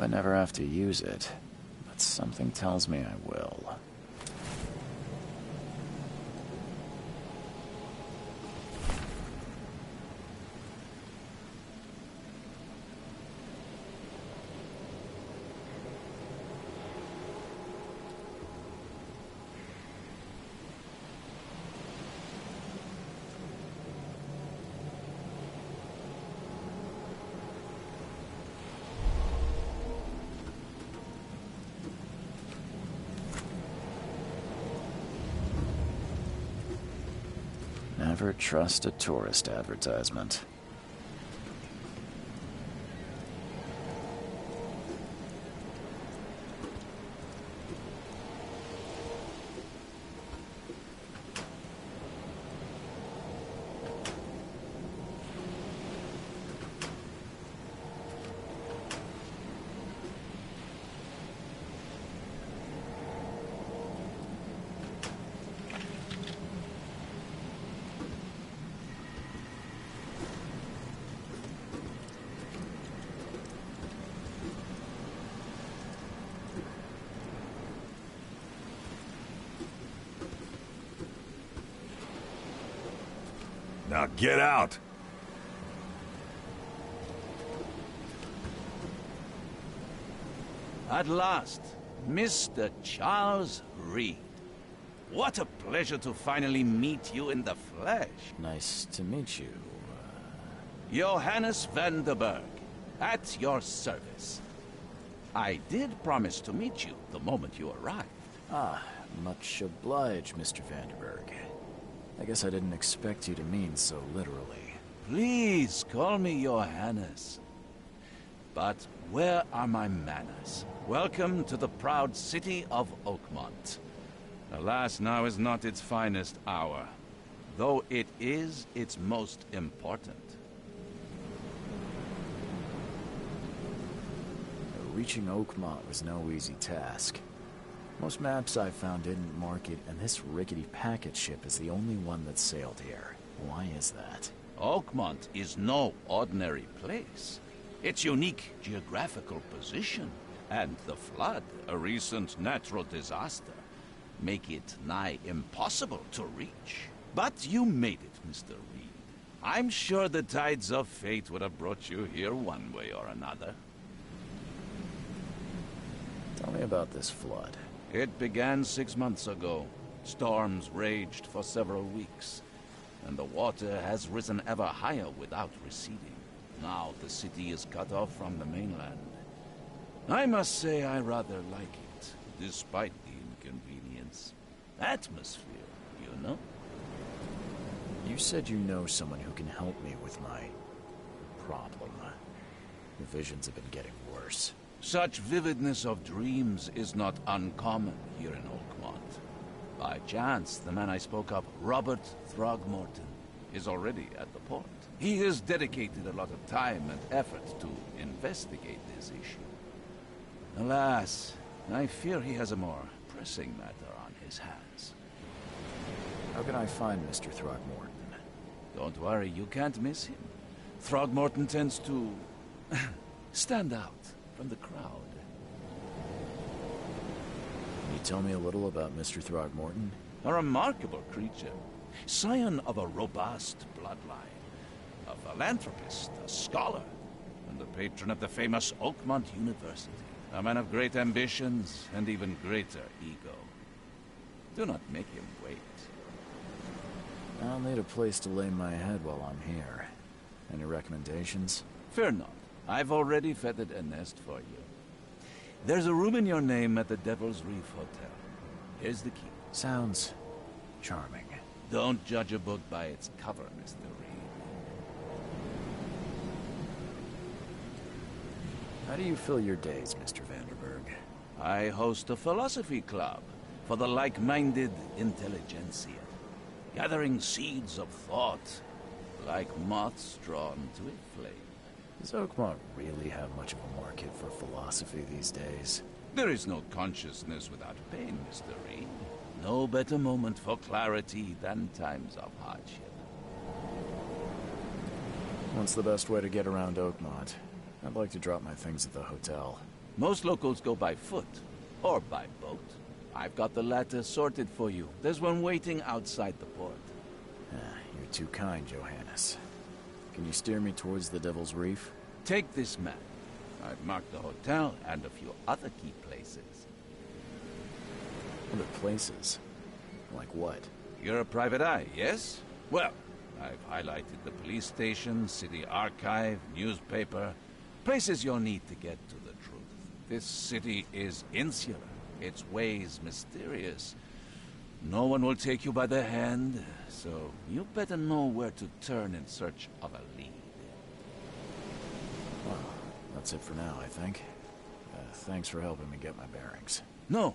I never have to use it, but something tells me I will. Never trust a tourist advertisement. Now get out! At last, Mr. Charles Reed. What a pleasure to finally meet you in the flesh. Nice to meet you. Johannes van der Berg, at your service. I did promise to meet you the moment you arrived. Ah, much obliged, Mr. Vanderberg. I guess I didn't expect you to mean so literally. Please call me Johannes. But where are my manners? Welcome to the proud city of Oakmont. Alas, now is not its finest hour, though it is its most important. Reaching Oakmont was no easy task. Most maps I found didn't mark it, and this rickety packet ship is the only one that sailed here. Why is that? Oakmont is no ordinary place. Its unique geographical position and the flood, a recent natural disaster, make it nigh impossible to reach. But you made it, Mr. Reed. I'm sure the tides of fate would have brought you here one way or another. Tell me about this flood. It began 6 months ago. Storms raged for several weeks, and the water has risen ever higher without receding. Now the city is cut off from the mainland. I must say I rather like it, despite the inconvenience. Atmosphere, you know? You said you know someone who can help me with my problem. The visions have been getting worse. Such vividness of dreams is not uncommon here in Oakmont. By chance, the man I spoke of, Robert Throgmorton, is already at the port. He has dedicated a lot of time and effort to investigate this issue. Alas, I fear he has a more pressing matter on his hands. How can I find Mr. Throgmorton? Don't worry, you can't miss him. Throgmorton tends to stand out from the crowd. Can you tell me a little about Mr. Throgmorton? A remarkable creature. Scion of a robust bloodline. A philanthropist, a scholar, and the patron of the famous Oakmont University. A man of great ambitions and even greater ego. Do not make him wait. I'll need a place to lay my head while I'm here. Any recommendations? Fear not. I've already feathered a nest for you. There's a room in your name at the Devil's Reef Hotel. Here's the key. Sounds charming. Don't judge a book by its cover, Mr. Reed. How do you fill your days, Mr. Vanderberg? I host a philosophy club for the like-minded intelligentsia, gathering seeds of thought like moths drawn to a flame. Does Oakmont really have much of a market for philosophy these days? There is no consciousness without pain, Mr. Reed. No better moment for clarity than times of hardship. What's the best way to get around Oakmont? I'd like to drop my things at the hotel. Most locals go by foot, or by boat. I've got the latter sorted for you. There's one waiting outside the port. You're too kind, Johannes. Can you steer me towards the Devil's Reef? Take this map. I've marked the hotel and a few other key places. Other places? Like what? You're a private eye, yes? Well, I've highlighted the police station, city archive, newspaper, places you'll need to get to the truth. This city is insular, its ways mysterious. No one will take you by the hand, so you better know where to turn in search of a lead. Well, that's it for now, I think. Thanks for helping me get my bearings. No.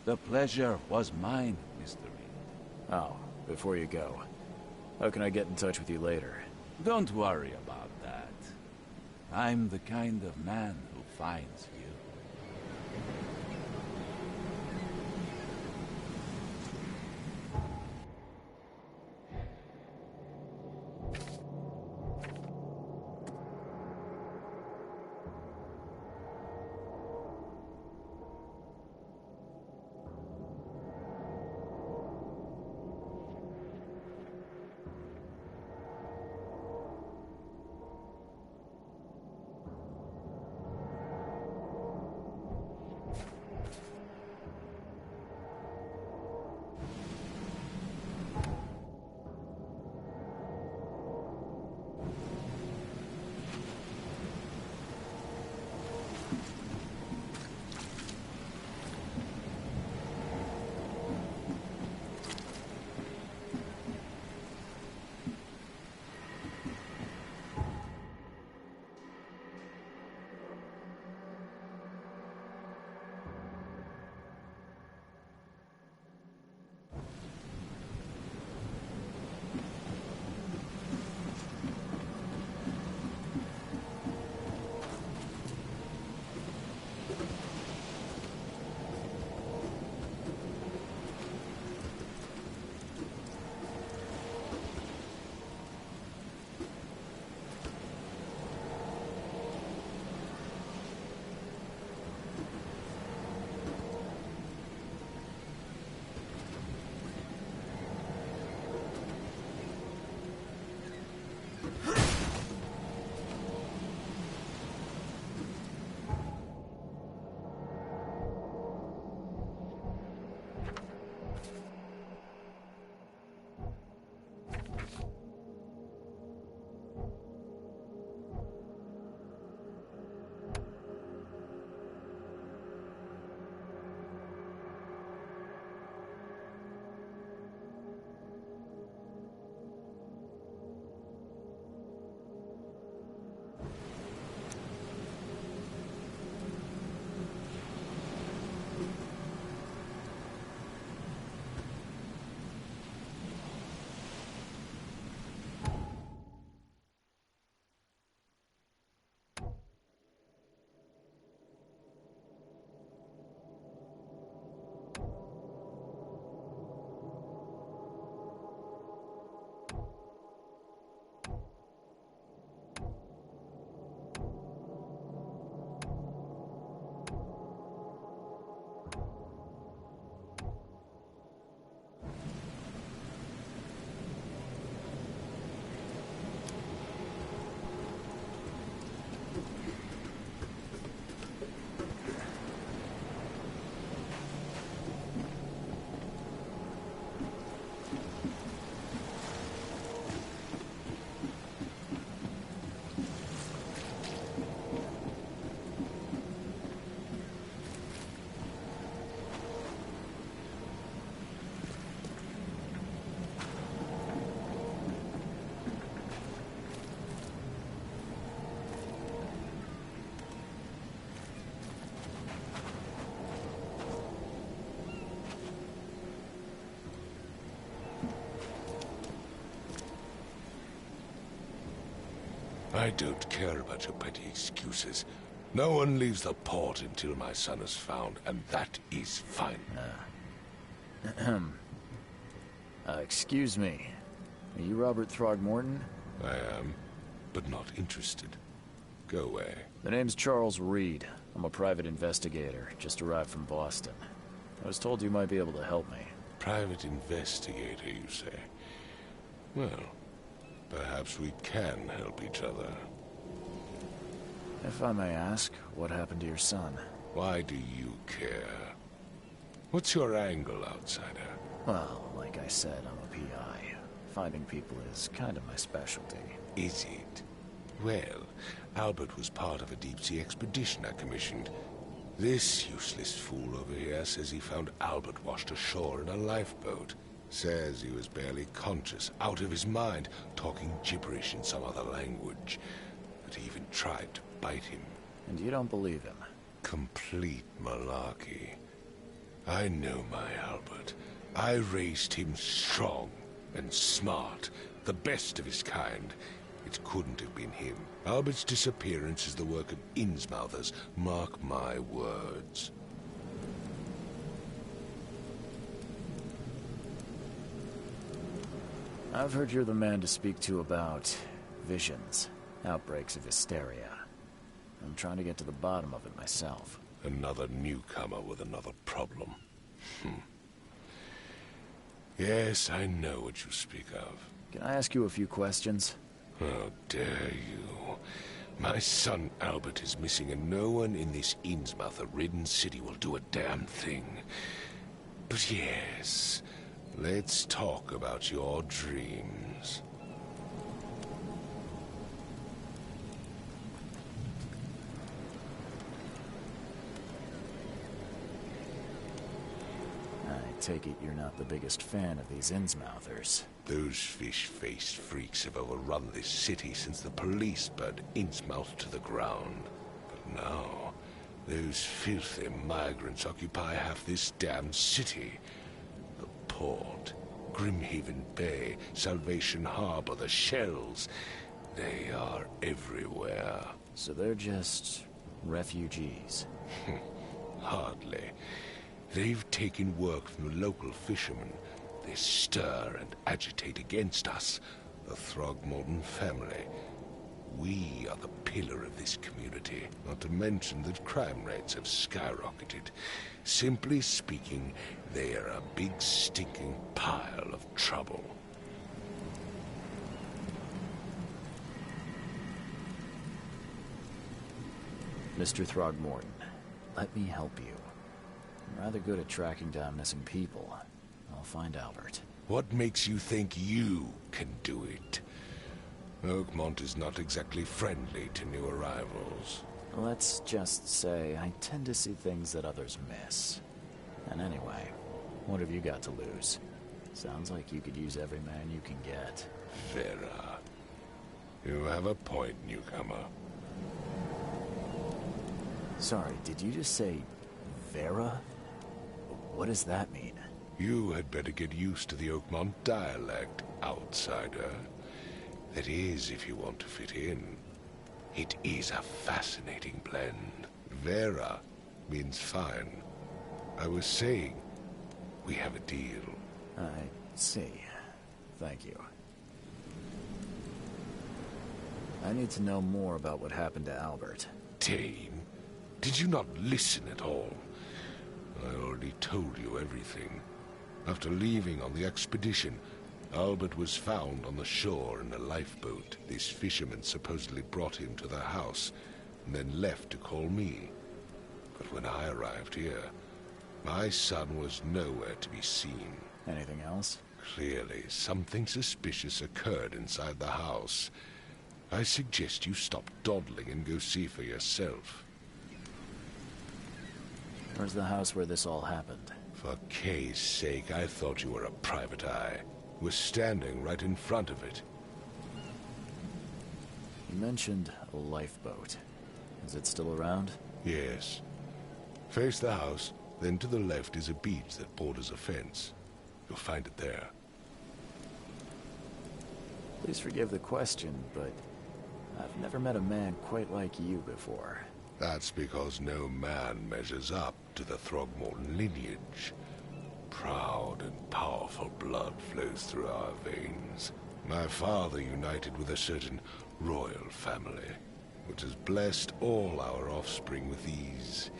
The pleasure was mine, Mr. Reed. Oh, before you go, how can I get in touch with you later? Don't worry about that. I'm the kind of man who finds you. I don't care about your petty excuses. No one leaves the port until my son is found, and that is fine. Excuse me. Are you Robert Throgmorton? I am, but not interested. Go away. The name's Charles Reed. I'm a private investigator, just arrived from Boston. I was told you might be able to help me. Private investigator, you say? Well, perhaps we can help each other. If I may ask, what happened to your son? Why do you care? What's your angle, outsider? Well, like I said, I'm a PI. Finding people is kind of my specialty. Is it? Well, Albert was part of a deep-sea expedition I commissioned. This useless fool over here says he found Albert washed ashore in a lifeboat. Says he was barely conscious, out of his mind, talking gibberish in some other language. That he even tried to bite him. And you don't believe him? Complete malarkey. I know my Albert. I raised him strong and smart, the best of his kind. It couldn't have been him. Albert's disappearance is the work of Innsmouthers, mark my words. I've heard you're the man to speak to about visions, outbreaks of hysteria. I'm trying to get to the bottom of it myself. Another newcomer with another problem. Yes, I know what you speak of. Can I ask you a few questions? How dare you? My son Albert is missing, and no one in this Innsmouther-ridden city will do a damn thing. But yes, let's talk about your dreams. I take it you're not the biggest fan of these Innsmouthers. Those fish-faced freaks have overrun this city since the police burned Innsmouth to the ground. But now, those filthy migrants occupy half this damn city. The port, Grimhaven Bay, Salvation Harbor, the shells. They are everywhere. So they're just refugees. Hardly. They've taken work from the local fishermen. They stir and agitate against us, the Throgmorton family. We are the pillar of this community, not to mention that crime rates have skyrocketed. Simply speaking, they are a big stinking pile of trouble. Mr. Throgmorton, let me help you. I'm rather good at tracking down missing people. I'll find Albert. What makes you think you can do it? Oakmont is not exactly friendly to new arrivals. Let's just say I tend to see things that others miss. And anyway, what have you got to lose? Sounds like you could use every man you can get. Vera. You have a point, newcomer. Sorry, did you just say Vera? What does that mean? You had better get used to the Oakmont dialect, outsider. That is, if you want to fit in. It is a fascinating blend. Vera means fine. I was saying, we have a deal. I see. Thank you. I need to know more about what happened to Albert. Dane, did you not listen at all? I already told you everything. After leaving on the expedition, Albert was found on the shore in a lifeboat. This fisherman supposedly brought him to their house, and then left to call me. But when I arrived here, my son was nowhere to be seen. Anything else? Clearly, something suspicious occurred inside the house. I suggest you stop dawdling and go see for yourself. Where's the house where this all happened? For Kay's sake, I thought you were a private eye. Was standing right in front of it. You mentioned a lifeboat. Is it still around? Yes. Face the house, then to the left is a beach that borders a fence. You'll find it there. Please forgive the question, but I've never met a man quite like you before. That's because no man measures up to the Throgmorton lineage. Proud and powerful blood flows through our veins. My father united with a certain royal family. which has blessed all our offspring with these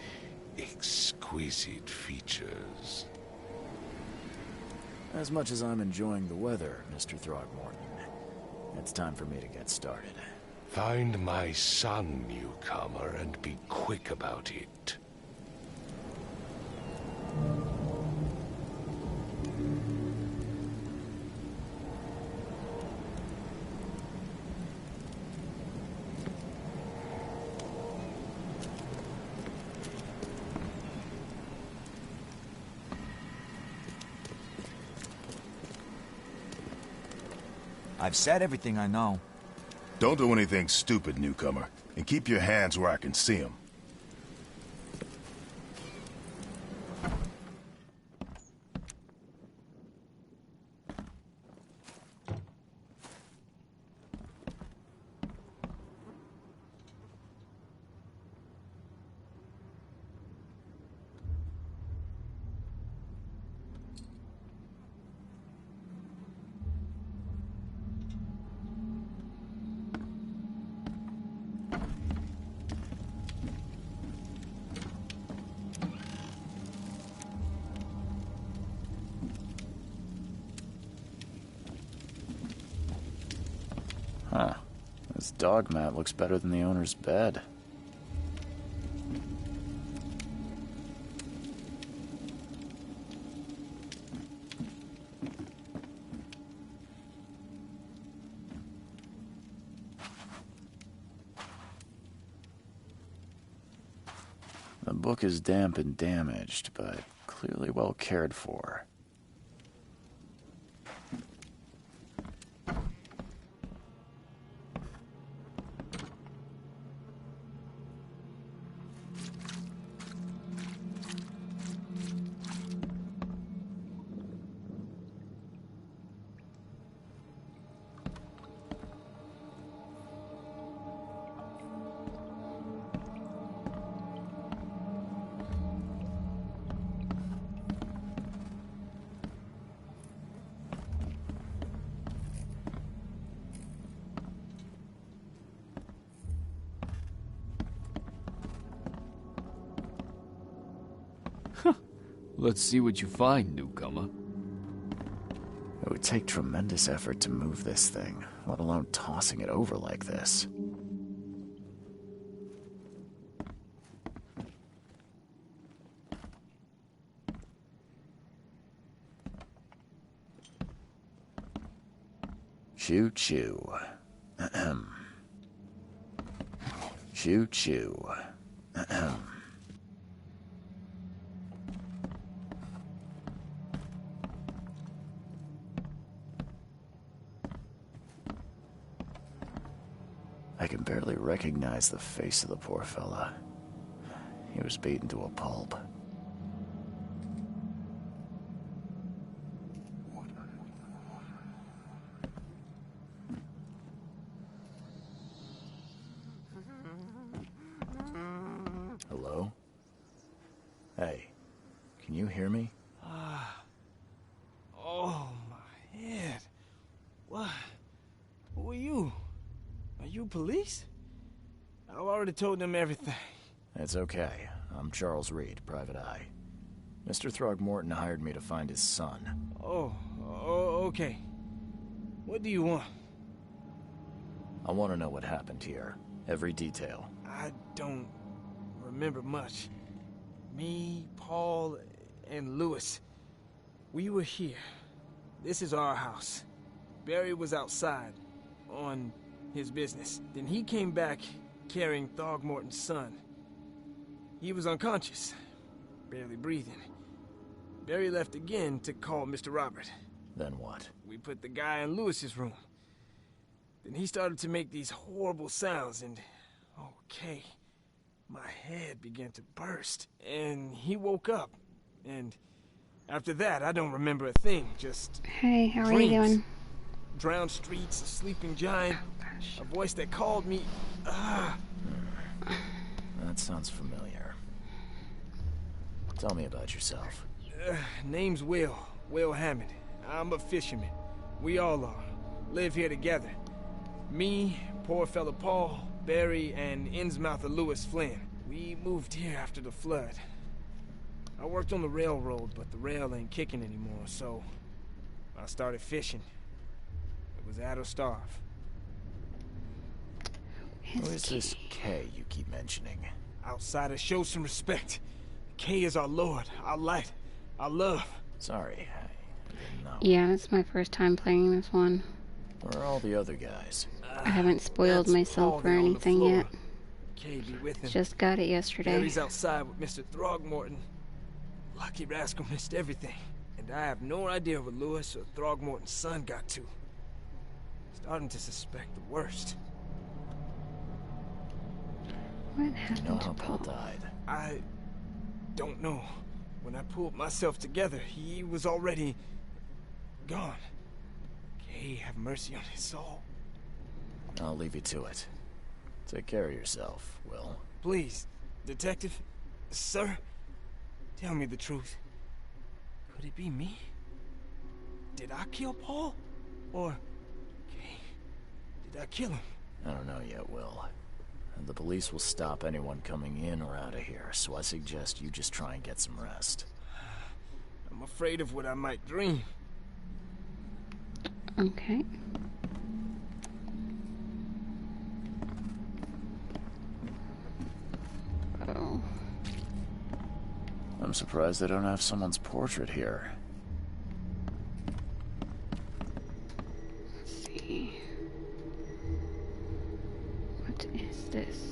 exquisite features. As much as I'm enjoying the weather, Mr. Throgmorton, it's time for me to get started. Find my son, newcomer, and be quick about it. I've said everything I know. Don't do anything stupid, newcomer, and keep your hands where I can see them. Huh. This dog mat looks better than the owner's bed. The book is damp and damaged, but clearly well cared for. Let's see what you find, newcomer. It would take tremendous effort to move this thing, let alone tossing it over like this. Choo choo. Ahem. Choo choo. Ahem. I can barely recognize the face of the poor fella. He was beaten to a pulp. Hello? Hey, can you hear me? Oh, my head. What? Who are you? Are you police? I've already told them everything. It's okay. I'm Charles Reed, Private Eye. Mr. Throgmorton hired me to find his son. Oh, okay. What do you want? I want to know what happened here. Every detail. I don't remember much. Me, Paul, and Lewis. We were here. This is our house. Barry was outside, on his business. Then he came back carrying Throgmorton's son. He was unconscious, barely breathing. Barry left again to call Mr. Robert. Then what? We put the guy in Lewis's room. Then he started to make these horrible sounds and... okay. My head began to burst. And he woke up. And after that, I don't remember a thing. Just... Hey, how are you dreams. doing? Drowned streets, a sleeping giant, a voice that called me. That sounds familiar. Tell me about yourself. Name's Will Hammond. I'm a fisherman. We all are. Live here together. Me, poor fella Paul, Barry and Innsmouth of Lewis Flynn. We moved here after the flood. I worked on the railroad, but the rail ain't kicking anymore, so I started fishing. It was at or starve. Who is this K you keep mentioning? Outsiders, show some respect. K is our lord, our light, our love. Sorry, I didn't know. Yeah, it's my first time playing this one. Where are all the other guys? I haven't spoiled That's myself Paul or down on the anything floor. yet. K be with him. Just got it yesterday. Barry's outside with Mr. Throgmorton. Lucky rascal missed everything. And I have no idea what Lewis or Throgmorton's son got to. Starting to suspect the worst. What You know happened to how Paul Paul? died. I don't know. When I pulled myself together, he was already gone. K, have mercy on his soul. I'll leave you to it. Take care of yourself, Will. Please, detective, sir, tell me the truth. Could it be me? Did I kill Paul? Or, K, did I kill him? I don't know yet, Will. And the police will stop anyone coming in or out of here, so I suggest you just try and get some rest. I'm afraid of what I might dream. Okay. Oh. I'm surprised they don't have someone's portrait here. Let's see. What is this?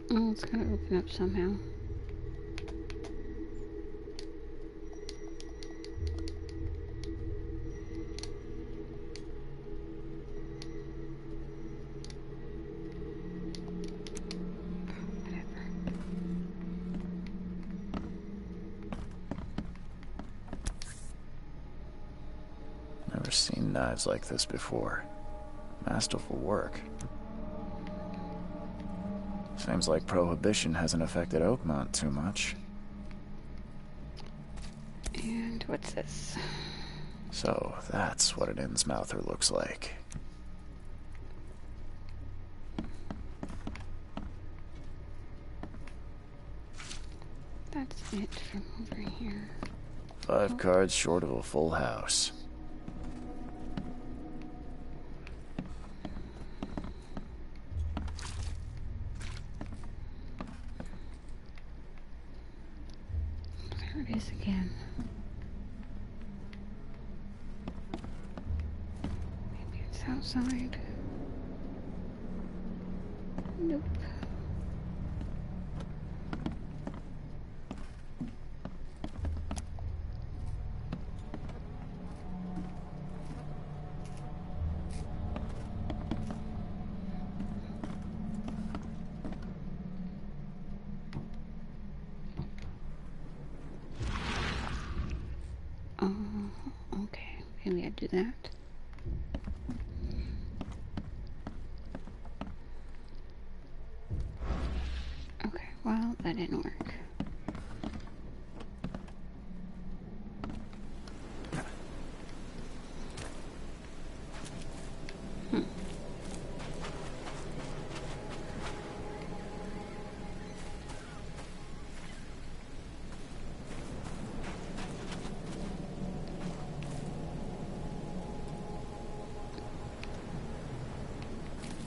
Oh, it's gotta open up somehow. Whatever. Never seen knives like this before. Masterful work. Seems like Prohibition hasn't affected Oakmont too much. And what's this? So, that's what an Innsmouther looks like. That's it from over here. 5 cards short of a full house. There it is again. Maybe it's outside. Nope. Okay. Maybe I do that. Okay, well, that didn't work.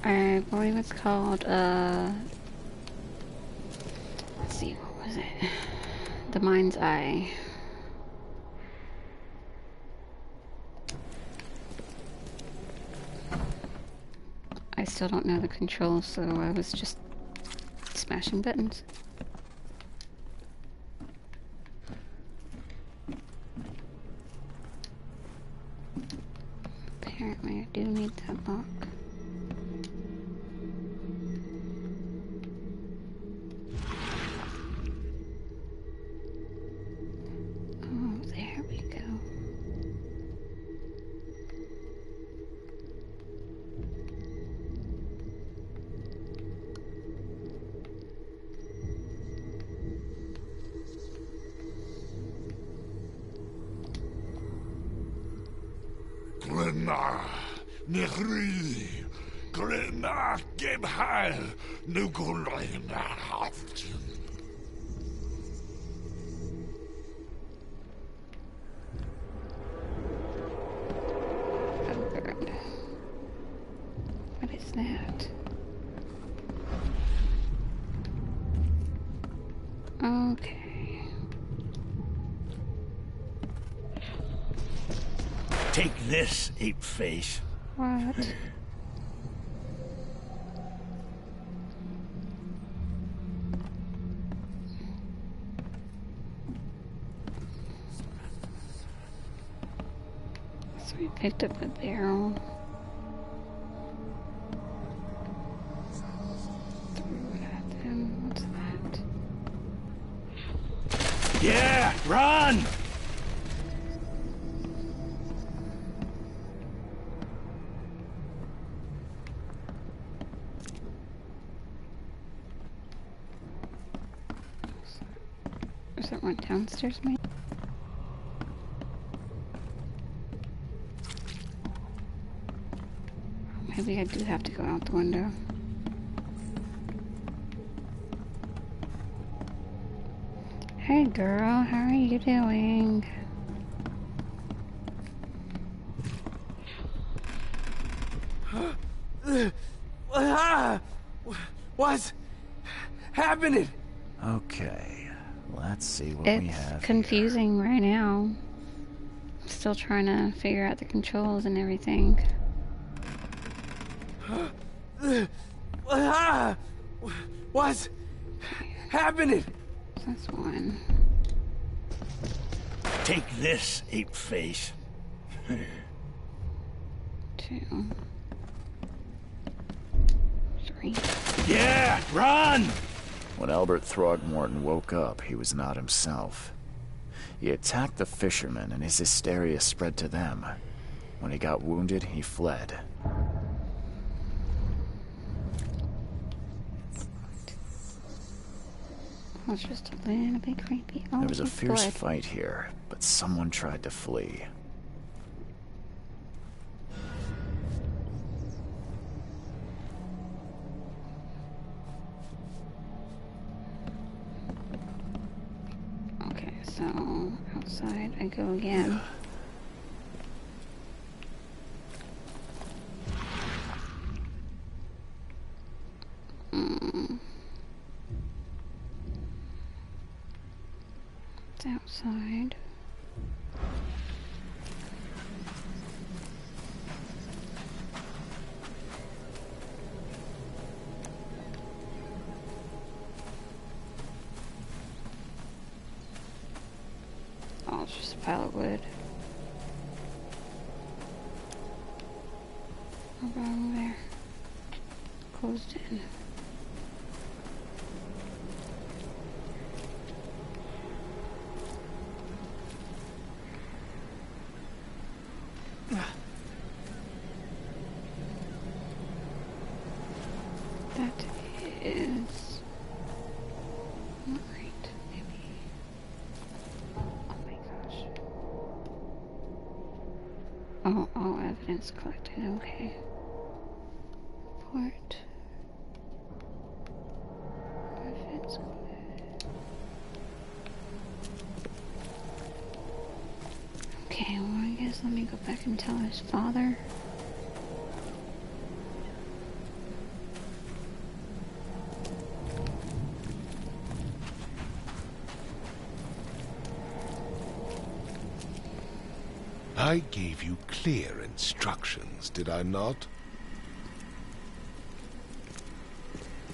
I believe it's called, let's see, what was it? The Mind's Eye. I still don't know the controls, so I was just smashing buttons. Apparently I do need that lock. Oh, there we go. Glenna, Nehri, Glenna, Gebhal, Nugulina, What is that? Okay. Take this, ape face. What? So we picked up a barrel. Threw it at them. What's that? Yeah, run! Is that one downstairs, maybe? Maybe I do have to go out the window. Hey girl, how are you doing? What's happening? Okay, let's see what we have. It's confusing right now. Still trying to figure out the controls and everything. What's happening? That's one. Take this, ape face. 2, 3. Yeah, run! When Albert Throgmorton woke up, he was not himself. He attacked the fishermen, and his hysteria spread to them. When he got wounded, he fled. That was just a little bit creepy. Oh, There was a he's fierce blood. fight here, but someone tried to flee. Okay, so outside I go again. It's outside. Oh, it's just a pile of wood. Over there. Closed in. That is not right, maybe. Oh my gosh. Oh, all evidence collected, okay. Report. Evidence collected. Okay, well I guess let me go back and tell his father. I gave you clear instructions, did I not?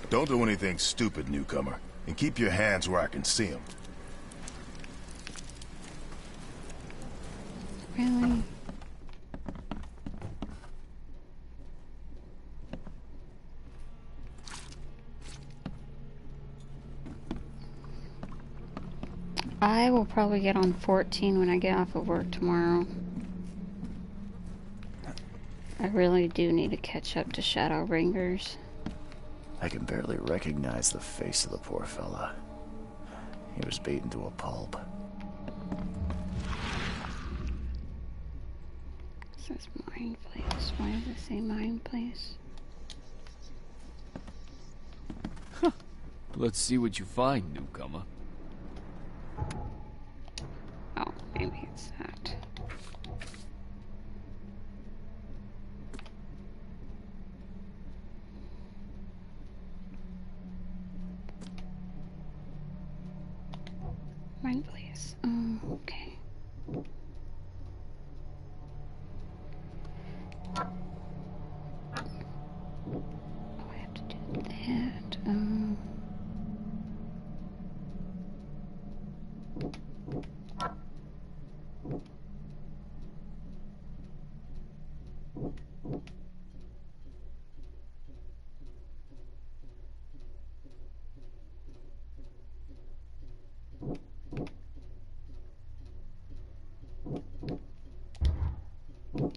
Don't do anything stupid, newcomer. And keep your hands where I can see them. Really? I will probably get on 14 when I get off of work tomorrow. I really do need to catch up to Shadowbringers. I can barely recognize the face of the poor fella. He was beaten to a pulp. says mine place. Why does it say mine place? Let's see what you find, newcomer. Oh, maybe it's that. Mine place. Oh, okay. Oh, I have to do that.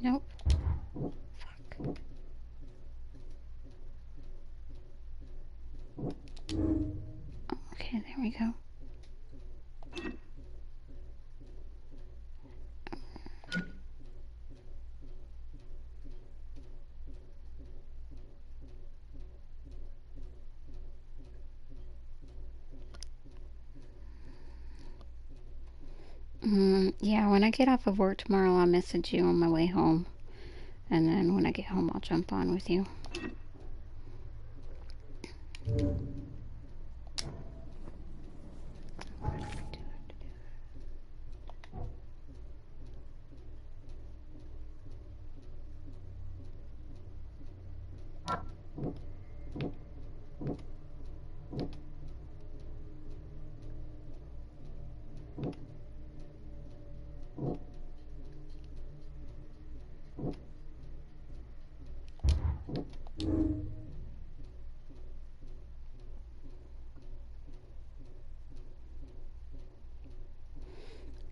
Nope. Fuck. Okay, there we go. Yeah, when I get off of work tomorrow, I'll message you on my way home. And then when I get home, I'll jump on with you.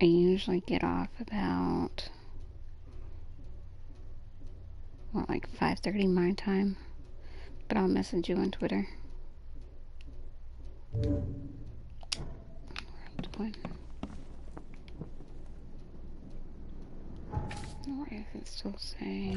I usually get off about, what, like 5:30 my time, but I'll message you on Twitter. Why does it still say?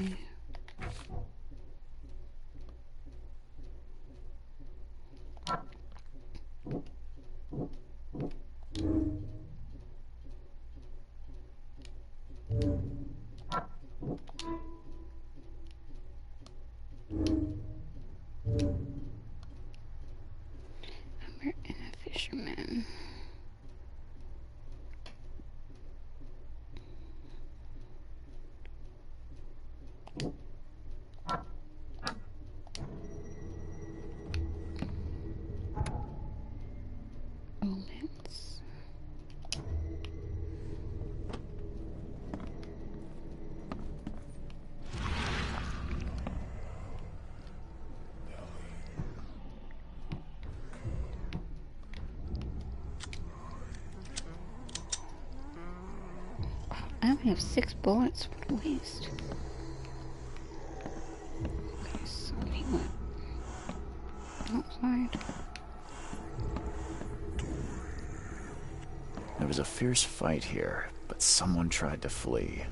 We're in a fisherman. Omens. I only have 6 bullets. What a waste. Okay, so he went outside. There was a fierce fight here, but someone tried to flee.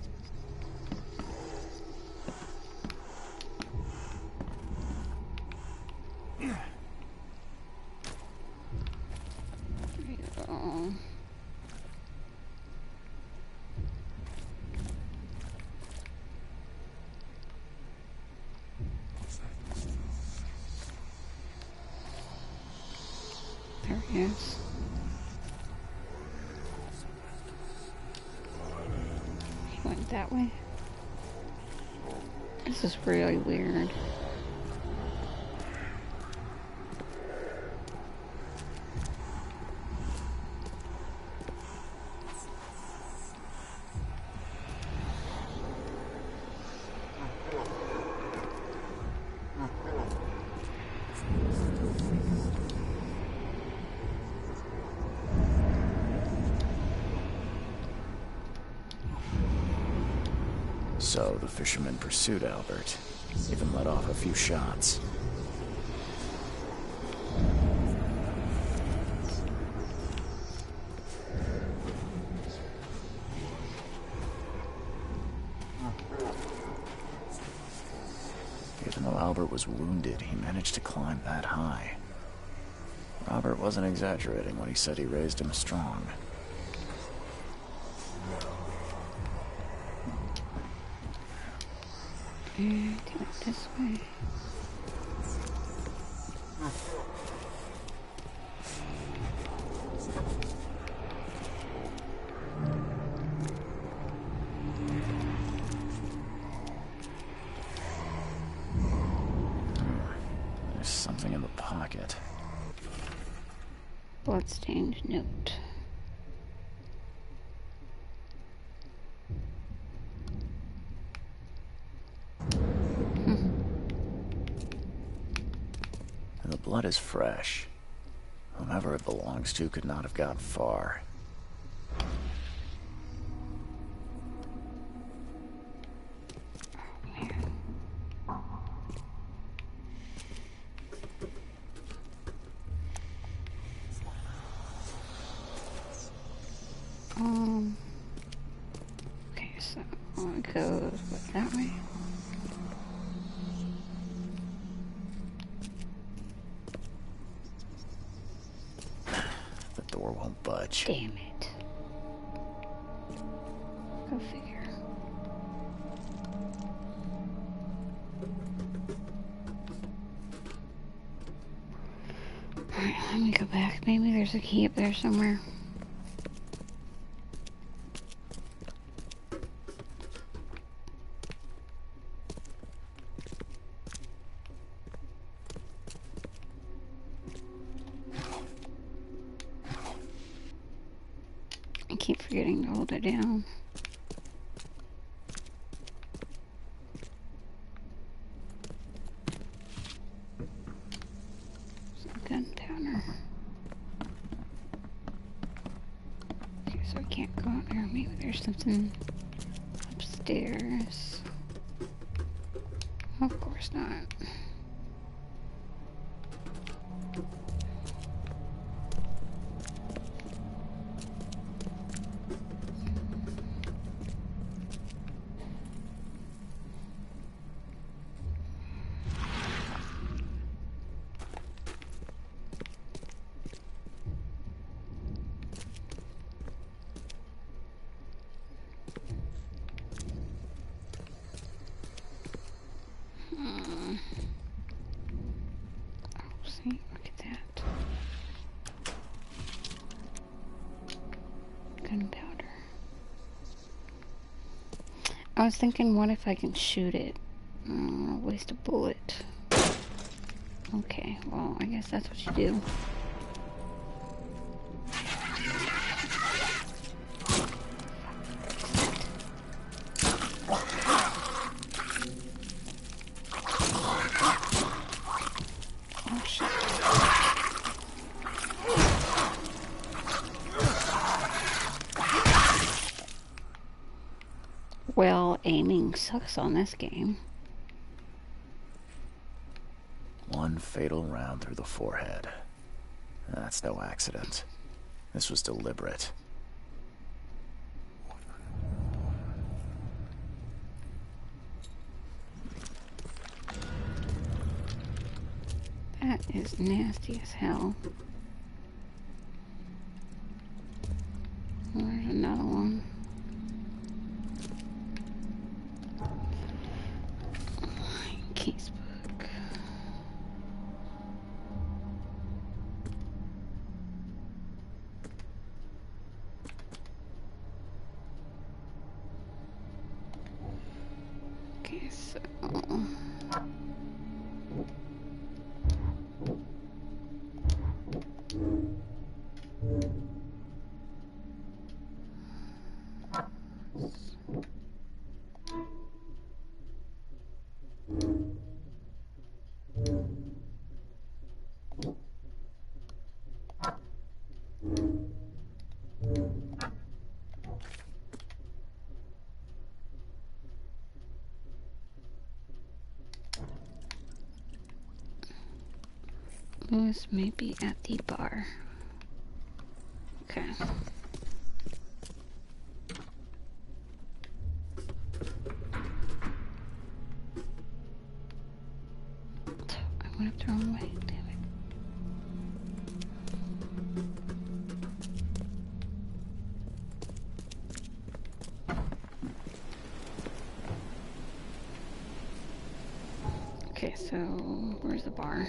There he is. He went that way. This is really weird. So the fisherman pursued Albert, even let off a few shots. Albert was wounded, he managed to climb that high. Robert wasn't exaggerating when he said he raised him strong. Do it this way. There's something in the pocket. Bloodstained note. And the blood is fresh. Whomever it belongs to could not have gotten far. Okay, so it goes that way. The door won't budge. Damn it. Go figure. Alright, let me go back. Maybe there's a key up there somewhere. I keep forgetting to hold it down. Some gunpowder. Okay, so I can't go out there. Maybe there's something upstairs. Of course not. See, look at that. Gunpowder. I was thinking, what if I can shoot it? Waste a bullet. Okay, well, I guess that's what you do. Oh, shit. Well, aiming sucks on this game. One fatal round through the forehead. That's no accident. This was deliberate. That is nasty as hell. There's another one. Casebook. Okay, so Lewis may be at the bar. Okay. Went up the wrong way. Damn it. Okay, so where's the bar?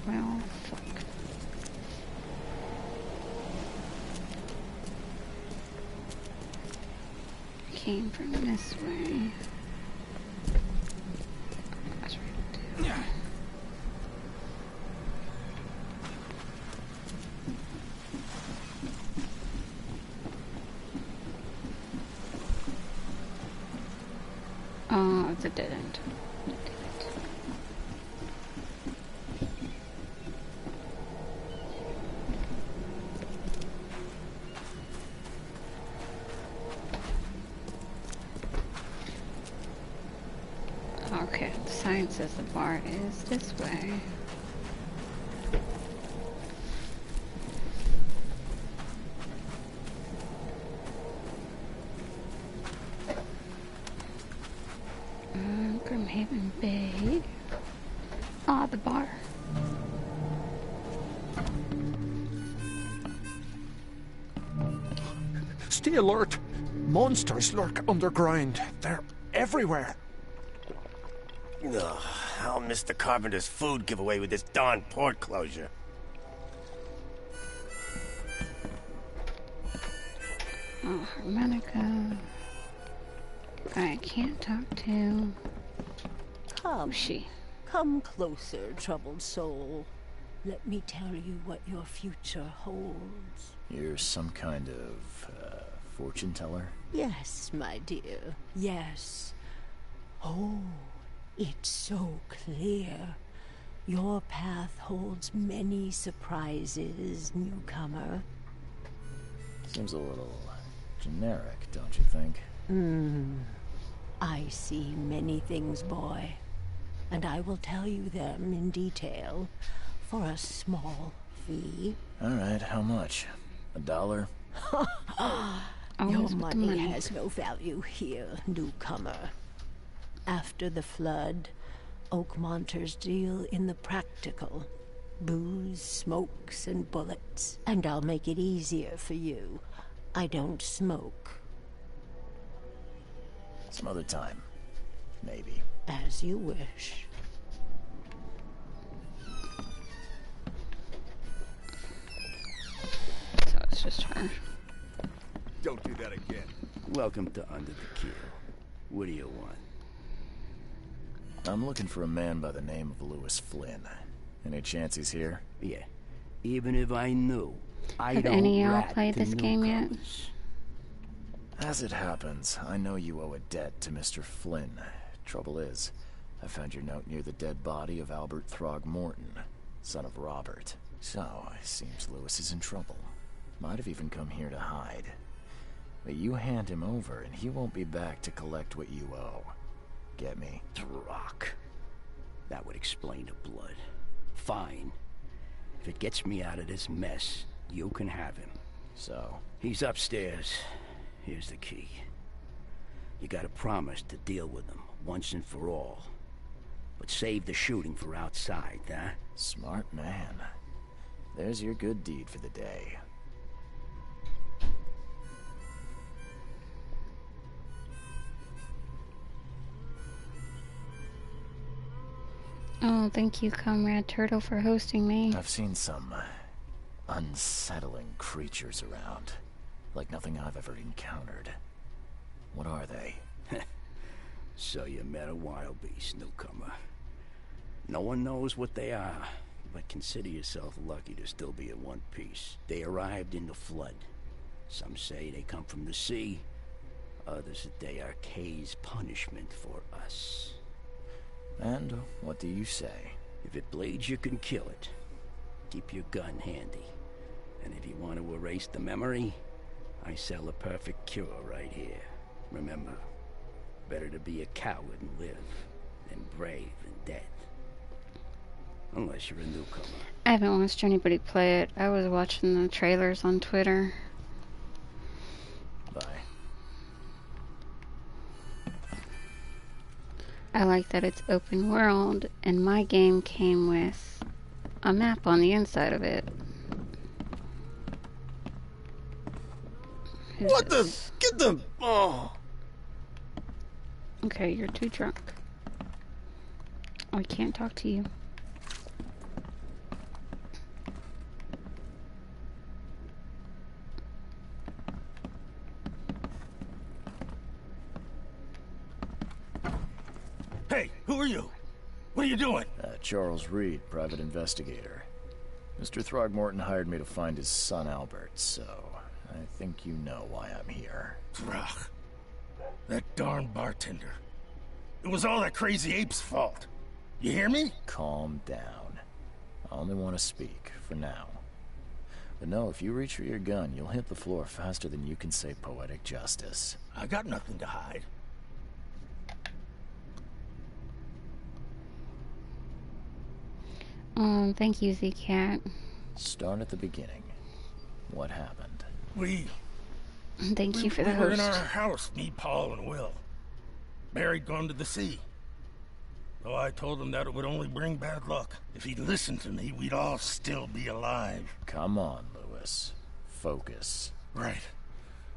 Well, fuck. I came from this way. That's right. Yeah. Oh, it's a dead end. Okay, the sign says the bar is this way. Grimhaven Bay. Ah, the bar. Stay alert! Monsters lurk underground. They're everywhere. Ugh, I'll miss the Carpenter's food giveaway with this darn port closure. Oh, harmonica. I can't talk to. Come, she. Come closer, troubled soul. Let me tell you what your future holds. You're some kind of, fortune teller? Yes, my dear, yes. Oh, it's so clear. Your path holds many surprises, newcomer. Seems a little generic, don't you think? I see many things, boy, and I will tell you them in detail for a small fee. All right, how much? $1? Your money has no value here, newcomer. After the flood, Oakmonters deal in the practical. Booze, smokes, and bullets. And I'll make it easier for you. I don't smoke. Some other time. Maybe. As you wish. So it's just her. Don't do that again. Welcome to Under the Keel. What do you want? I'm looking for a man by the name of Lewis Flynn. Any chance he's here? Yeah. Even if I knew, I Have don't any of y'all rat played to this game yet? newcomers. As it happens, I know you owe a debt to Mr. Flynn. Trouble is, I found your note near the dead body of Albert Throgmorton, son of Robert. So, it seems Lewis is in trouble. Might have even come here to hide. But you hand him over, and he won't be back to collect what you owe. Get me? Rock. That would explain the blood. Fine. If it gets me out of this mess, you can have him. So? He's upstairs. Here's the key. You gotta promise to deal with him, once and for all. But save the shooting for outside, huh? Smart man. There's your good deed for the day. Oh, thank you, Comrade Turtle, for hosting me. I've seen some unsettling creatures around. Like nothing I've ever encountered. What are they? So you met a wild beast, newcomer. No one knows what they are, but consider yourself lucky to still be in one piece. They arrived in the flood. Some say they come from the sea. Others that they are Kay's punishment for us. And what do you say? If it bleeds, you can kill it. Keep your gun handy. And if you want to erase the memory, I sell a perfect cure right here. Remember, better to be a coward and live than brave and dead. Unless you're a newcomer. I haven't watched anybody play it. I was watching the trailers on Twitter. Bye. I like that it's open world, and my game came with a map on the inside of it. What the? Get the... Oh. Okay, you're too drunk. I can't talk to you. Hey, who are you? What are you doing? Charles Reed, private investigator. Mr. Throgmorton hired me to find his son Albert, so I think you know why I'm here. Throg. That darn bartender. It was all that crazy ape's fault. You hear me? Calm down. I only want to speak, for now. But no, if you reach for your gun, you'll hit the floor faster than you can say poetic justice. I got nothing to hide. Thank you, Z-Cat. Start at the beginning. What happened? Thank you for the We were host. in our house, me, Paul, and Will. Barry'd gone to the sea. Though I told him that it would only bring bad luck. If he'd listened to me, we'd all still be alive. Come on, Lewis. Focus. Right.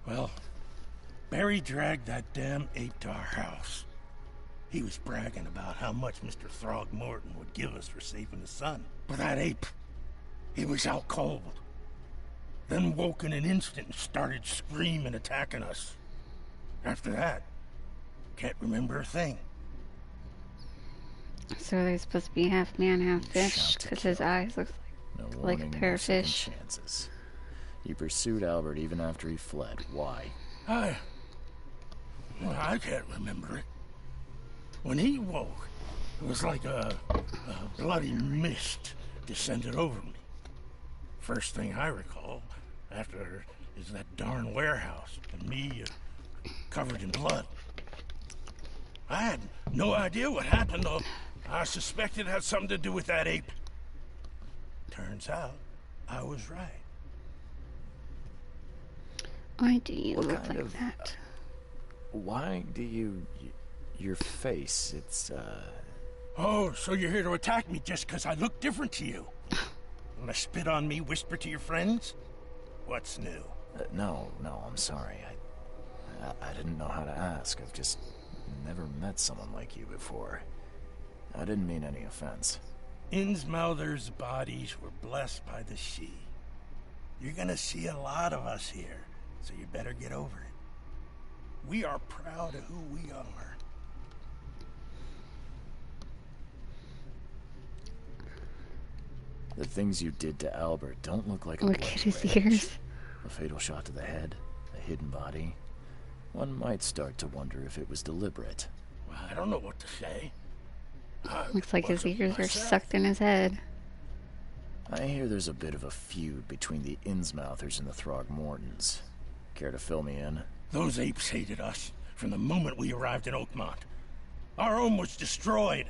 Well, Barry dragged that damn ape to our house. He was bragging about how much Mr. Throgmorton would give us for saving his son. But that ape, he was out cold. Then woke in an instant and started screaming, attacking us. After that, can't remember a thing. So are they supposed to be half man, half fish? Because his eyes look No like a warning, pair no of second fish. chances. You pursued Albert even after he fled. Why? I can't remember it. When he woke, it was like a bloody mist descended over me. First thing I recall after is that darn warehouse and me covered in blood. I had no idea what happened, though. I suspected it had something to do with that ape. Turns out, I was right. Why do you What look kind like of, that? Why do you... Your face, it's, Oh, so you're here to attack me just because I look different to you? Wanna spit on me, whisper to your friends? What's new? No, I'm sorry. I didn't know how to ask. I've just never met someone like you before. I didn't mean any offense. Innsmouther's bodies were blessed by the sea. You're gonna see a lot of us here, so you better get over it. We are proud of who we are. The things you did to Albert don't look like a Look blood at his rage. ears. A fatal shot to the head, a hidden body. One might start to wonder if it was deliberate. Well, I don't know what to say. Looks like his wasn't ears are myself. sucked in his head. I hear there's a bit of a feud between the Innsmouthers and the Throgmortons. Care to fill me in? Those apes hated us from the moment we arrived in Oakmont. Our home was destroyed.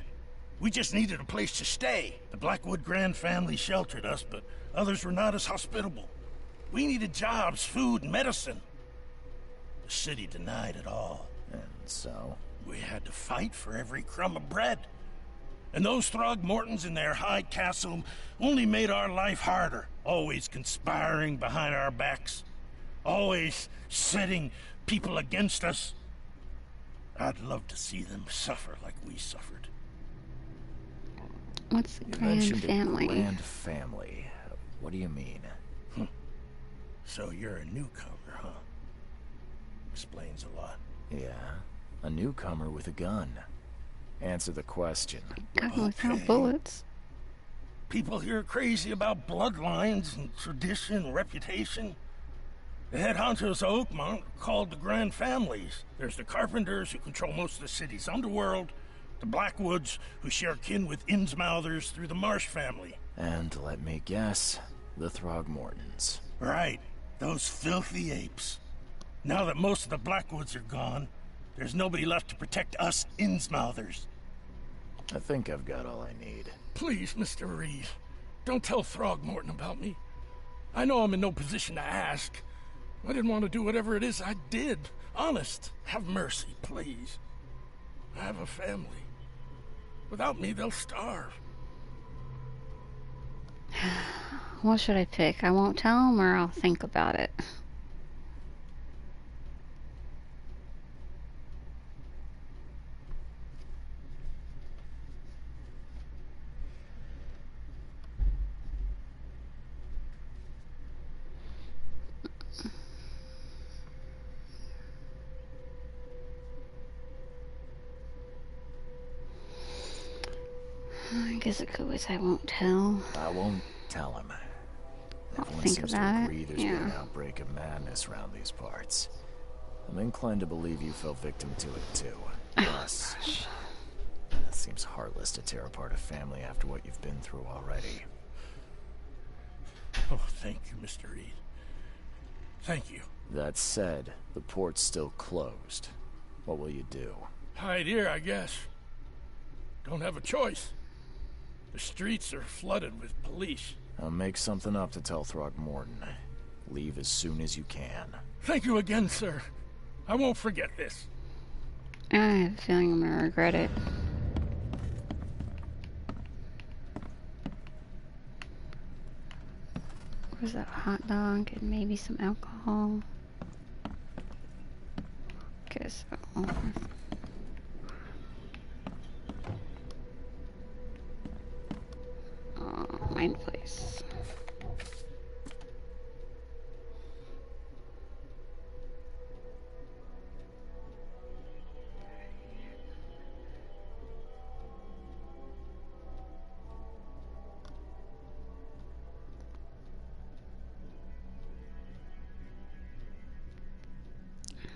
We just needed a place to stay. The Blackwood Grand family sheltered us, but others were not as hospitable. We needed jobs, food, and medicine. The city denied it all. And so? We had to fight for every crumb of bread. And those Throgmortons in their high castle only made our life harder, always conspiring behind our backs, always setting people against us. I'd love to see them suffer like we suffered. What's the You Grand mentioned Family? a Grand Family. What do you mean? So you're a newcomer, huh? Explains a lot. Yeah, a newcomer with a gun. Answer the question. Gun without bullets. People here are crazy about bloodlines and tradition and reputation. The head honchos of Oakmont are called the Grand Families. There's the Carpenters, who control most of the city's underworld, the Blackwoods, who share kin with Innsmouthers through the Marsh family. And let me guess, the Throgmortons. Right, those filthy apes. Now that most of the Blackwoods are gone, there's nobody left to protect us Innsmouthers. I think I've got all I need. Please, Mr. Reed, don't tell Throgmorton about me. I know I'm in no position to ask. I didn't want to do whatever it is I did. Honest, have mercy, please. I have a family. Without me, they'll starve. What should I pick? I won't tell him, or I'll think about it. I guess it goes with I won't tell. I won't tell him. I'll Everyone think seems about to it. agree there's been an outbreak of madness around these parts. I'm inclined to believe you fell victim to it too. Plus, it seems heartless to tear apart a family after what you've been through already. Oh, thank you, Mr. Reed. Thank you. That said, the port's still closed. What will you do? Hide here, I guess. Don't have a choice. The streets are flooded with police. I'll make something up to tell Throgmorton. Leave as soon as you can. Thank you again, sir. I won't forget this. I have a feeling I'm gonna regret it. Where's that hot dog and maybe some alcohol? Guess so. Mind place.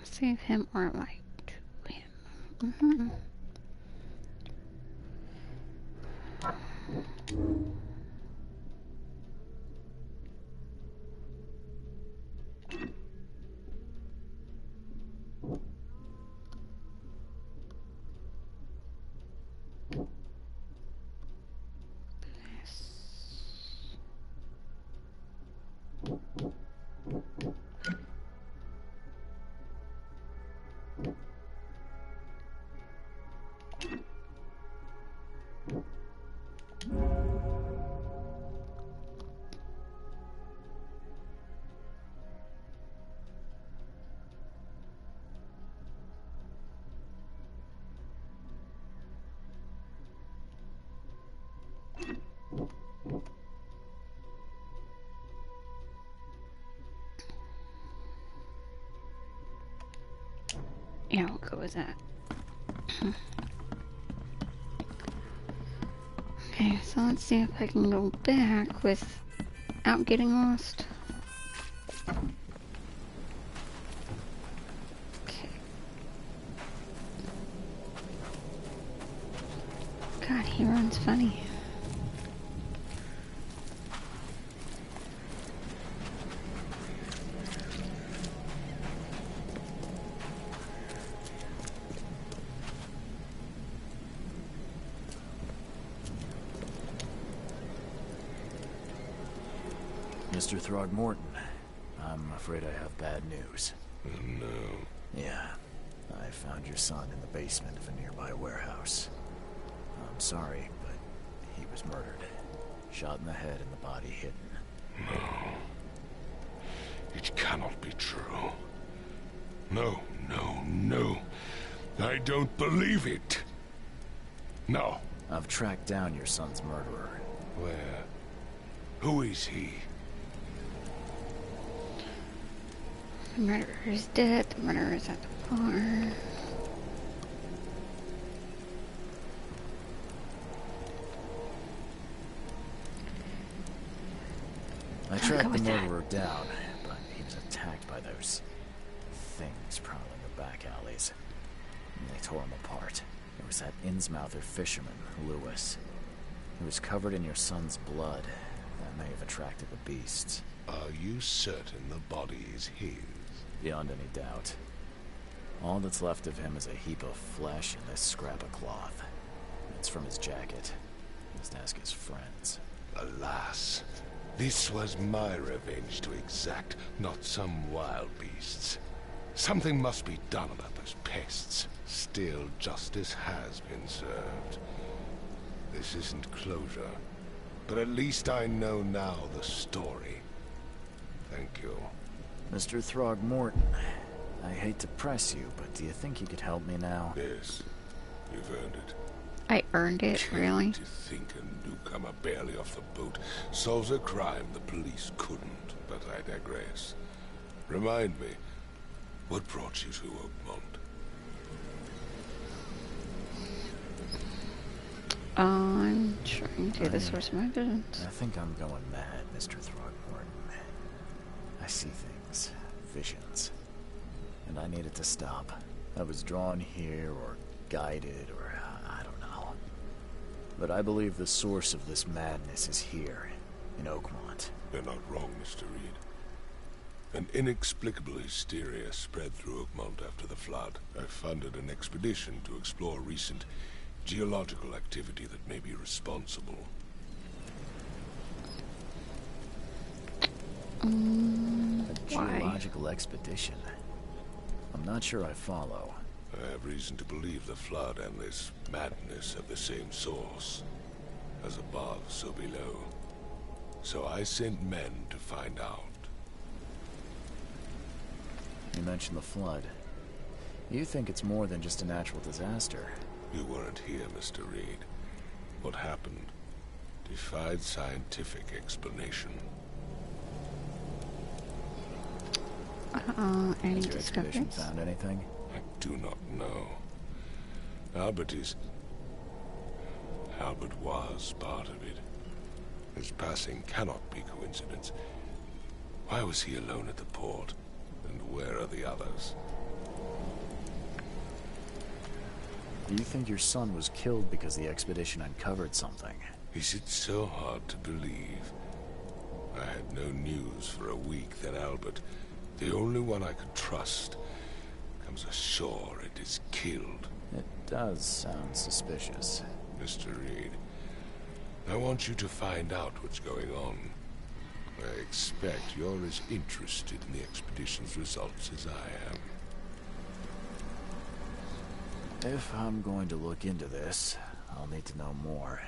Save him or like to him. Yeah, we'll go with that. Okay, so let's see if I can go back without getting lost. Okay. God, he runs funny. Mr. Throgmorton, I'm afraid I have bad news. Oh, no. Yeah, I found your son in the basement of a nearby warehouse. I'm sorry, but he was murdered. Shot in the head and the body hidden. No. It cannot be true. No, no, no. I don't believe it. No, I've tracked down your son's murderer. Where? Who is he? The murderer is dead. The murderer is at the bar. I tracked the murderer down, but he was attacked by those things prowling the back alleys. And they tore him apart. It was that Innsmouther fisherman, Lewis. He was covered in your son's blood. That may have attracted the beasts. Are you certain the body is his? Beyond any doubt. All that's left of him is a heap of flesh and this scrap of cloth. It's from his jacket. Just ask his friends. Alas, this was my revenge to exact, not some wild beast's. Something must be done about those pests. Still, justice has been served. This isn't closure, but at least I know now the story. Thank you. Mr. Throgmorton, I hate to press you, but do you think you could help me now? Yes, you've earned it. I earned it, really? To think a newcomer barely off the boat solves a crime the police couldn't, but I digress. Remind me, what brought you to Oakmont? I'm trying to do the source of my visions. I think I'm going mad, Mr. Throgmorton. I see things, visions, and I needed to stop. I was drawn here, or guided, or I don't know. But I believe the source of this madness is here, in Oakmont. You're not wrong, Mr. Reed. An inexplicable hysteria spread through Oakmont after the flood. I funded an expedition to explore recent geological activity that may be responsible. A geological expedition? I'm not sure I follow. I have reason to believe the flood and this madness have the same source. As above, so below. So I sent men to find out. You mentioned the flood. You think it's more than just a natural disaster? You weren't here, Mr. Reed. What happened defied scientific explanation. Any Has your expedition discoveries? found anything? I do not know. Albert was part of it. His passing cannot be coincidence. Why was he alone at the port? And where are the others? Do you think your son was killed because the expedition uncovered something? Is it so hard to believe? I had no news for a week that Albert, the only one I could trust, comes ashore and is killed. It does sound suspicious. Mr. Reed, I want you to find out what's going on. I expect you're as interested in the expedition's results as I am. If I'm going to look into this, I'll need to know more.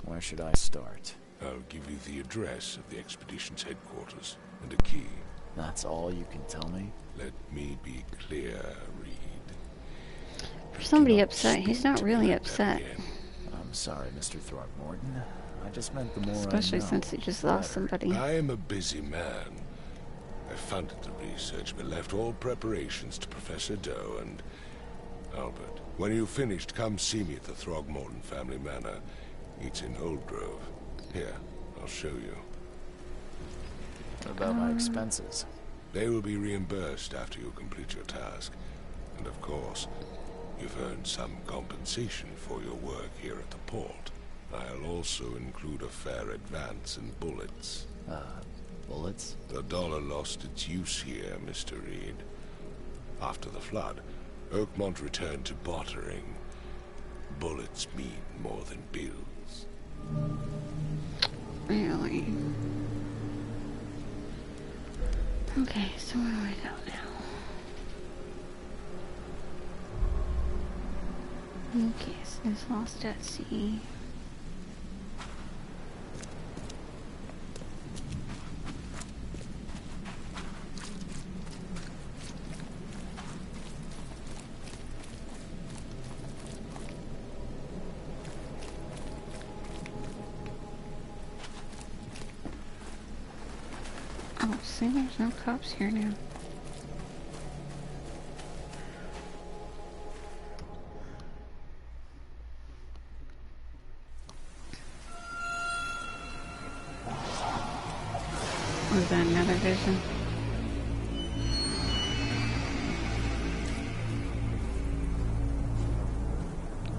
Where should I start? I'll give you the address of the expedition's headquarters and a key. That's all you can tell me? Let me be clear, Reed. For somebody upset, he's not really upset. I'm sorry, Mr. Throgmorton. I just meant the more Especially I know, since he just lost somebody. I am a busy man. I funded the research, but left all preparations to Professor Doe and Albert. When you've finished, come see me at the Throgmorton family manor. It's in Old Grove. Here, I'll show you. What about my expenses? They will be reimbursed after you complete your task. And of course, you've earned some compensation for your work here at the port. I'll also include a fair advance in bullets. Bullets? The dollar lost its use here, Mr. Reed. After the flood, Oakmont returned to bartering. Bullets mean more than bills. Really? Okay, so where do I go now? Okay, so it's lost at sea. see, there's no cops here now. Was that another vision?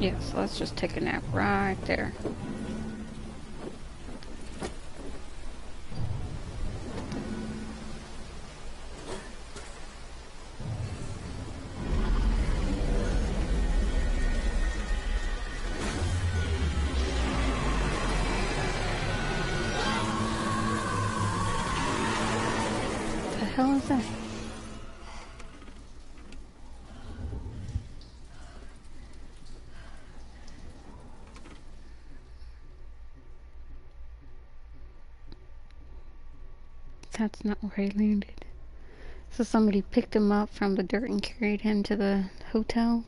Yes, let's just take a nap right there. What the hell is that? That's not where he landed. So somebody picked him up from the dirt and carried him to the hotel.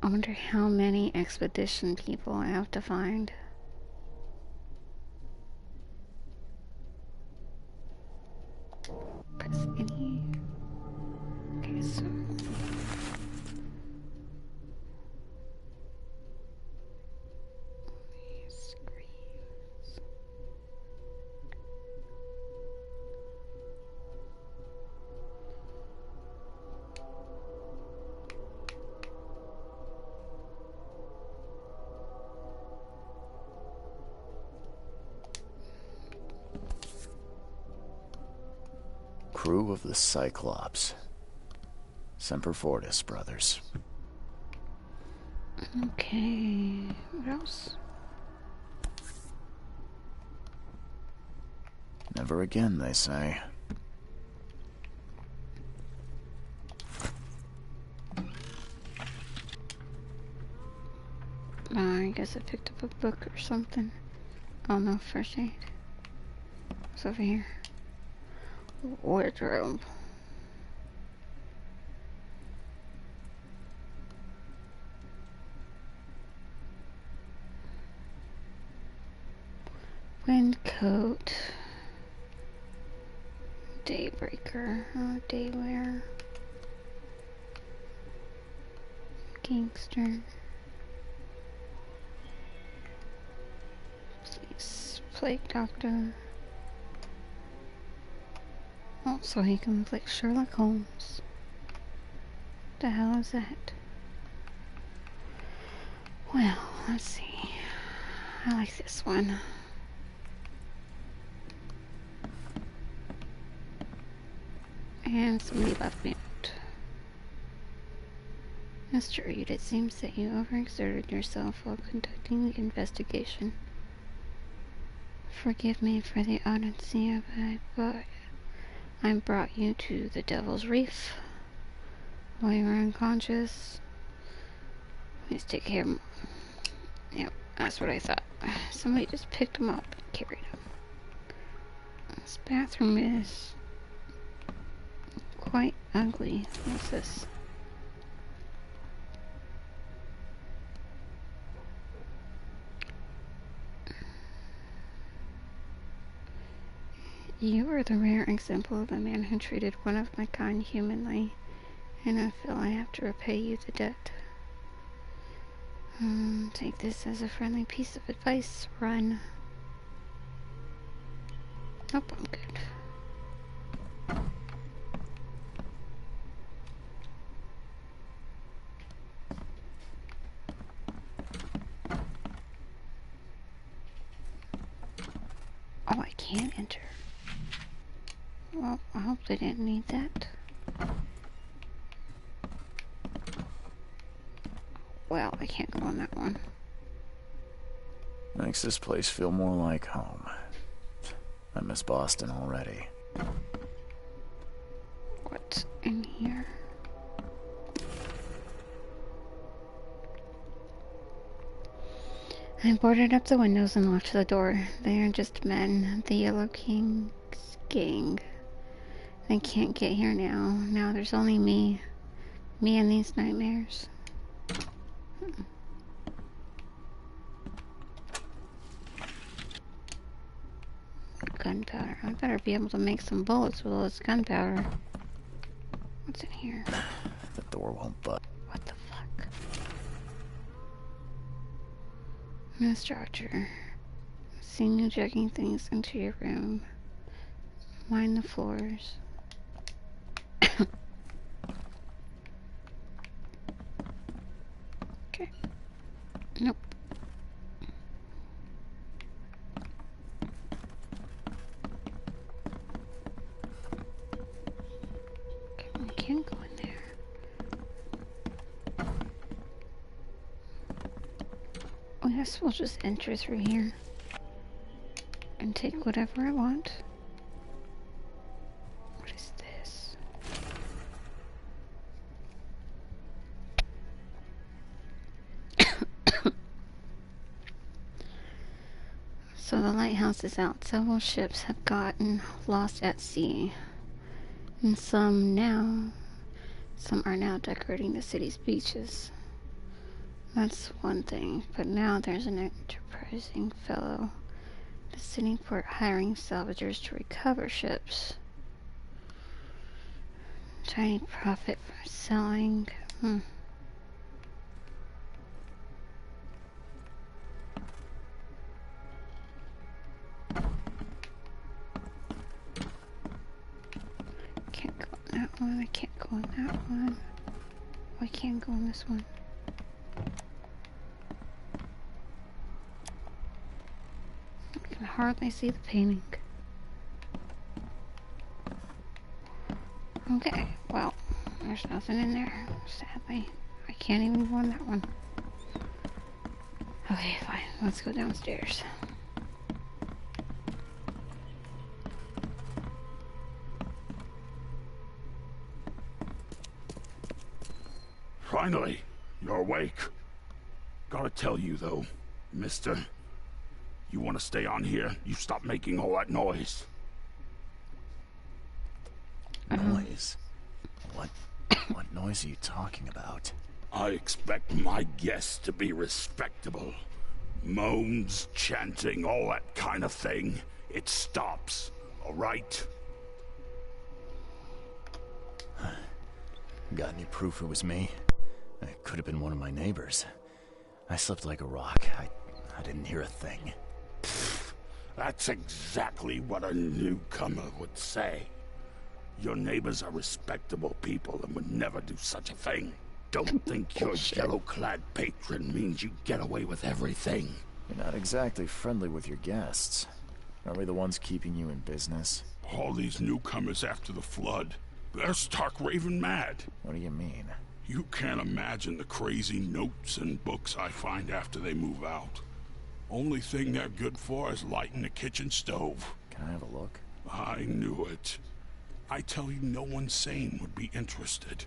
I wonder how many expedition people I have to find. Press any. Okay, so. Crew of the Cyclops. Semper Fortis, brothers. Okay, what else? Never again, they say. I guess I picked up a book or something. Oh no, first aid. What's over here? Wardrobe. Windcoat. Daybreaker. Daywear. Gangster. Please. Plague Doctor. Oh, so he can look like Sherlock Holmes. What the hell is that? Well, let's see. I like this one. And somebody left me out. Mr. Reed, it seems that you overexerted yourself while conducting the investigation. Forgive me for the odyssey of it, but I brought you to the Devil's Reef while you were unconscious. Please take care of him. Yep, that's what I thought. Somebody just picked him up and carried him. This bathroom is quite ugly. What's this? You are the rare example of a man who treated one of my kind humanly, and I feel I have to repay you the debt. Take this as a friendly piece of advice. Run. Nope, I'm good. Oh, I can't enter. Well, I hope they didn't need that. Well, I can't go on that one. Makes this place feel more like home. I miss Boston already. What's in here? I boarded up the windows and locked the door. They are just men, the Yellow King's gang. They can't get here now. Now there's only me. Me and these nightmares. Gunpowder. I better be able to make some bullets with all this gunpowder. What's in here? The door won't budge. What the fuck? Mr. Archer, I've seen you dragging things into your room. Mind the floors. Okay. Nope. Okay, I can't go in there. I guess we'll just enter through here and take whatever I want. What is this? So the lighthouse is out. Several ships have gotten lost at sea, and some are now decorating the city's beaches. That's one thing, but now there's an enterprising fellow at the city port hiring salvagers to recover ships. Tiny profit for selling. Can't go on that one. I can't go on that one. Oh, I can go on this one. I can hardly see the painting. Okay, well, there's nothing in there, sadly. I can't even go on that one. Okay, fine. Let's go downstairs. Finally, you're awake. Gotta tell you, though, mister, you want to stay on here, you stop making all that noise. Noise? What noise are you talking about? I expect my guests to be respectable. Moans, chanting, all that kind of thing. It stops, all right? Got any proof it was me? It could have been one of my neighbors. I slept like a rock. I didn't hear a thing. That's exactly what a newcomer would say. Your neighbors are respectable people and would never do such a thing. Don't think your yellow-clad patron means you get away with everything. You're not exactly friendly with your guests. Are we the ones keeping you in business? All these newcomers after the flood, they're stark raving mad. What do you mean? You can't imagine the crazy notes and books I find after they move out. Only thing they're good for is lighting the kitchen stove. Can I have a look? I knew it. I tell you, no one sane would be interested.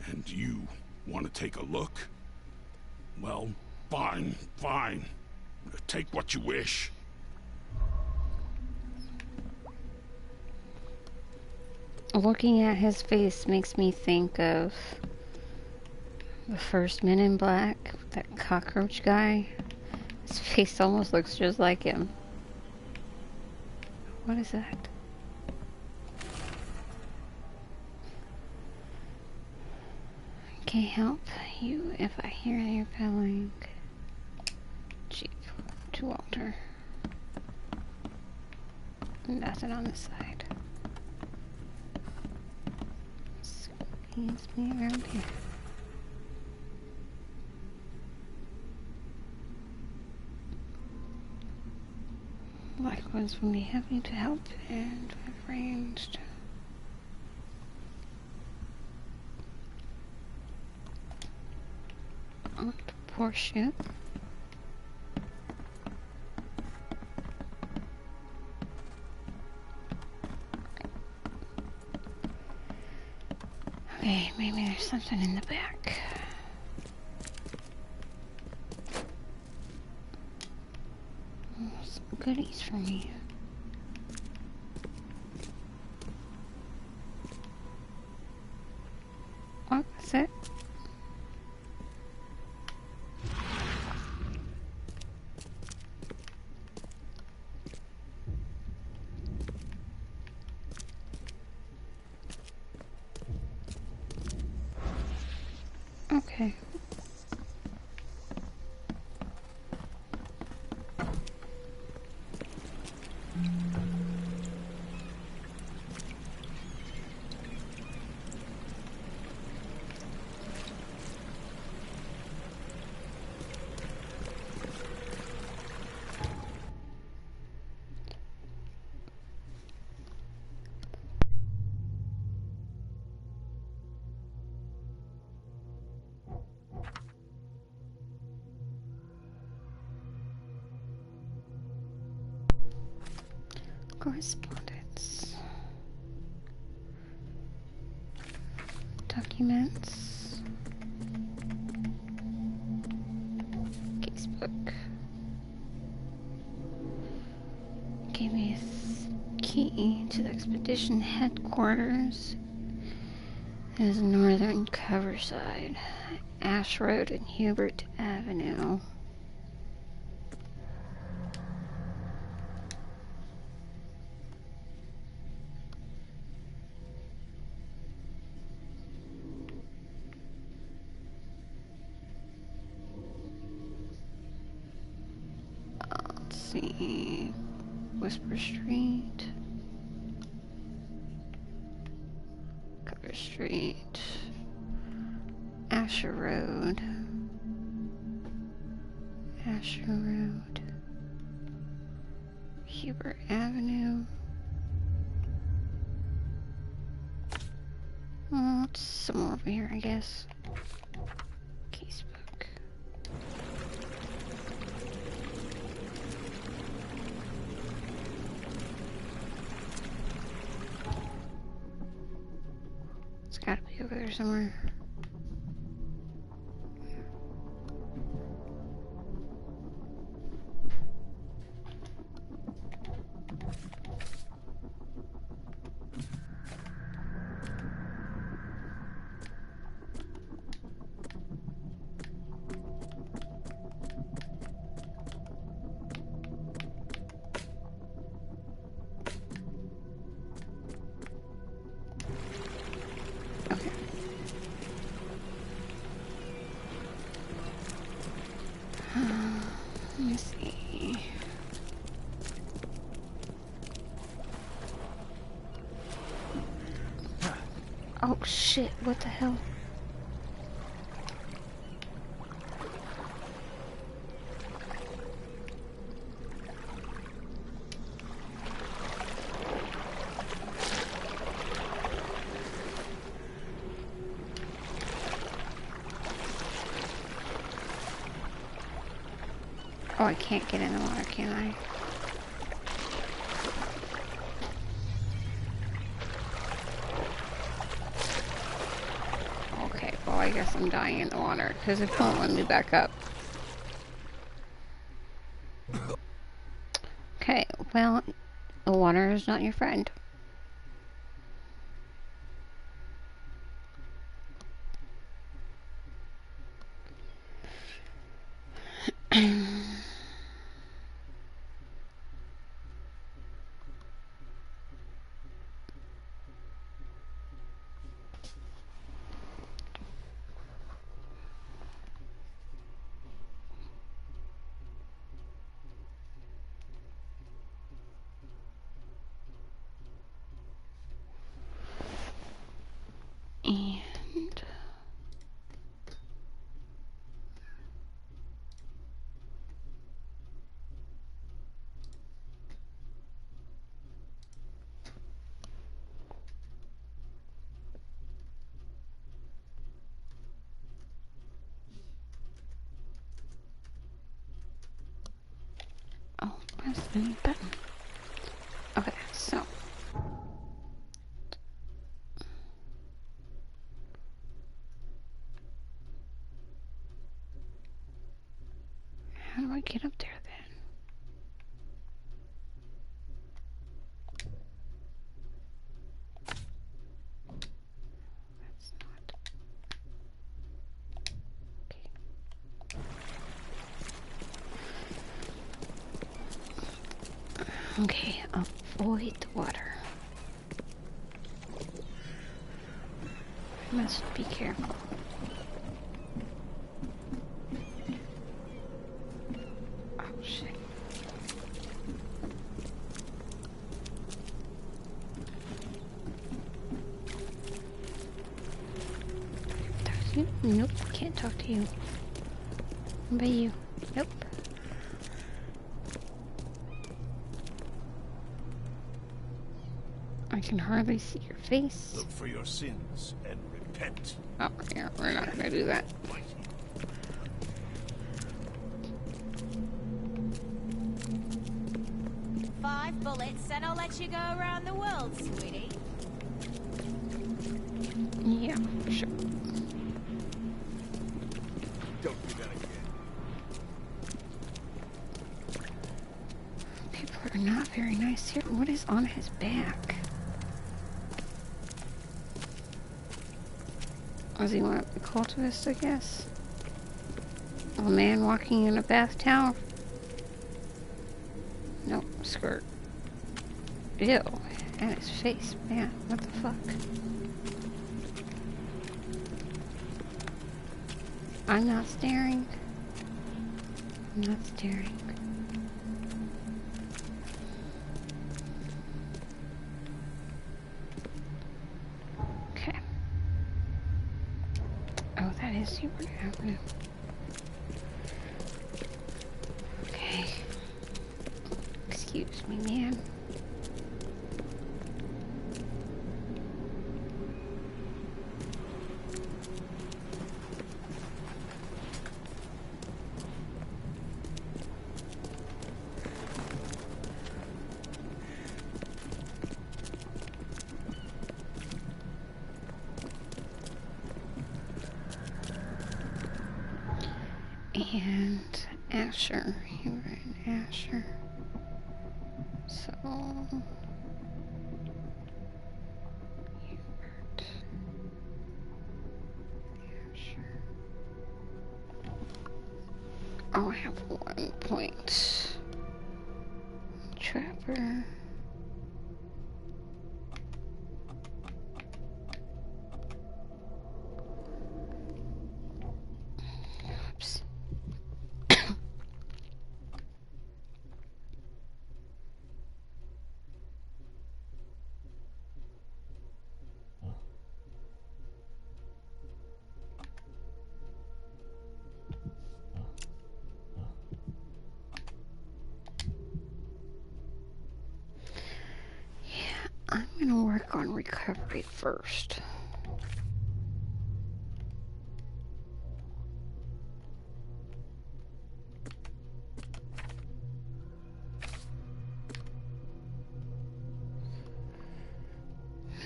And you want to take a look? Well, fine. Take what you wish. Looking at his face makes me think of the first Men in Black, that cockroach guy. His face almost looks just like him. What is that? I can't help you if I hear you calling. Cheap to Walter. Nothing on this side. Squeeze me around here. Likewise, will be happy to help and I've arranged. On the poor ship. Okay, maybe there's something in the back. goodies for me. Oh, that's it. Okay. Correspondence. Documents. Casebook. Gave me a key to the expedition headquarters. There's northern Coverside, Ash Road and Hubert Avenue. Let's see, Whisper Street, Cover Street, Asher Road, Asher Road, Hubert Avenue. Oh, it's somewhere over here, I guess. Casebook. It's gotta be over there somewhere. Let me see. Oh shit, what the hell? Oh, I can't get in the water, can I? Okay, well, I guess I'm dying in the water, because it won't let me back up. Okay, well, the water is not your friend. And oh, press the button. Okay, so how do I get up there then? Okay, avoid the water. I must be careful. Oh shit. Talk to you? Nope, can't talk to you. What about you? Nope. I can hardly see your face. Look for your sins and repent. Oh, yeah, we're not gonna do that. Five bullets, and I'll let you go around the world, sweetie. Yeah, for sure. Don't do that again. People are not very nice here. What is on his back? Was he one of the cultists, I guess? A man walking in a bath towel? Nope, skirt. Ew, and his face, man, what the fuck? I'm not staring. I'm not staring. Okay. Oh, that is Hubert Avenue. Okay. Excuse me, man. And Asher, Hubert and Asher. So, Hubert, Asher. Oh, I have 1 point. Trapper. Oops. I'm gonna work on recovery first.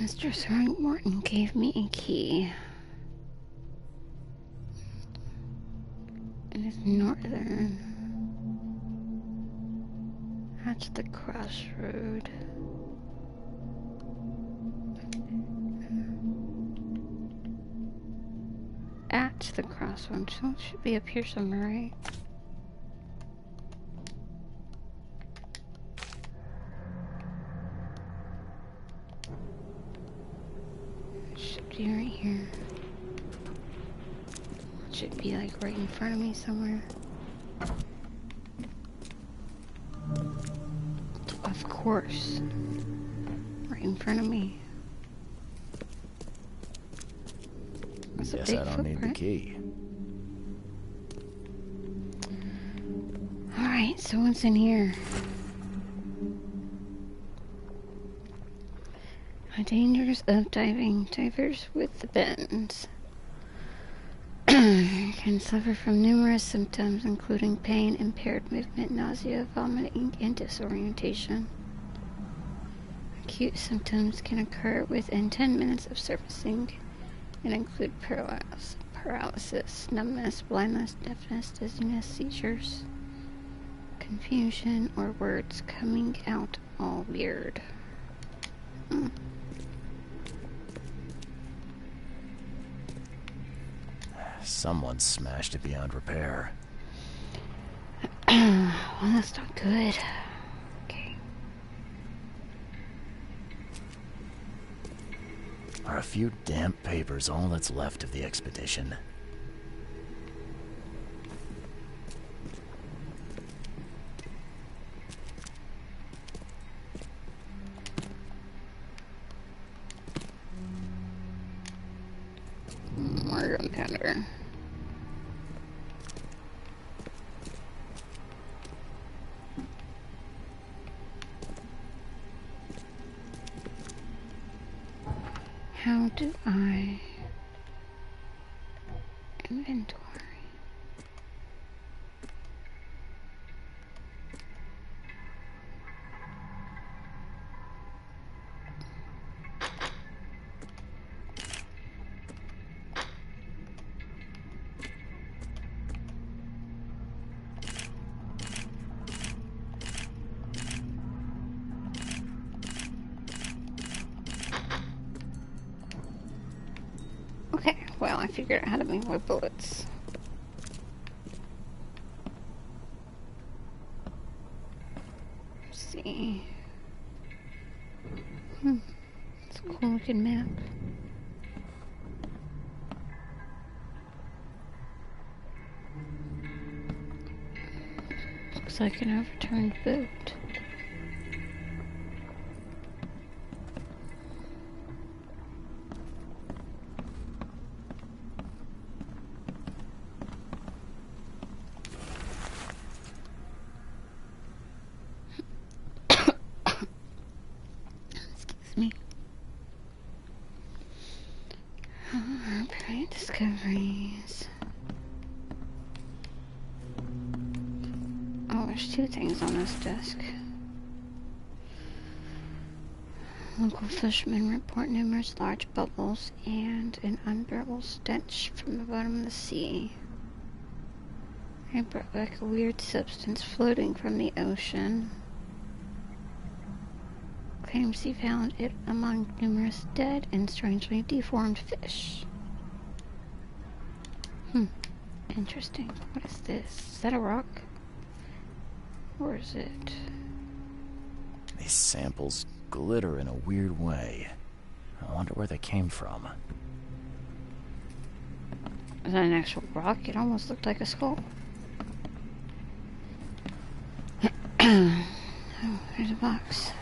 Mr. Throckmorton gave me a key. It is northern. That's the crossroad. At the crossroad, so it should be up here somewhere, right? It should be right here. It should be like right in front of me somewhere. Of course. Right in front of me. That's a Guess big I don't need the footprint. key. Alright, so what's in here? The dangers of diving. Divers with the bends can suffer from numerous symptoms, including pain, impaired movement, nausea, vomiting, and disorientation. Acute symptoms can occur within 10 minutes of surfacing and include paralysis, numbness, blindness, deafness, dizziness, seizures, confusion, or words coming out all weird. Someone smashed it beyond repair. Well, that's not good. Okay. a few damp papers all that's left of the expedition? More gunpowder. How do I inventory? Okay, well, I figured out how to make more bullets. Let's see. It's a cool looking map. Looks like an overturned boat. Me. Brilliant discoveries. Oh, there's two things on this desk. Local fishermen report numerous large bubbles and an unbearable stench from the bottom of the sea. They brought back a weird substance floating from the ocean. Claims he found it among numerous dead and strangely deformed fish. Interesting. What is this? Is that a rock? Or is it? These samples glitter in a weird way. I wonder where they came from. Is that an actual rock? It almost looked like a skull. Oh, there's a box.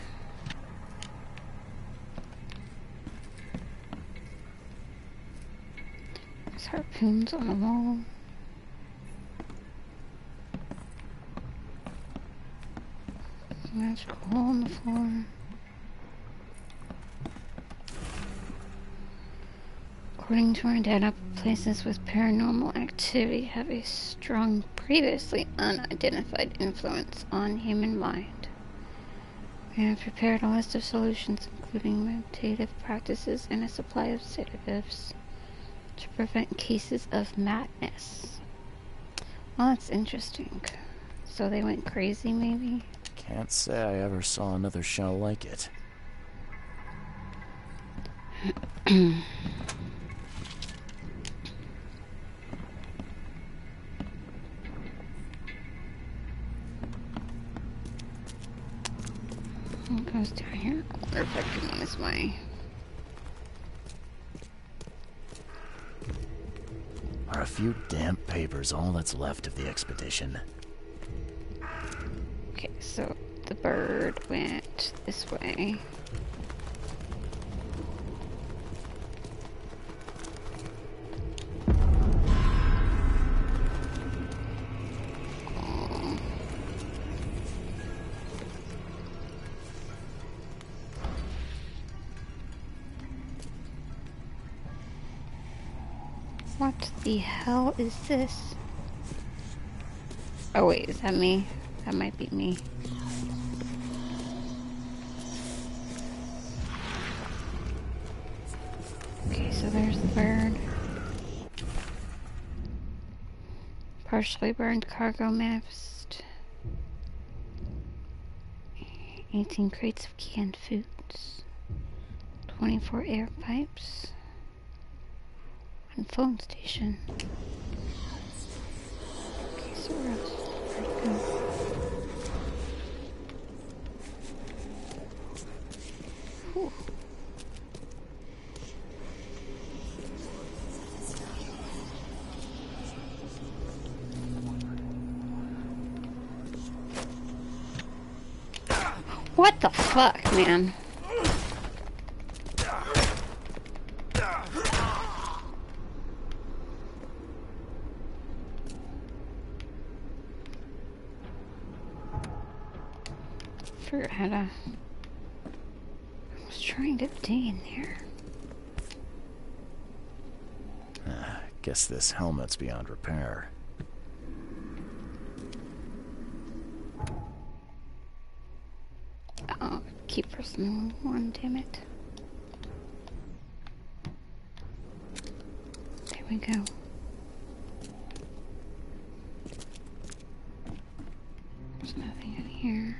There's harpoons on the wall. Magical hole on the floor. According to our data, places with paranormal activity have a strong, previously unidentified influence on human mind. We have prepared a list of solutions, including meditative practices and a supply of sedatives to prevent cases of madness. Well, that's interesting. So they went crazy, maybe? Can't say I ever saw another shell like it. What goes down here? I wonder if I can use my... Are a few damp papers all that's left of the expedition? Okay, so the bird went this way. What the hell is this? Oh wait, is that me? That might be me. Okay, so there's the bird. Partially burned cargo mast. 18 crates of canned foods. 24 air pipes. And phone station. Okay, so where else? Where'd it go? Whew. What the fuck, man? Figure out how to... I was trying to dig in there. Guess this helmet's beyond repair. Oh, keep pressing one, damn it. There we go. There's nothing in here.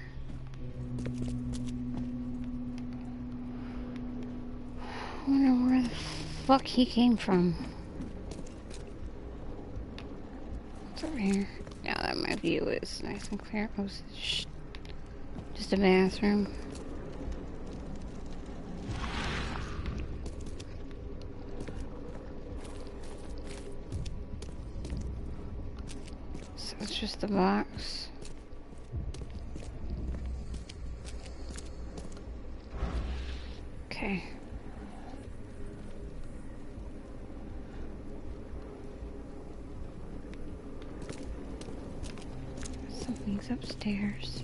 I wonder where the fuck he came from. What's over here? Now that my view is nice and clear. Oh, just a bathroom. So it's just the box. Okay. Something's upstairs.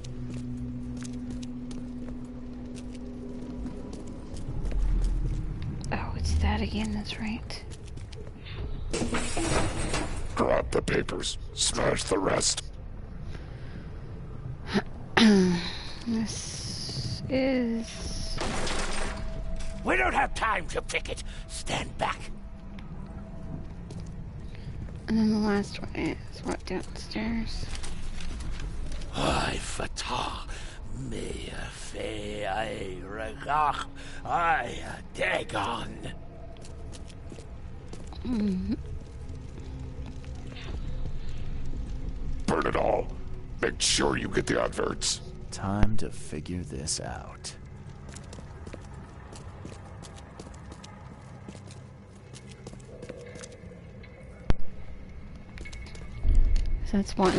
Oh, it's that again, that's right. Drop the papers. Smash the rest. This is... We don't have time to pick it. Stand back. And then the last one is what, downstairs? I fatah me fe I regach I dagon. Burn it all. Make sure you get the adverts. Time to figure this out. So that's one.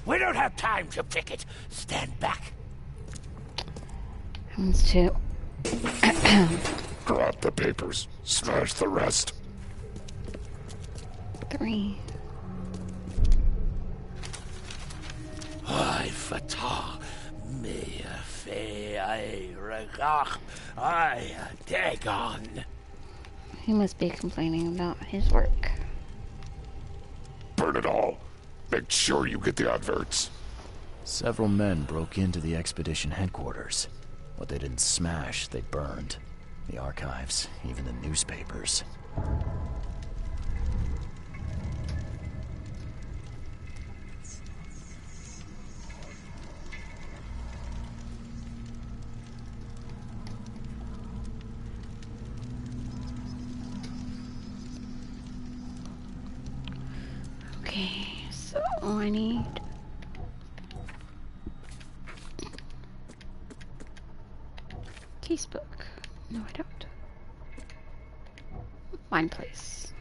We don't have time to pick it. Stand back. That one's two. Drop the papers. Smash the rest. Three. I fatah me fe I regach I dagon. He must be complaining about his work. Burn it all. Make sure you get the adverts. Several men broke into the expedition headquarters. What they didn't smash, they burned. The archives, even the newspapers. Okay, so I need... Casebook. No, I don't. Mine place.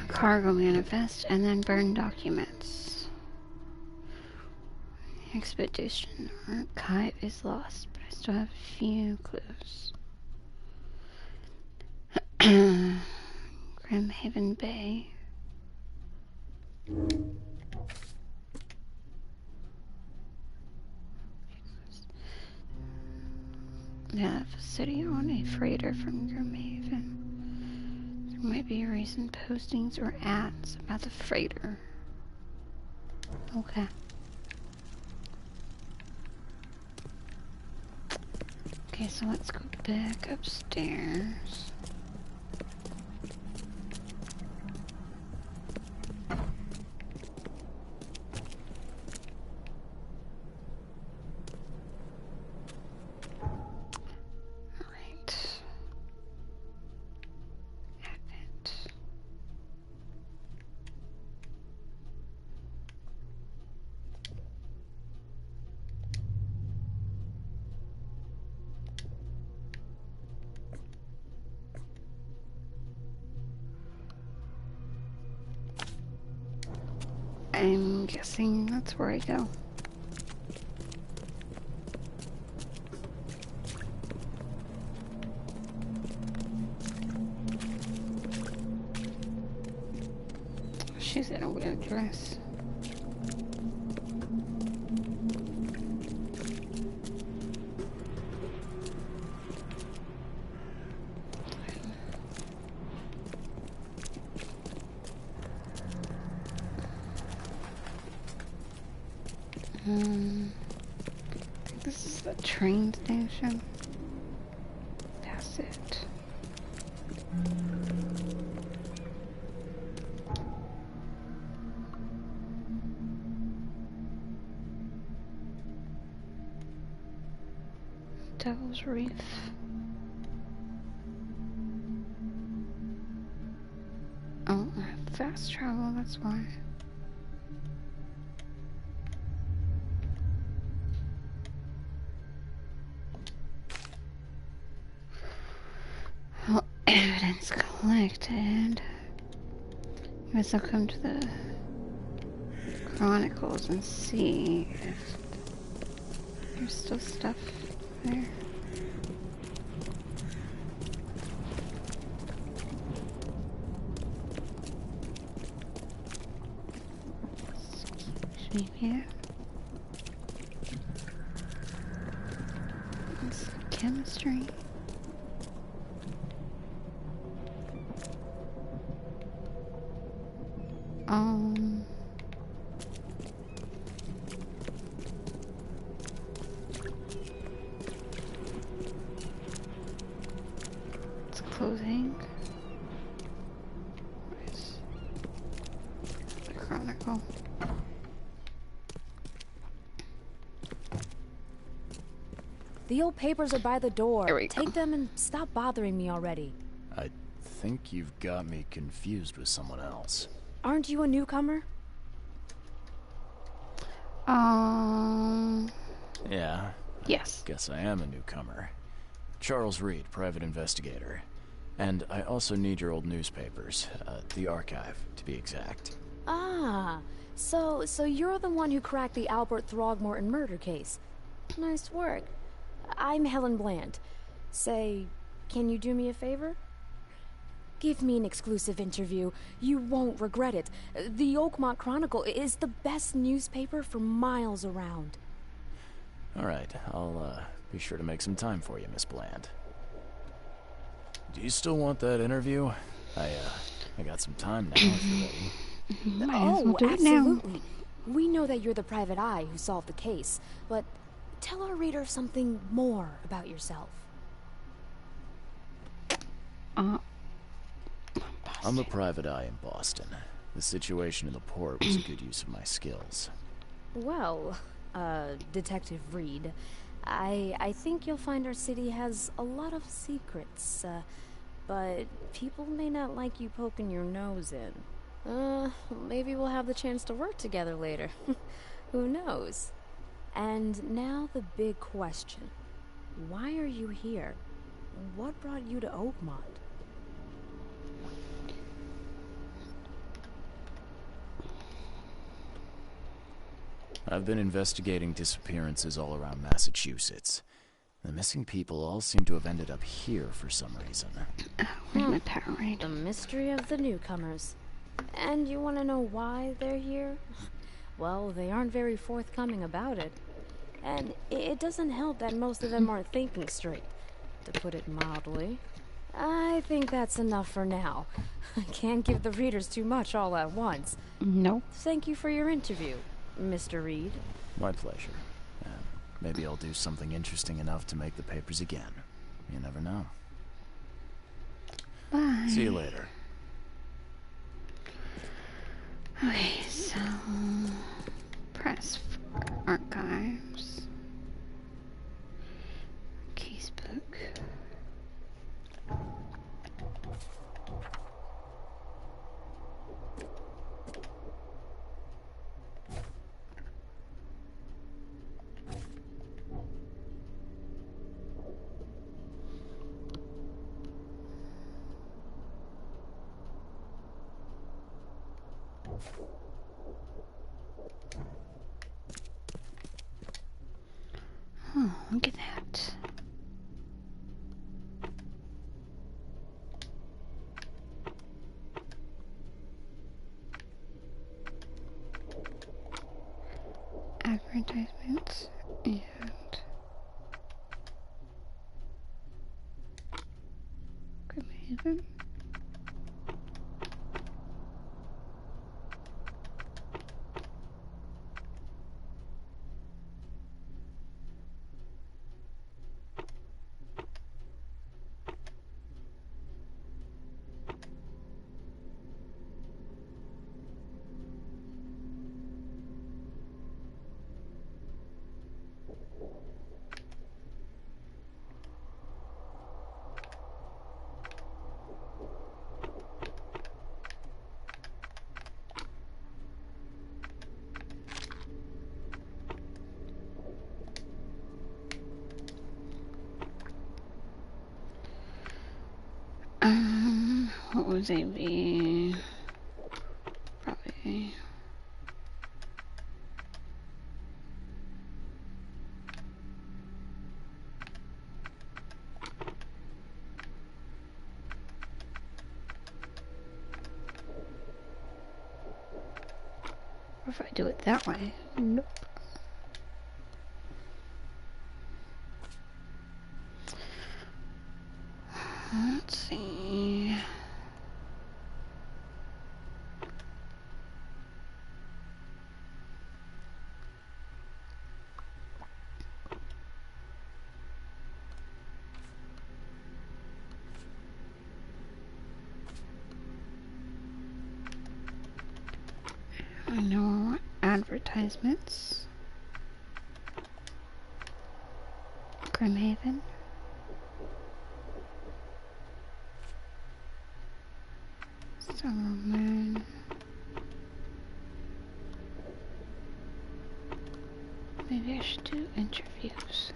Cargo manifest and then burn documents. Expedition archive is lost, but I still have a few clues. Grimhaven Bay. Yeah, a city on a freighter from Grimhaven. There might be recent postings or ads about the freighter. Okay. Okay, so let's go back upstairs. guessing that's where I go. She's in a weird dress. I think this is the train station. That's it. Devil's Reef. Oh, I have fast travel, that's why. Well, evidence collected. I guess I'll come to the Chronicles and see if there's still stuff there. Excuse me here. It's chemistry. It's clothing. Where's the Chronicle? The old papers are by the door. Take them and stop bothering me already. I think you've got me confused with someone else. Aren't you a newcomer? Yeah. Yes. Guess I am a newcomer. Charles Reed, private investigator. And I also need your old newspapers. The archive, to be exact. Ah, so you're the one who cracked the Albert Throgmorton murder case. Nice work. I'm Helen Bland. Say, can you do me a favor? Give me an exclusive interview. You won't regret it. The Oakmont Chronicle is the best newspaper for miles around. All right, I'll be sure to make some time for you, Miss Bland. Do you still want that interview? I got some time now if you're ready. Oh, absolutely. We know that you're the private eye who solved the case, but tell our reader something more about yourself. I'm a private eye in Boston. The situation in the port was a good use of my skills. Well, Detective Reed, I think you'll find our city has a lot of secrets, but people may not like you poking your nose in. Maybe we'll have the chance to work together later. Who knows? And now the big question. Why are you here? What brought you to Oakmont? I've been investigating disappearances all around Massachusetts. The missing people all seem to have ended up here for some reason. Where's my power raid? The mystery of the newcomers. And you want to know why they're here? Well, they aren't very forthcoming about it. And it doesn't help that most of them aren't thinking straight, to put it mildly. I think that's enough for now. I can't give the readers too much all at once. Nope. Thank you for your interview, Mr. Reed. My pleasure. Maybe I'll do something interesting enough to make the papers again. You never know. Bye. See you later. Okay, so press for archives. Casebook. Oh, look at that. Advertisements and Grimhaven. What would they be? Probably. What if I do it that way? Nope. Let's see. I know I want advertisements. Grimhaven. Summerman. Maybe I should do interviews.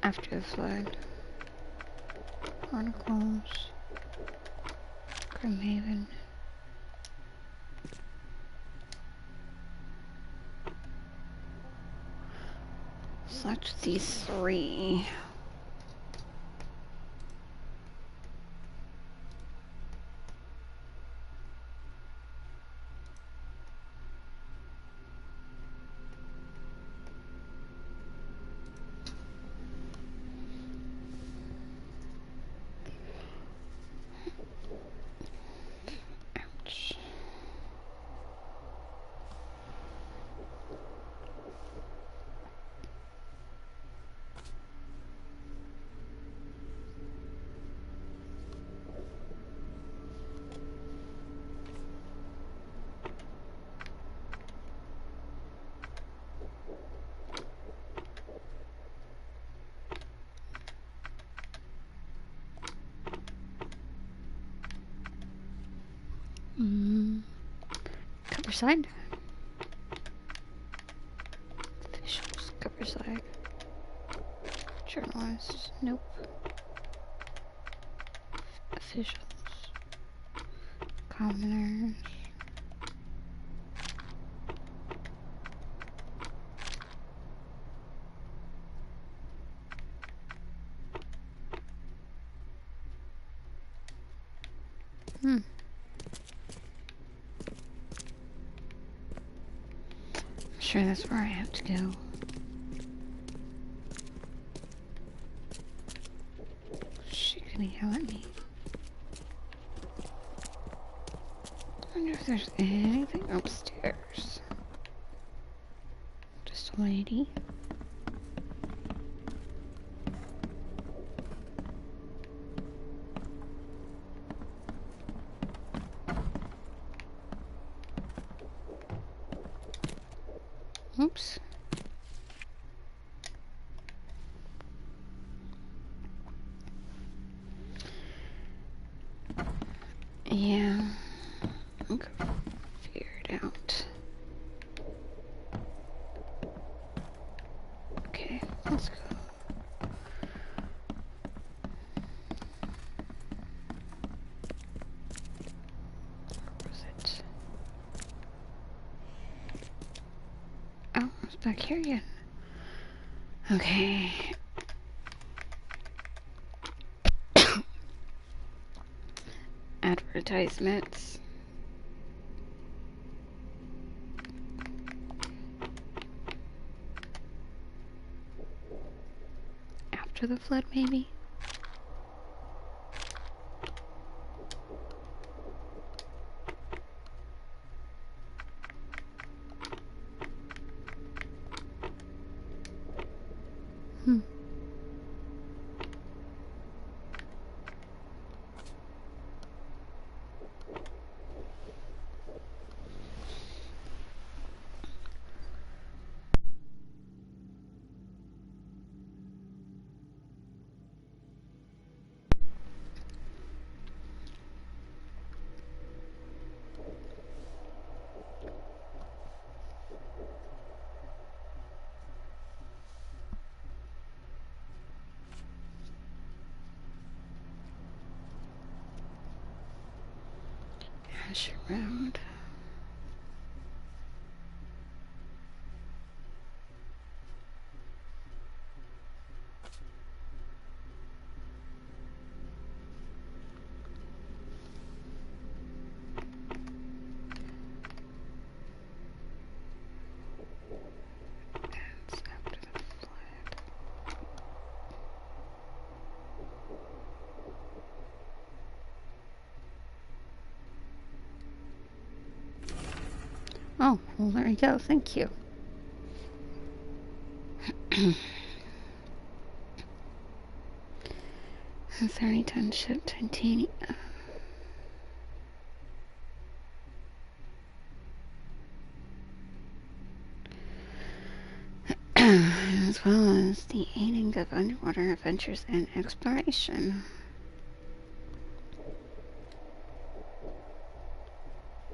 After the flood. Articles. Grimhaven. Select these three. Cover side. Officials, cover side. Journalists, nope. Officials. Commoners. I'm sure that's where I have to go. She can yell at me. I wonder if there's anything upstairs. Just a lady. Oops. Yeah, I could figure it out. Let's go. Where was it? Oh, it's back here again. Okay. Advertisements. After the flood, maybe? Ash around. That's after the flood. Oh, well, there you go. Thank you. A 30-ton ship, titanium. As well as the aiding of underwater adventures and exploration.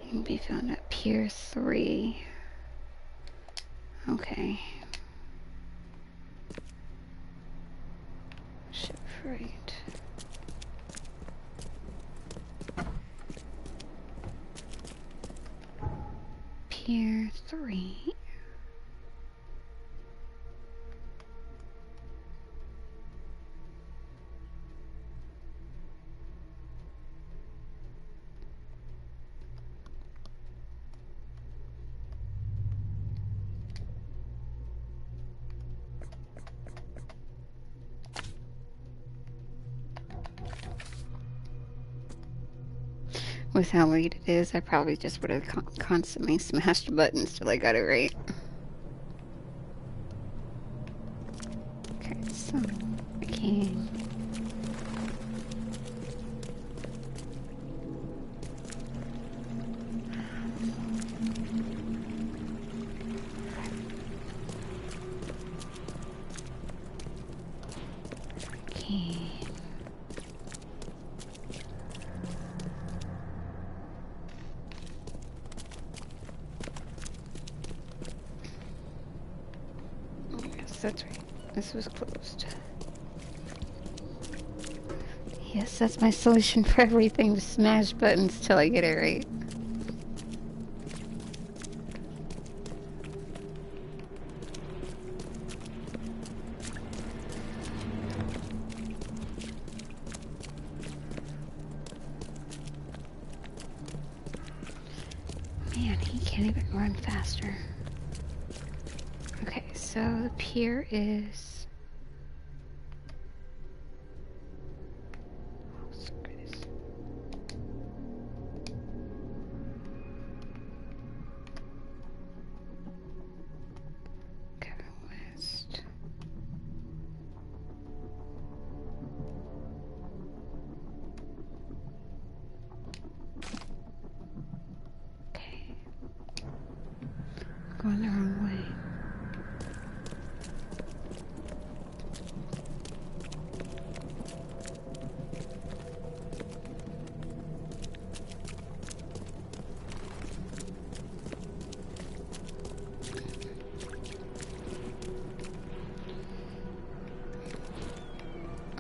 You can be found at Pier 3. Okay. Ship freight. Pier 3. With how late it is, I probably just would have constantly smashed buttons till I got it right. Okay, so okay. Okay. That's right. This was closed. Yes, that's my solution for everything, to smash buttons till I get it right. Man, he can't even run faster. Okay, so the pier is... Oh, screw this. Go west. Okay. I'm going the wrong way.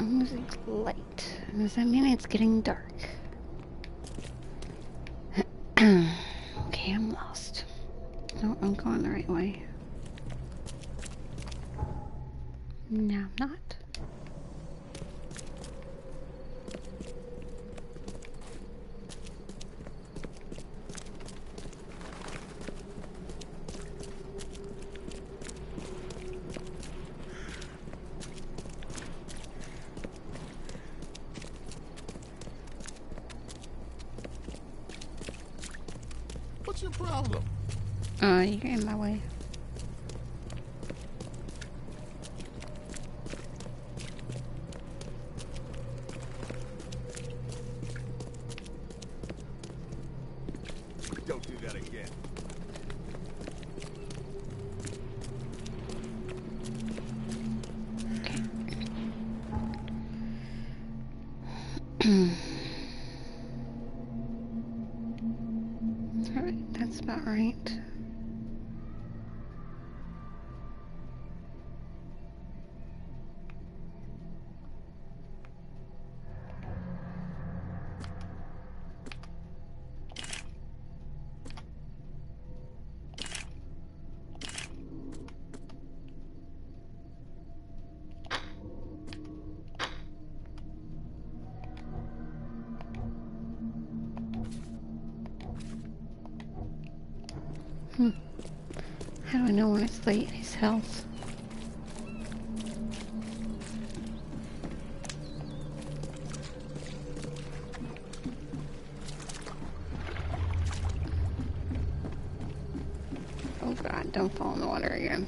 I'm losing light. Does that mean it's getting dark? Okay, I'm lost. No, I'm going the right way. No, I'm not. What's your problem? You're in my way. Don't do that again. Alright, that's about right. How do I know when it's late in his health? Oh god, don't fall in the water again.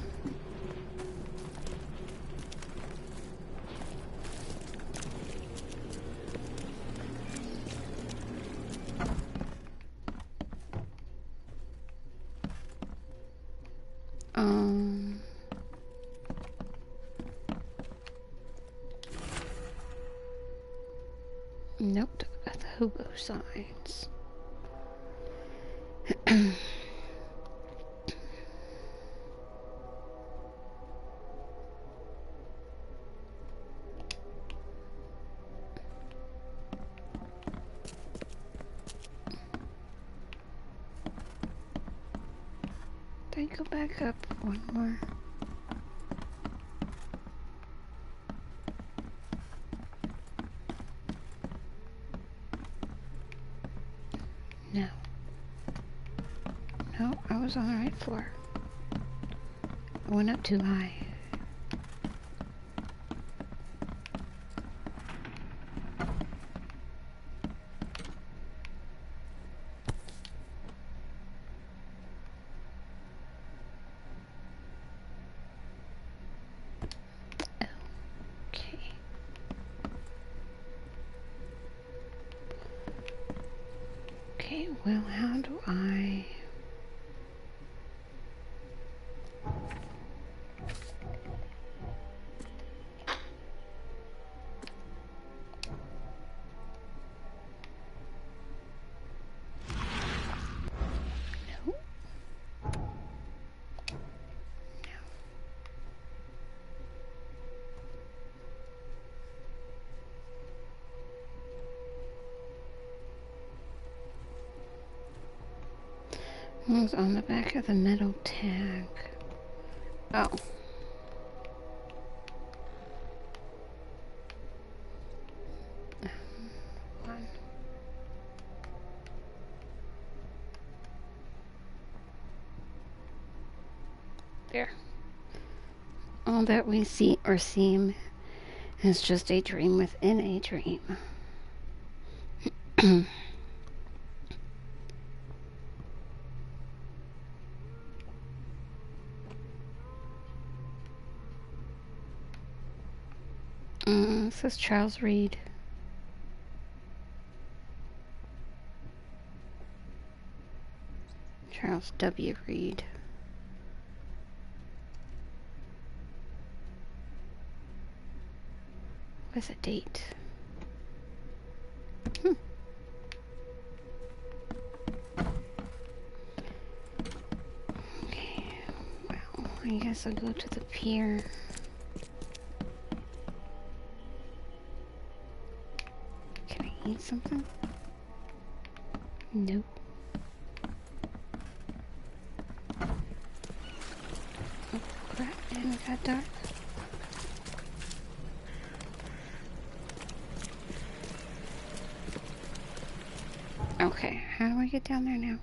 Nope, got the hobo signs. Did I go back up one more? No. No, I was on the right floor. I went up too high. Okay, well, how do I... No. It was on the back of the metal tag. Oh. One. There. All that we see or seem is just a dream within a dream. This is Charles Reed. Charles W. Reed. What's the date? Okay, well, I guess I'll go to the pier. eat something? Nope. Oh crap, and it got dark. Okay, how do I get down there now?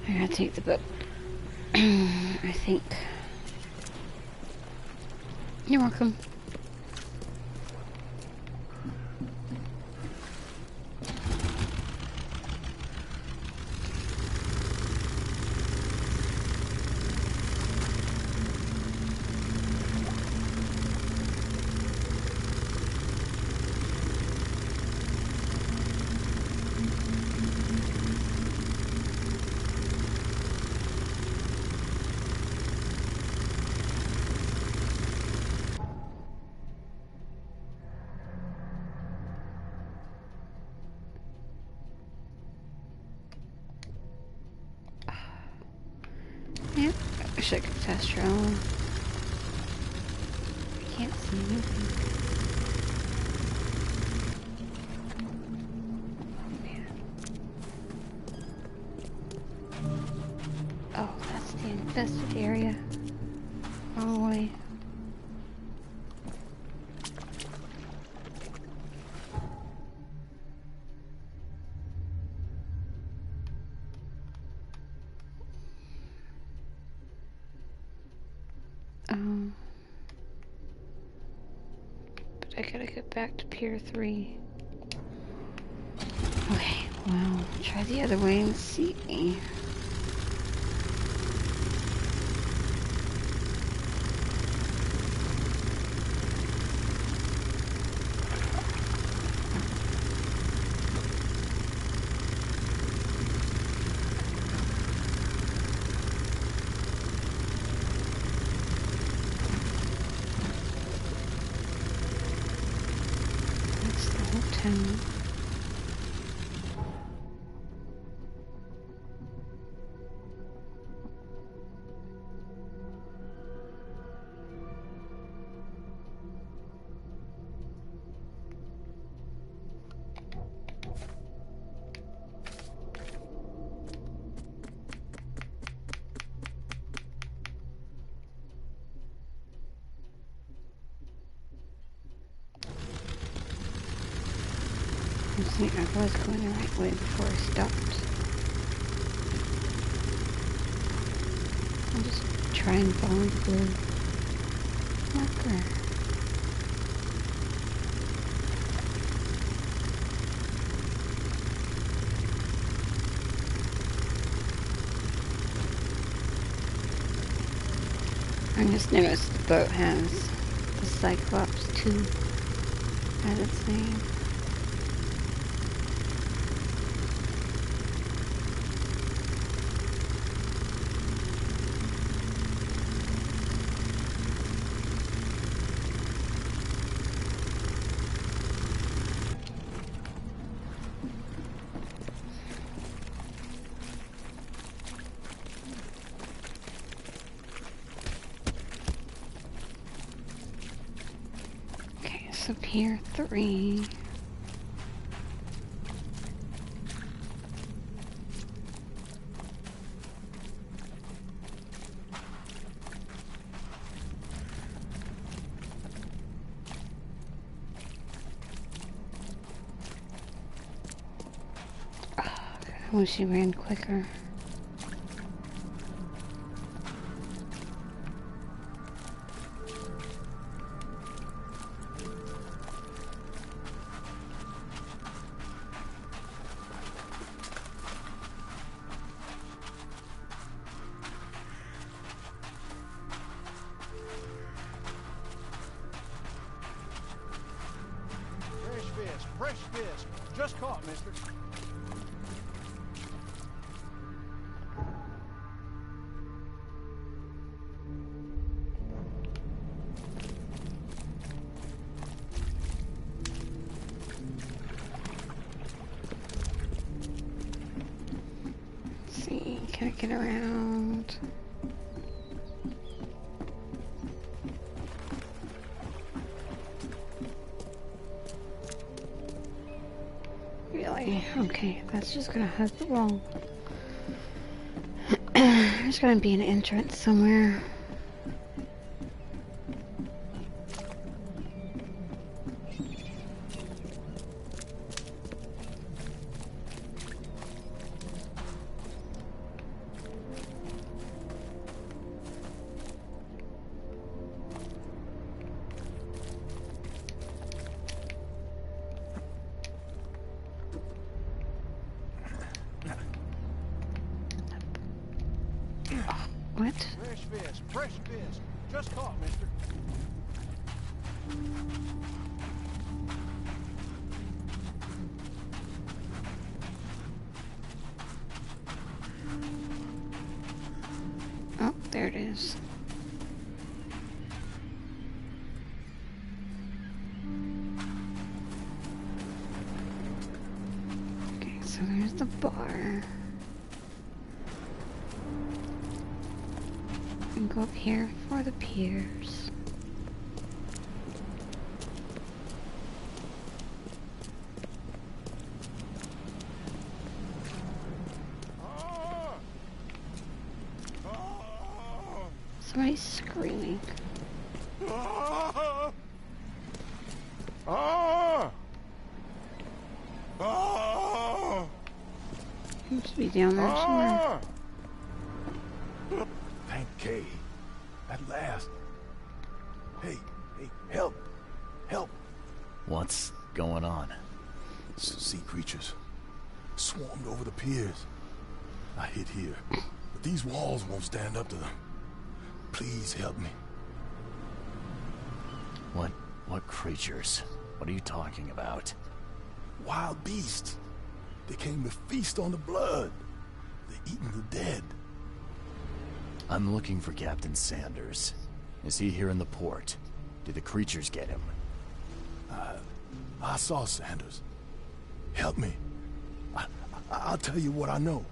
I gotta take the boat. I think. You're welcome. Yep, I wish I could fast travel. I can't see anything. Oh, that's the infested area. Wrong way. But I gotta get back to Pier 3. Okay, well, try the other way and see. That's the whole town. See, I was going the right way before I stopped. I'll just try and follow the blue marker. I just noticed the boat has the Cyclops 2 as its name. So Pier 3. Oh, I wish he ran quicker. Fresh fish. Just caught, mister. Let's see, can I get around? Okay, that's just gonna have the wall. There's gonna be an entrance somewhere. What? Fresh fish. Just caught, mister. Oh, there it is. Okay, so there's the bar. And go up here for the piers. Somebody's screaming. Seems to be down there somewhere. Thank Kay. At last. Hey, help. Help. What's going on? Sea creatures. Swarmed over the piers. I hid here, but these walls won't stand up to them. Please help me. What creatures? What are you talking about? Wild beasts. They came to feast on the blood. They're eating the dead. I'm looking for Captain Sanders. Is he here in the port? Did the creatures get him? I saw Sanders. Help me. I'll tell you what I know.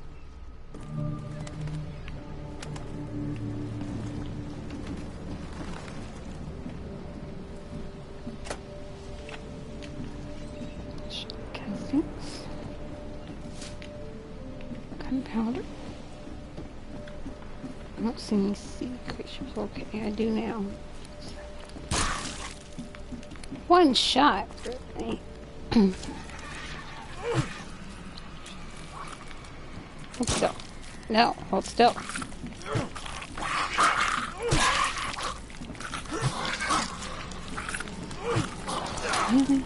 Gunpowder. I don't see any sea creatures. Okay, I do now. One shot, really. Hold still. No, hold still. Really?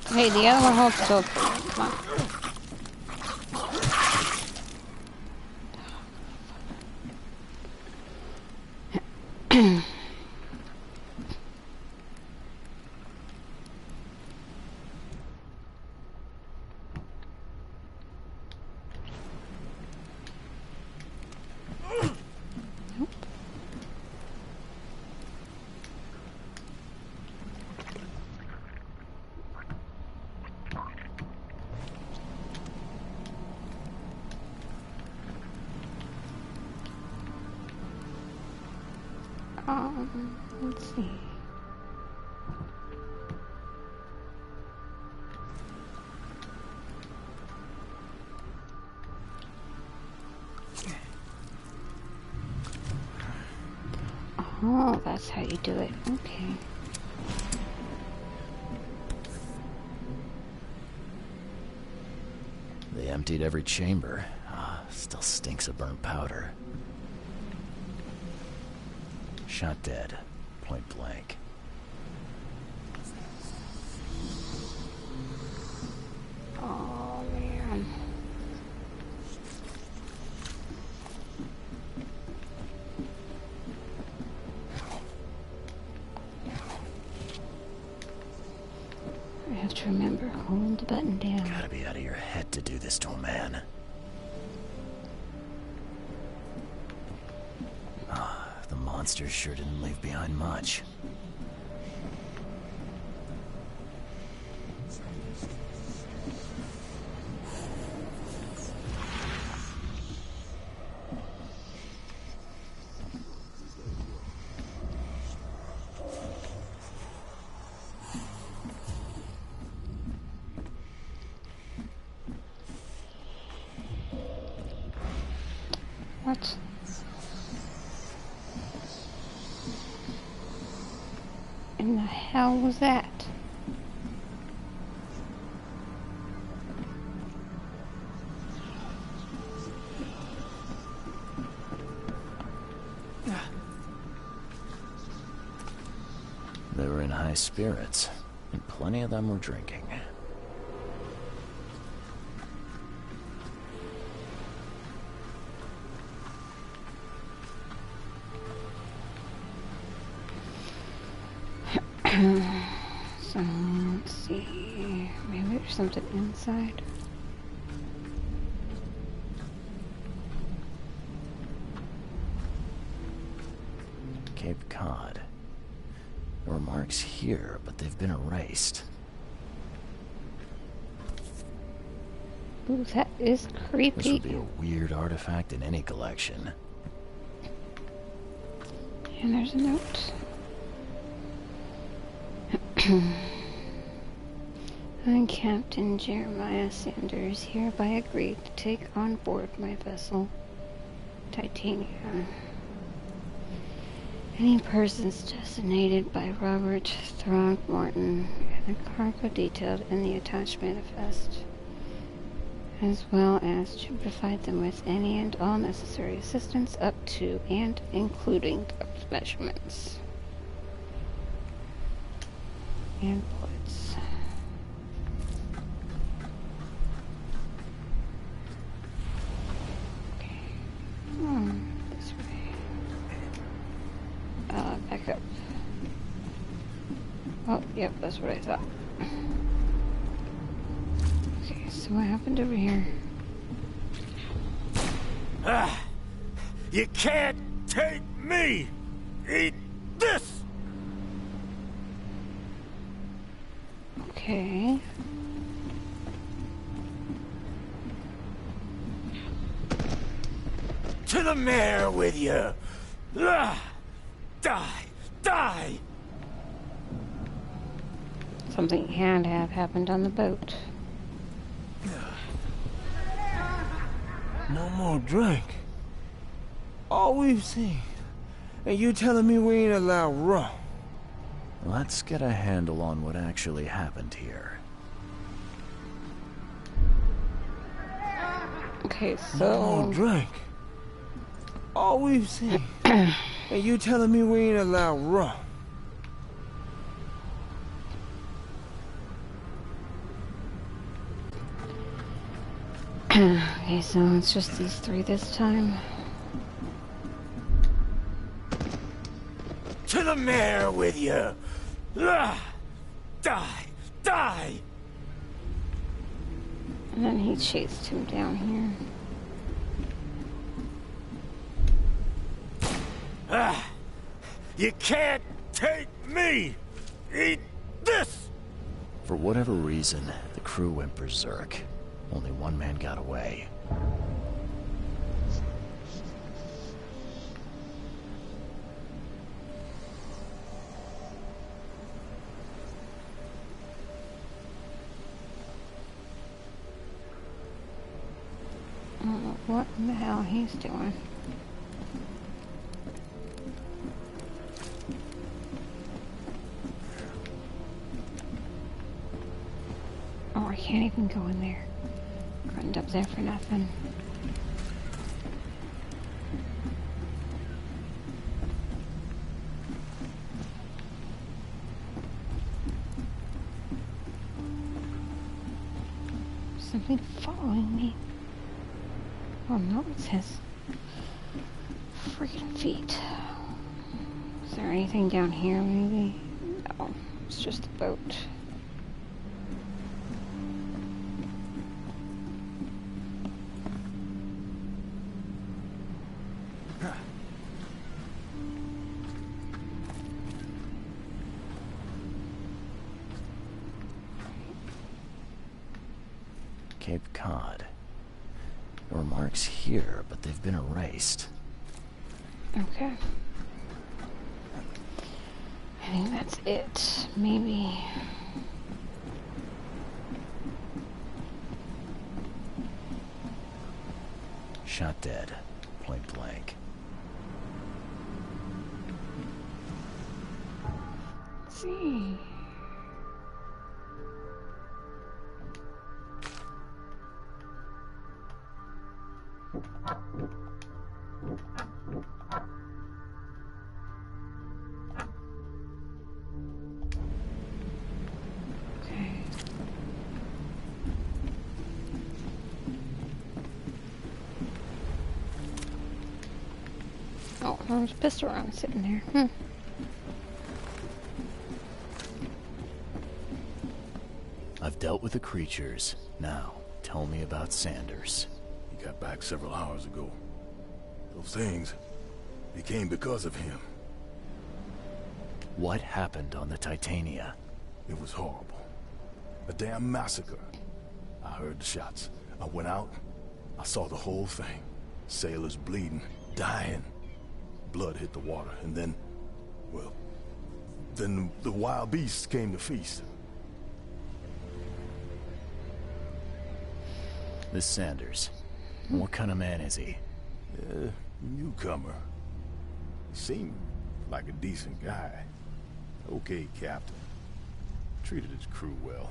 Hey, the other one holds still. Come on. Let's see. Oh, that's how you do it. Okay. They emptied every chamber. Still stinks of burnt powder. Shot dead. Point blank. Oh, man. I have to remember, hold the button down. Gotta be out of your head to do this to a man. The monsters sure didn't leave behind much. What? In the hell was that? They were in high spirits, and plenty of them were drinking. So, let's see. Maybe there's something inside. Cape Cod. There were marks here, but they've been erased. Ooh, that is creepy. This would be a weird artifact in any collection. And there's a note. I, Captain Jeremiah Sanders, hereby agree to take on board my vessel, Titanium, any persons designated by Robert Throgmorton and the cargo detailed in the attachment manifest, as well as to provide them with any and all necessary assistance up to and including depth measurements and bullets. Okay. This way. Back up. Oh, yep, that's what I thought. Okay, so what happened over here? You can't take me! Eat this! Okay. To the mare with you! Die! Die! Something had to have happened on the boat. No more drink. All we've seen. And you telling me we ain't allowed rum? Let's get a handle on what actually happened here. Okay, No so... more drink. All we've seen. And you telling me we ain't allowed rum? Okay, so it's just these three this time. To the mare with you! Die! Die! And then he chased him down here. You can't take me! Eat this! For whatever reason, the crew went berserk. Only one man got away. I don't know what in the hell he's doing. Oh, I can't even go in there. Grunned up there for nothing. Something following me. Oh no, it says freaking feet. Is there anything down here maybe? No, it's just a boat. Cape Cod. There were marks here, but they've been erased. Okay. I think that's it. Maybe. Shot dead. point blank. Let's see. Oh, there's a pistol round sitting there. I've dealt with the creatures. Now, tell me about Sanders. He got back several hours ago. Those things, they came because of him. What happened on the Titania? It was horrible. A damn massacre. I heard the shots. I went out. I saw the whole thing. Sailors bleeding, dying. Blood hit the water, and then, well, then the wild beasts came to feast. This Sanders, what kind of man is he? Newcomer. Seemed like a decent guy. Okay, Captain. Treated his crew well.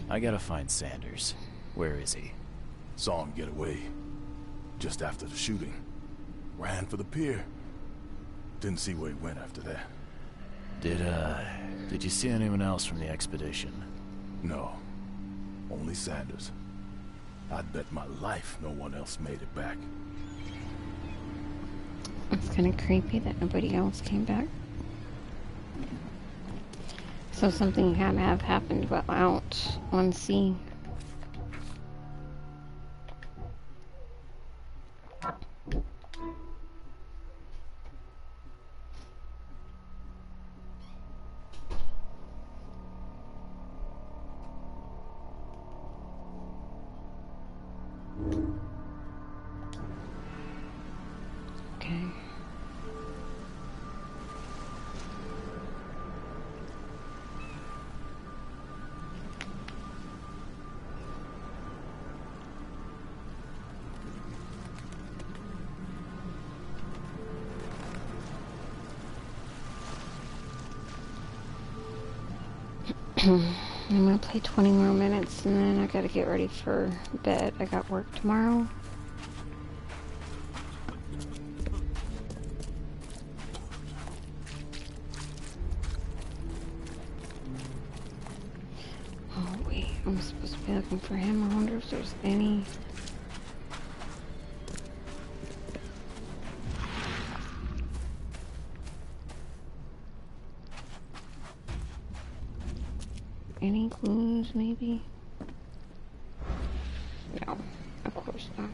I gotta find Sanders. Where is he? Saw him get away. Just after the shooting. Ran for the pier. Didn't see where he went after that. Did you see anyone else from the expedition? No. Only Sanders. I'd bet my life no one else made it back. It's kind of creepy that nobody else came back. So something had to have happened while out on sea. Okay. I'm gonna play 20 more minutes and then I gotta get ready for bed. I got work tomorrow. Oh wait, I'm supposed to be looking for him. I wonder if there's any... Any clues, maybe? No, of course not.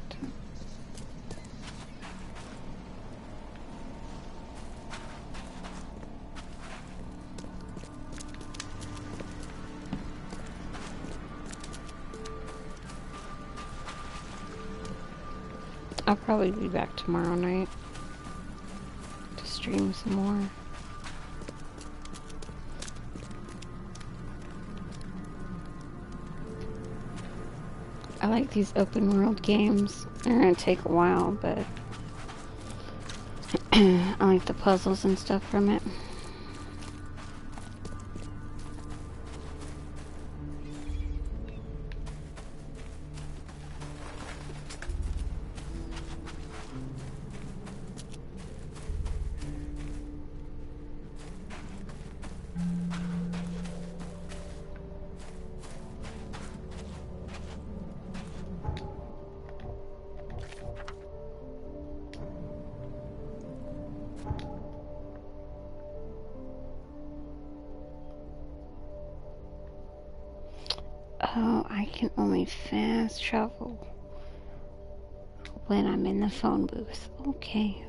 I'll probably be back tomorrow night to stream some more. I like these open world games. They're gonna take a while, but I like the puzzles and stuff from it. Oh, I can only fast travel when I'm in the phone booth. Okay.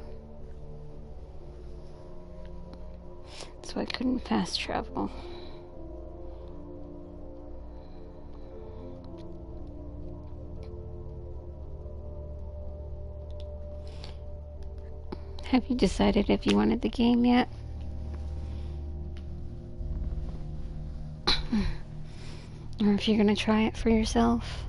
So I couldn't fast travel. Have you decided if you wanted the game yet? Or if you're gonna try it for yourself?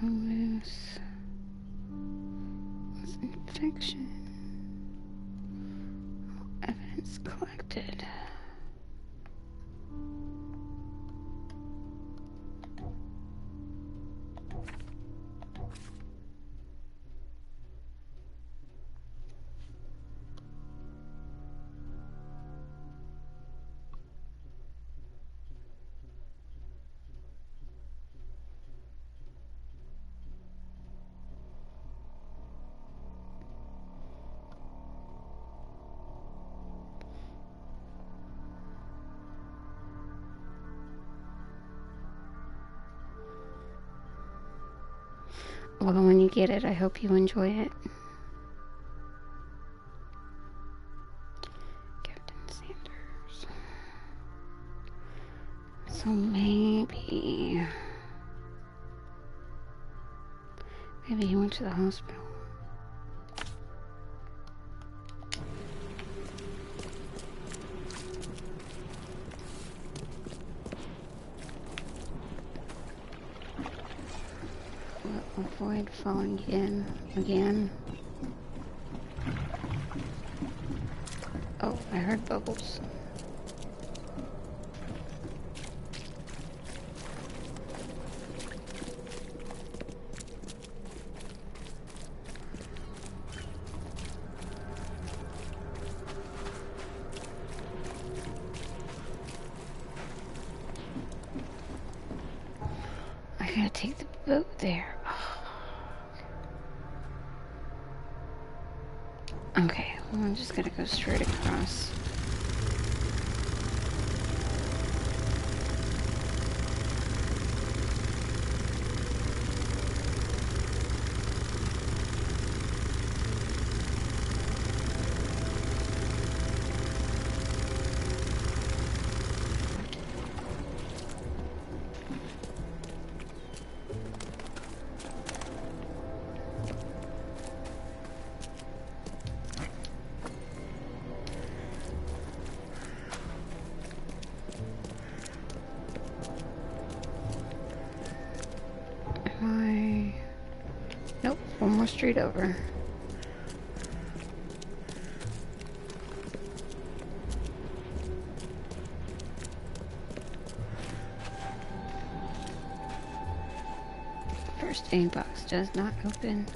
Loose. Infection. Evidence collected. Well, when you get it, I hope you enjoy it. Captain Sanders. So maybe he went to the hospital. Avoid falling in again. Oh, I heard bubbles. I gotta take the boat there. Okay, well, I'm just gonna go straight across. Nope, one more street over. First aid box does not open.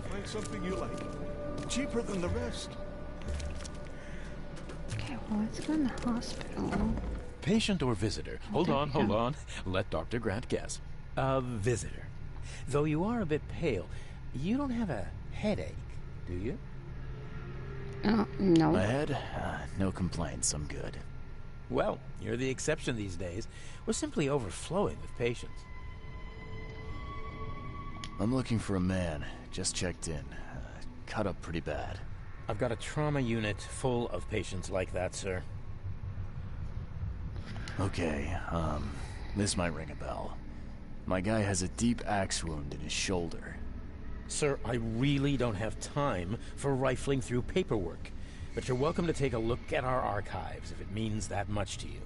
Find something you like. Cheaper than the rest. Okay, well, let's go in the hospital. Patient or visitor? Hold on. Let Dr. Grant guess. A visitor. Though you are a bit pale, you don't have a headache, do you? No. My head? No complaints, I'm good. Well, you're the exception these days. We're simply overflowing with patients. I'm looking for a man. Just checked in. Cut up pretty bad. I've got a trauma unit full of patients like that, sir. Okay, this might ring a bell. My guy has a deep axe wound in his shoulder. Sir, I really don't have time for rifling through paperwork, but you're welcome to take a look at our archives if it means that much to you.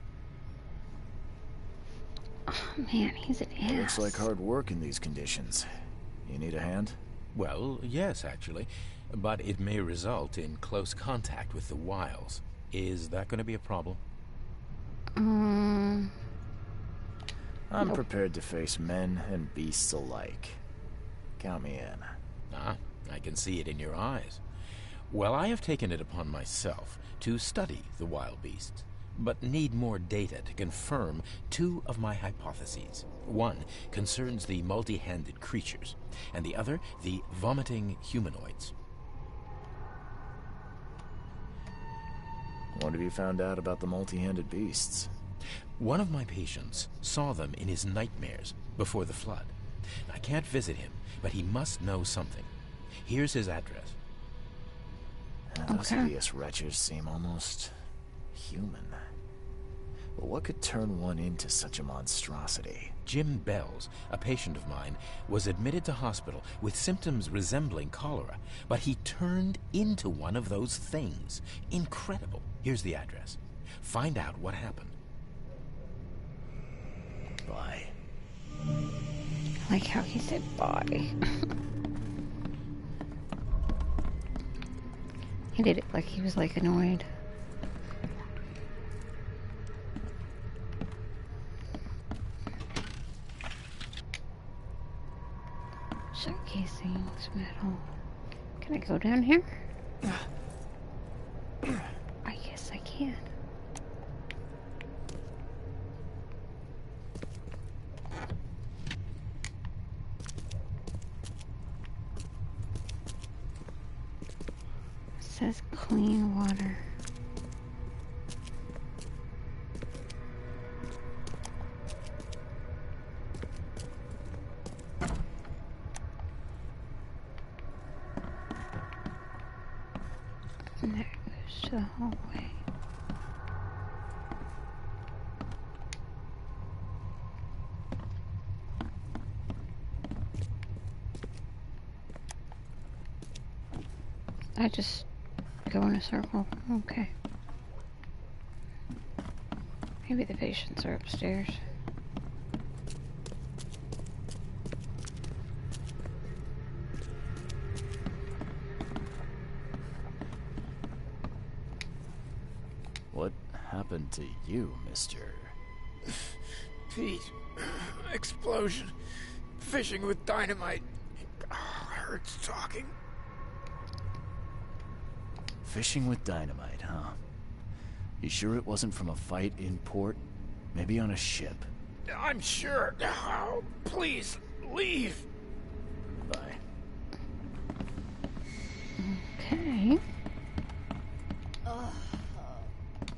Oh man, he's an ass. Looks like hard work in these conditions. You need a hand? Well, yes, actually, but it may result in close contact with the Wiles. Is that going to be a problem? I'm Nope. prepared to face men and beasts alike. Count me in. Ah, I can see it in your eyes. Well, I have taken it upon myself to study the wild beasts, but need more data to confirm two of my hypotheses. One concerns the multi-handed creatures, and the other the vomiting humanoids. What have you found out about the multi-handed beasts? One of my patients saw them in his nightmares before the flood. I can't visit him, but he must know something. Here's his address. Those hideous wretches seem almost human. But what could turn one into such a monstrosity? Jim Bells, a patient of mine, was admitted to hospital with symptoms resembling cholera, but he turned into one of those things. Incredible. Here's the address. Find out what happened. Bye. I like how he said bye. He did it like he was like annoyed. Shut casings, metal. Can I go down here? I guess I can. It says clean water. And there goes to the hallway. I just go in a circle. Okay. Maybe the patients are upstairs. What happened to you, mister? Pete. Explosion. Fishing with dynamite. Hurts talking. Fishing with dynamite, huh? You sure it wasn't from a fight in port? Maybe on a ship? I'm sure. Oh, please, leave. Bye. Okay.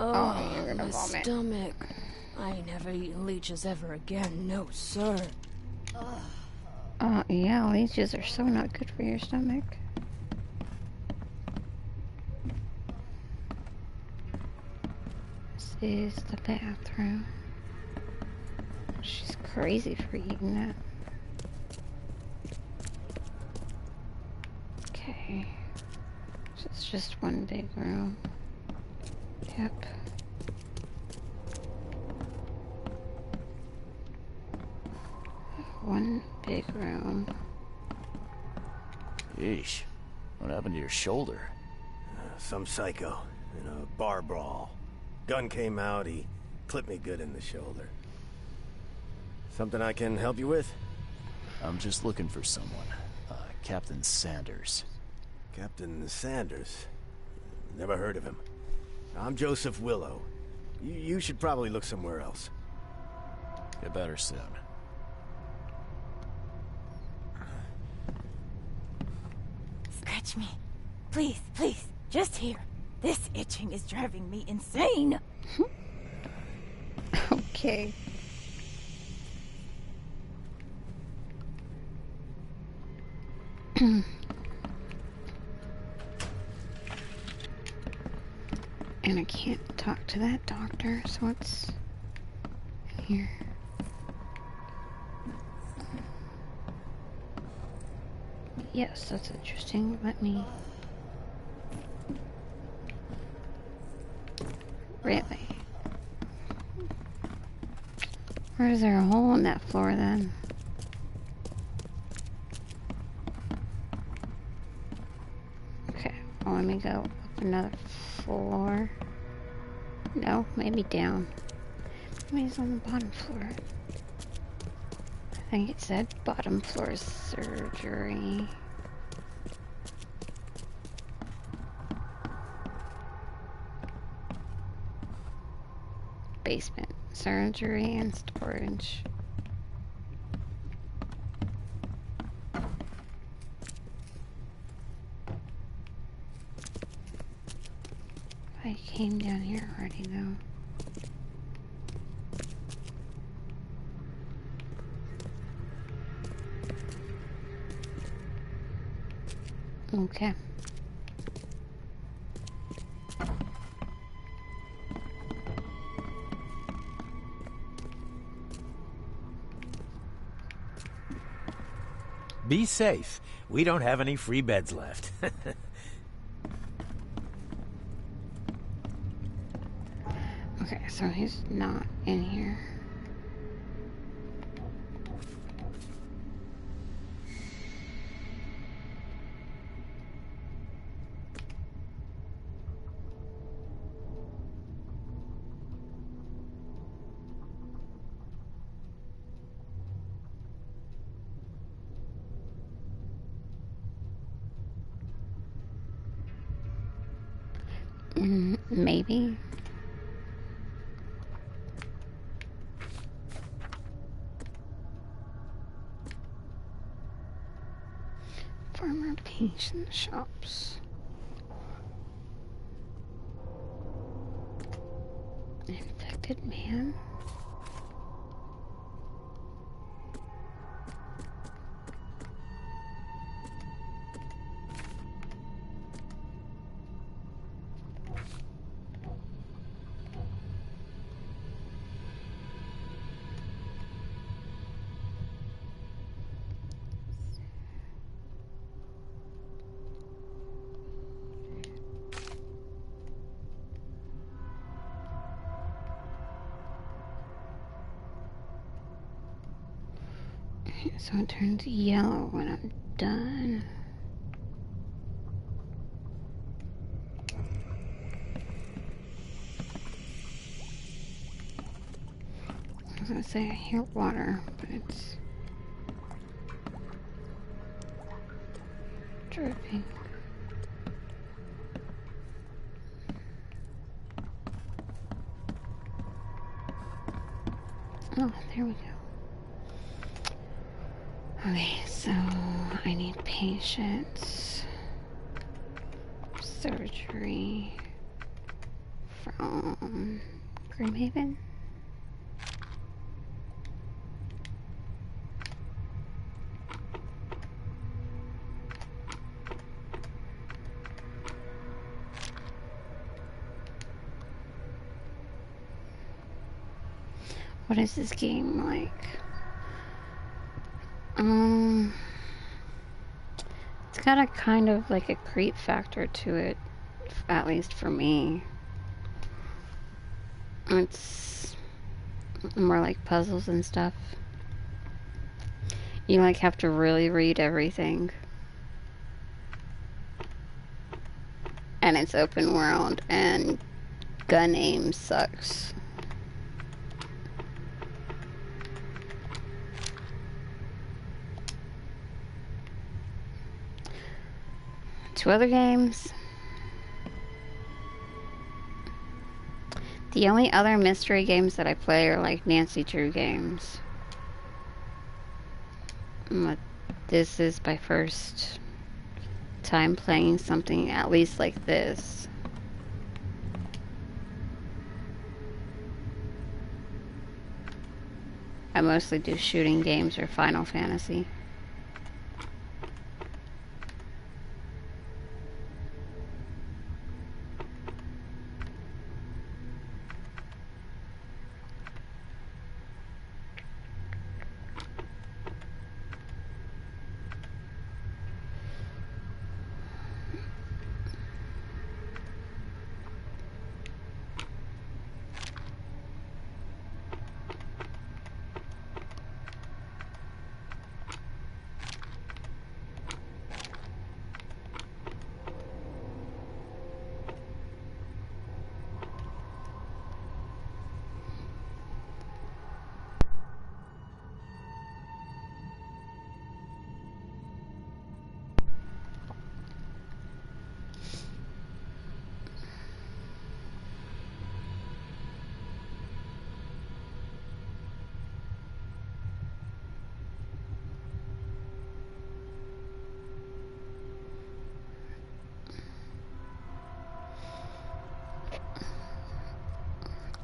Oh, you're gonna my vomit. stomach. I ain't never eaten leeches ever again. No, sir. Yeah, leeches are so not good for your stomach. This is the bathroom. She's crazy for eating that. Okay. So it's just one big room. Yep. One big room. Yeesh. What happened to your shoulder? Some psycho in a bar brawl. Gun came out, he clipped me good in the shoulder. Something I can help you with? I'm just looking for someone. Captain Sanders. Captain Sanders? Never heard of him. I'm Joseph Willow. You should probably look somewhere else. Get better soon. Scratch me. Please, please. Just here. This itching is driving me insane. Okay. And I can't talk to that doctor, so it's here. Yes, that's interesting. Let me... Really? Or is there a hole in that floor then? Okay, well, let me go up another floor. No, maybe down. Maybe it's on the bottom floor. I think it said bottom floor surgery. Basement surgery and storage. I came down here already though. Okay. Be safe. We don't have any free beds left. Okay, so he's not in here. Maybe. Farmer patient shops. Infected man. So it turns yellow when I'm done. I was gonna say I hear water, but it's dripping. Oh, there we go. Okay, so I need patience. Surgery from Grimhaven. What is this game like? It's got a kind of like a creep factor to it, at least for me. It's more like puzzles and stuff. You like have to really read everything. And it's open world and gun aim sucks. Two other games. The only other mystery games that I play are like Nancy Drew games. This is my first time playing something at least like this. I mostly do shooting games or Final Fantasy.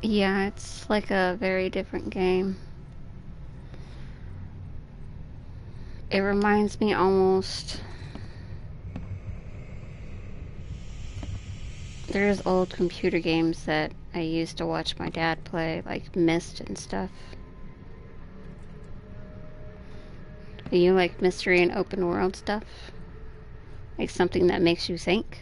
Yeah, it's like a very different game. It reminds me almost... There's old computer games that I used to watch my dad play, like Myst and stuff. Do you like mystery and open world stuff? Like something that makes you think?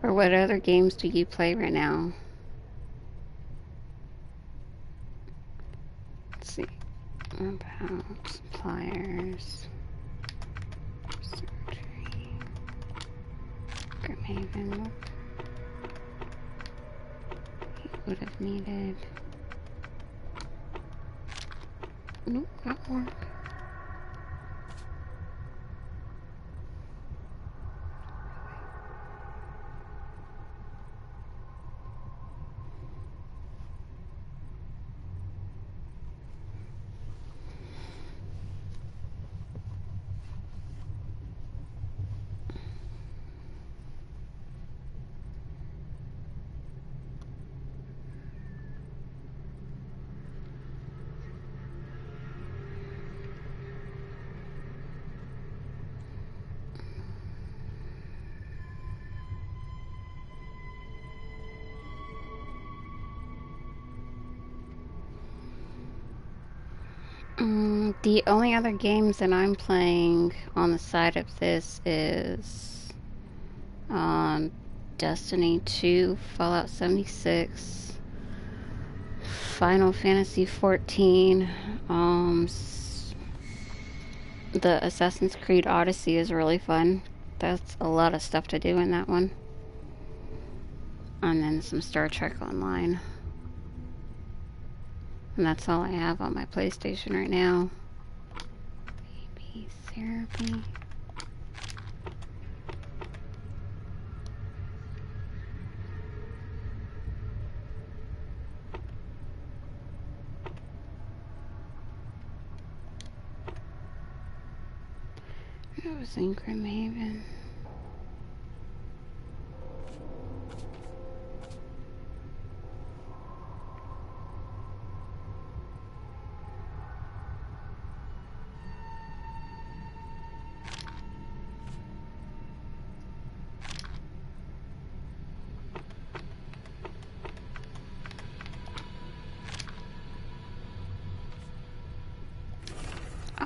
Or what other games do you play right now? Let's see. About suppliers. Surgery. Grimhaven. He would have needed. Nope, not more. The only other games that I'm playing on the side of this is Destiny 2, Fallout 76, Final Fantasy 14. The Assassin's Creed Odyssey is really fun. That's a lot of stuff to do in that one. And then some Star Trek Online. And that's all I have on my PlayStation right now. Baby therapy. It was in Grimhaven.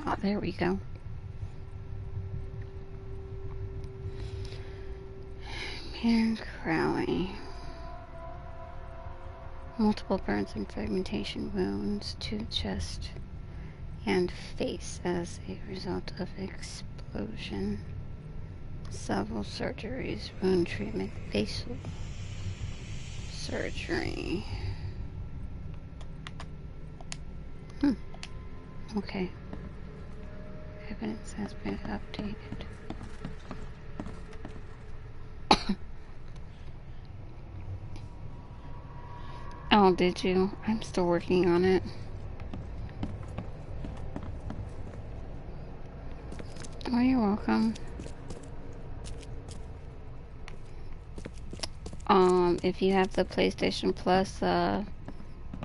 Oh, there we go. Peter Crowley. Multiple burns and fragmentation wounds to chest and face as a result of explosion. Several surgeries, wound treatment, facial surgery. Okay. Evidence has been updated. Oh, did you? I'm still working on it. Oh, you're welcome. If you have the PlayStation Plus,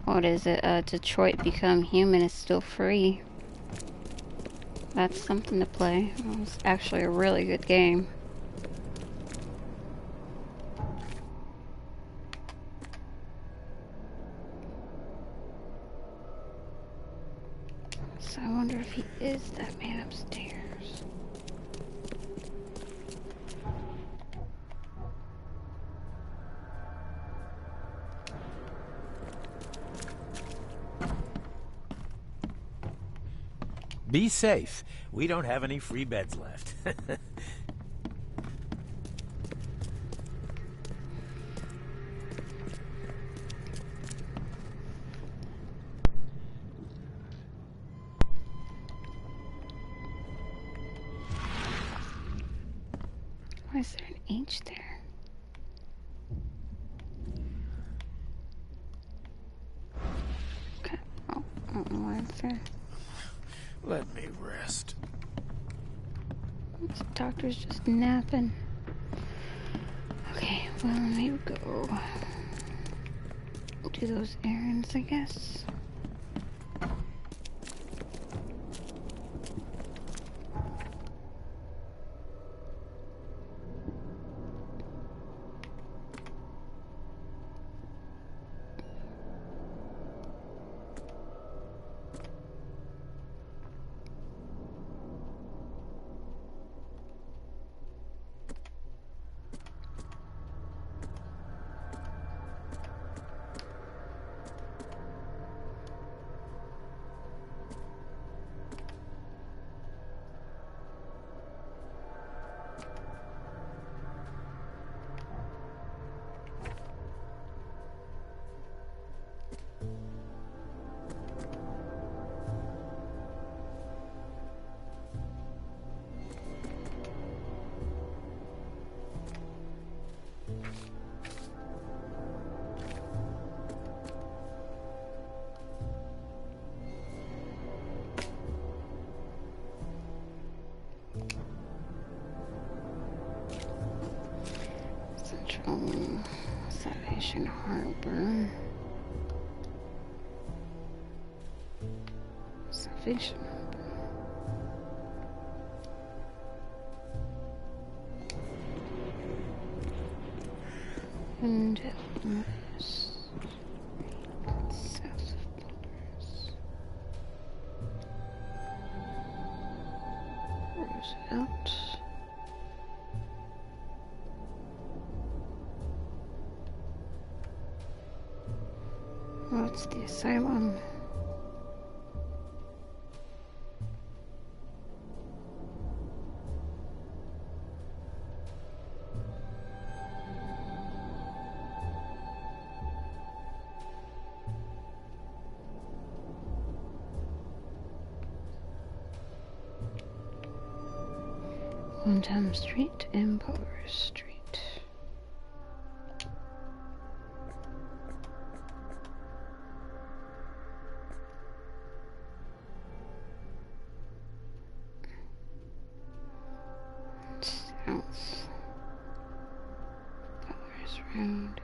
what is it? Detroit Become Human is still free. That's something to play. It's actually a really good game. So I wonder if he is that man upstairs. Be safe. We don't have any free beds left. Why is there an H there? Okay. Oh, I don't know why it's there. Let me rest. This doctor's just napping. Okay, well, let me go do those errands, I guess. Salvation Harbor. Salvation Harbor. And south of Boulders. Roosevelt. What's the asylum? Windham Street and Bowers Street. South Bowers Road.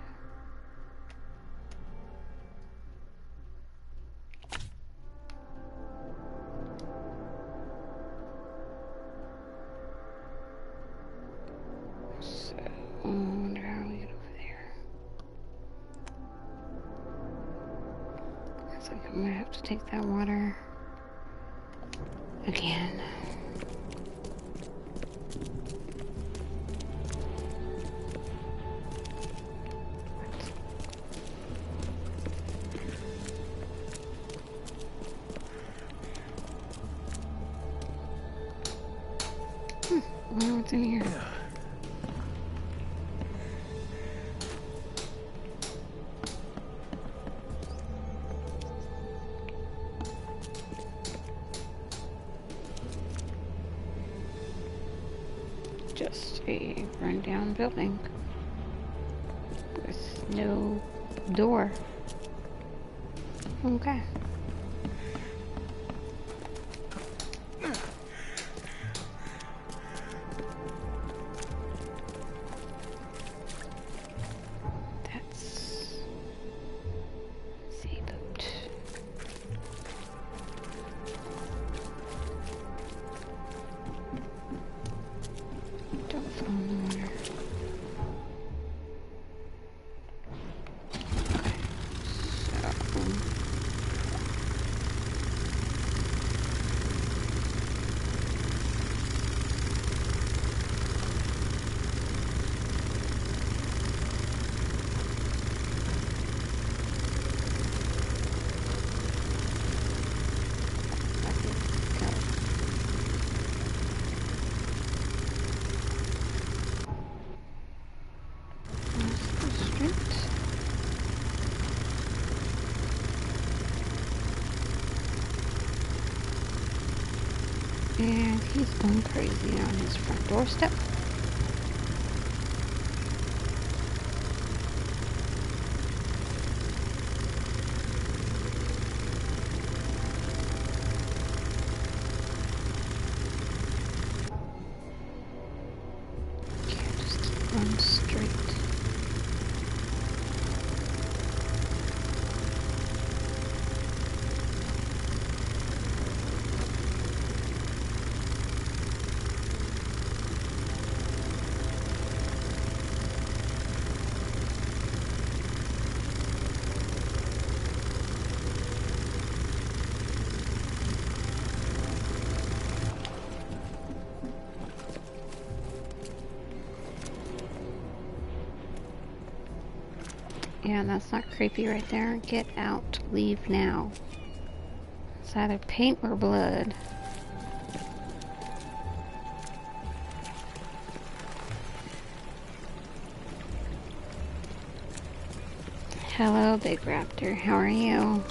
So, I wonder how we get over there. Looks like I'm gonna have to take that water again. I wonder what's in here. Just a rundown building with no door. Okay. That's sailboat. Don't fall in the water. Okay, and he's going crazy on his front doorstep. Can't just keep on straight. Yeah, that's not creepy right there. Get out. Leave now. It's either paint or blood. Hello, Big Raptor. How are you?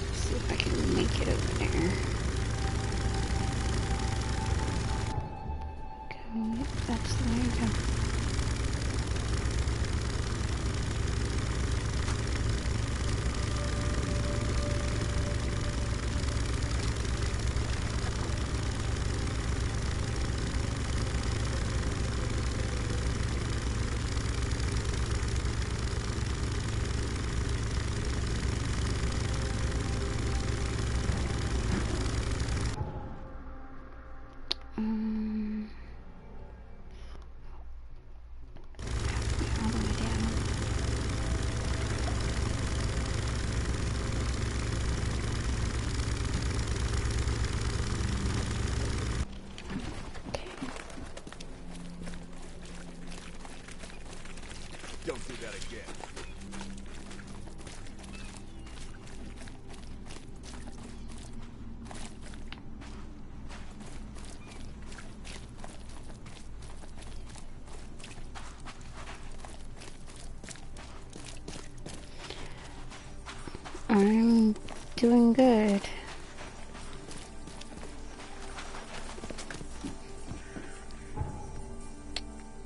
Let's see if I can make it over there. Yep, that's the way to go. Don't do that again. I'm doing good.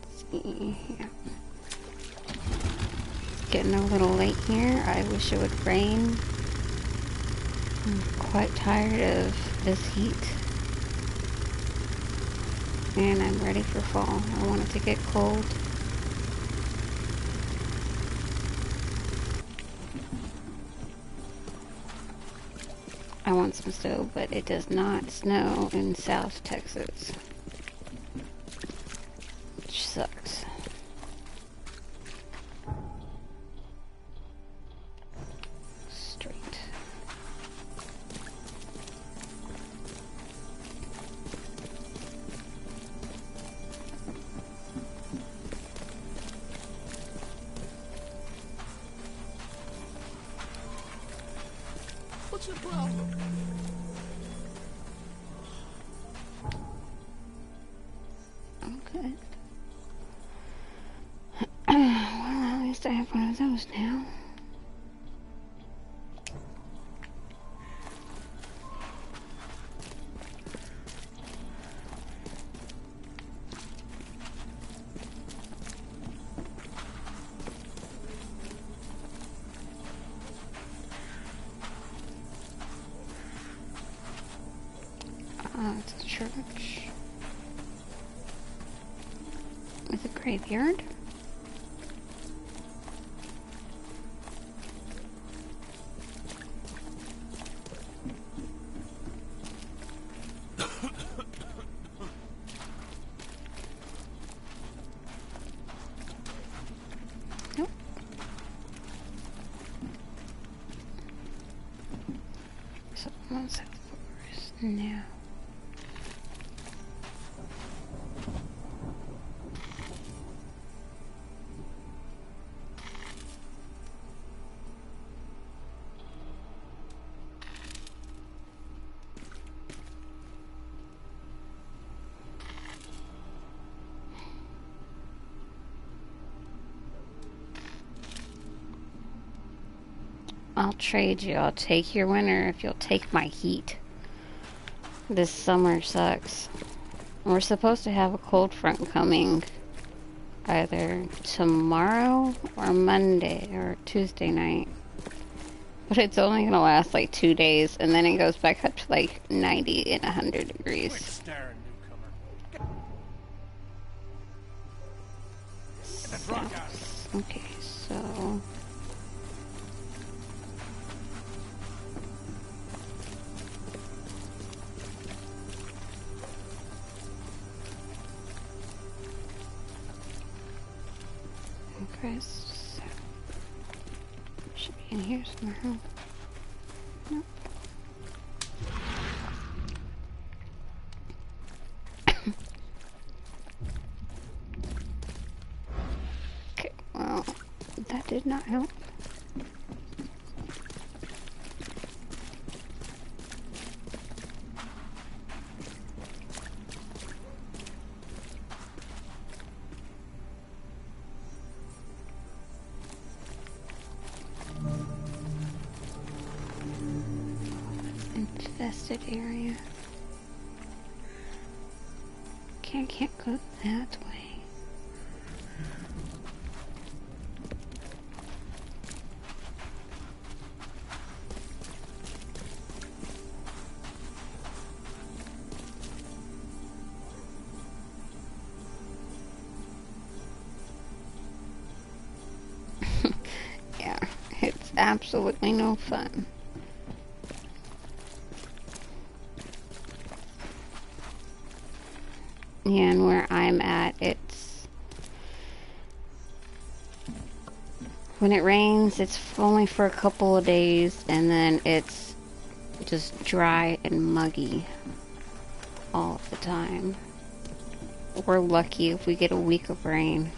Let's see here. It's getting a little late here. I wish it would rain. I'm quite tired of this heat. And I'm ready for fall. I want it to get cold. I want some snow, but it does not snow in South Texas. Which sucks. Straight. What's your problem? Okay. Well, at least I have one of those now. It's a church with a graveyard. Nope. So what's that forest now? I'll trade you. I'll take your winter if you'll take my heat. This summer sucks. We're supposed to have a cold front coming either tomorrow or Monday or Tuesday night. But it's only going to last like 2 days, and then it goes back up to like 90 and 100 degrees. Quit staring, newcomer. Get the drunk out of here. Okay, so... Chris should be in here somewhere. Nope. Okay, well, that did not help. Infested area. Can't go that way. Yeah, it's absolutely no fun. Yeah, and where I'm at, it's... when it rains, it's only for a couple of days, and then it's just dry and muggy all of the time. We're lucky if we get a week of rain.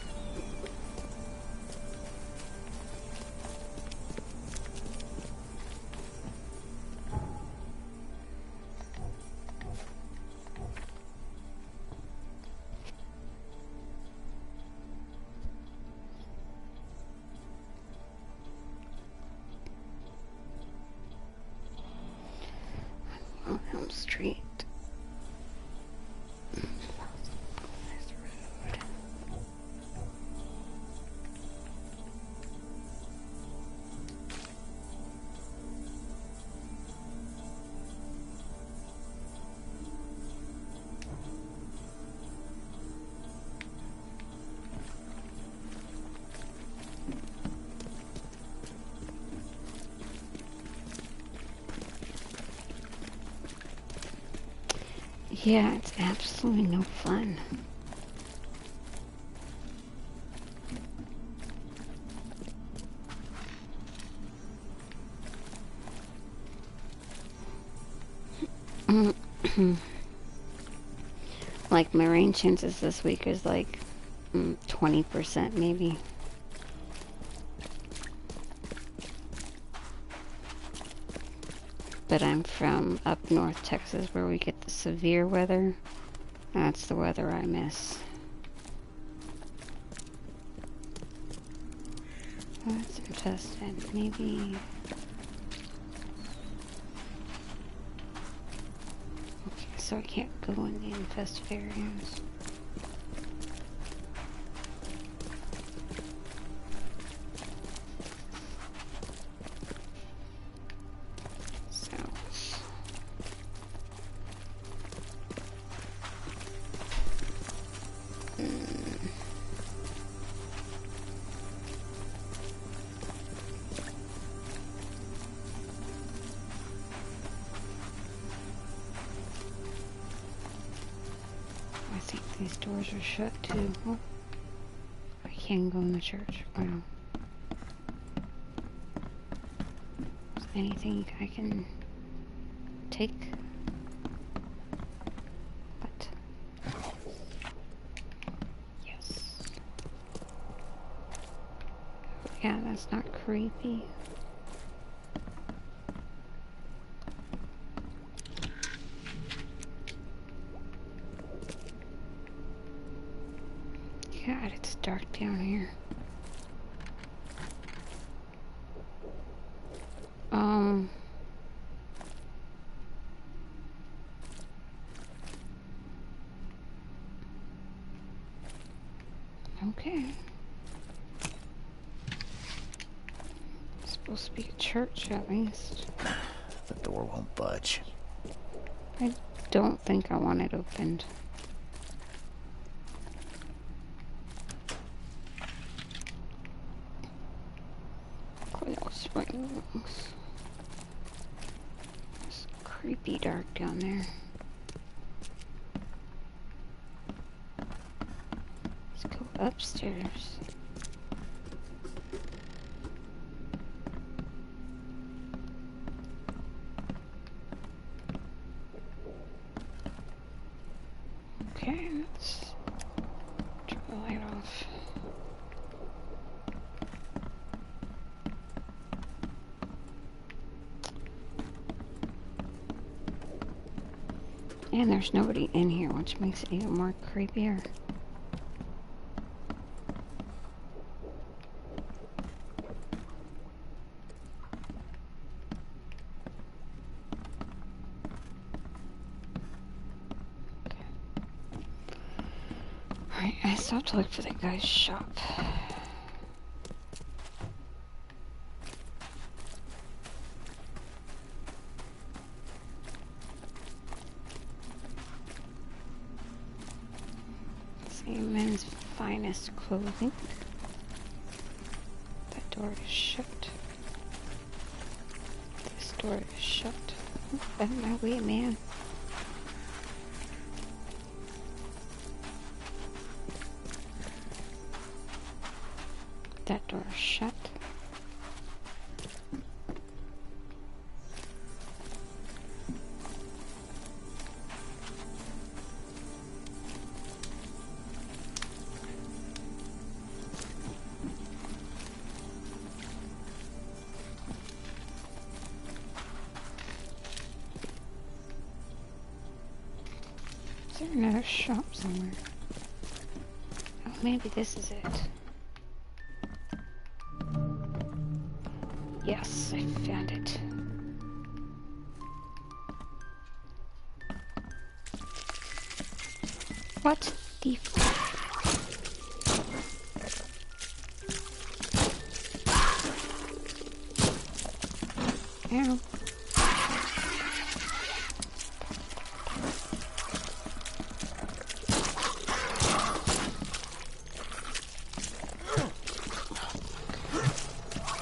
Yeah, it's absolutely no fun. Like, my rain chances this week is like 20% maybe. But I'm from up north Texas where we get the severe weather. That's the weather I miss. Oh, that's infested. Maybe... Okay, so I can't go in the infested areas. These doors are shut too. Oh, I can go in the church. Wow. Is there anything I can take? What? Yes. Yeah, that's not creepy. God, it's dark down here. Okay. It's supposed to be a church at least. The door won't budge. I don't think I want it opened. Springs. It's creepy dark down there. Let's go upstairs. Okay, let's turn the light off. And there's nobody in here, which makes it even more creepier. Okay. Alright, I stopped to look for that guy's shop. Men's finest clothing. That door is shut. This door is shut. Oh, out of my way, man. That door is shut. Is there another shop somewhere? Oh, maybe this is it. Yes, I found it. What the Ow.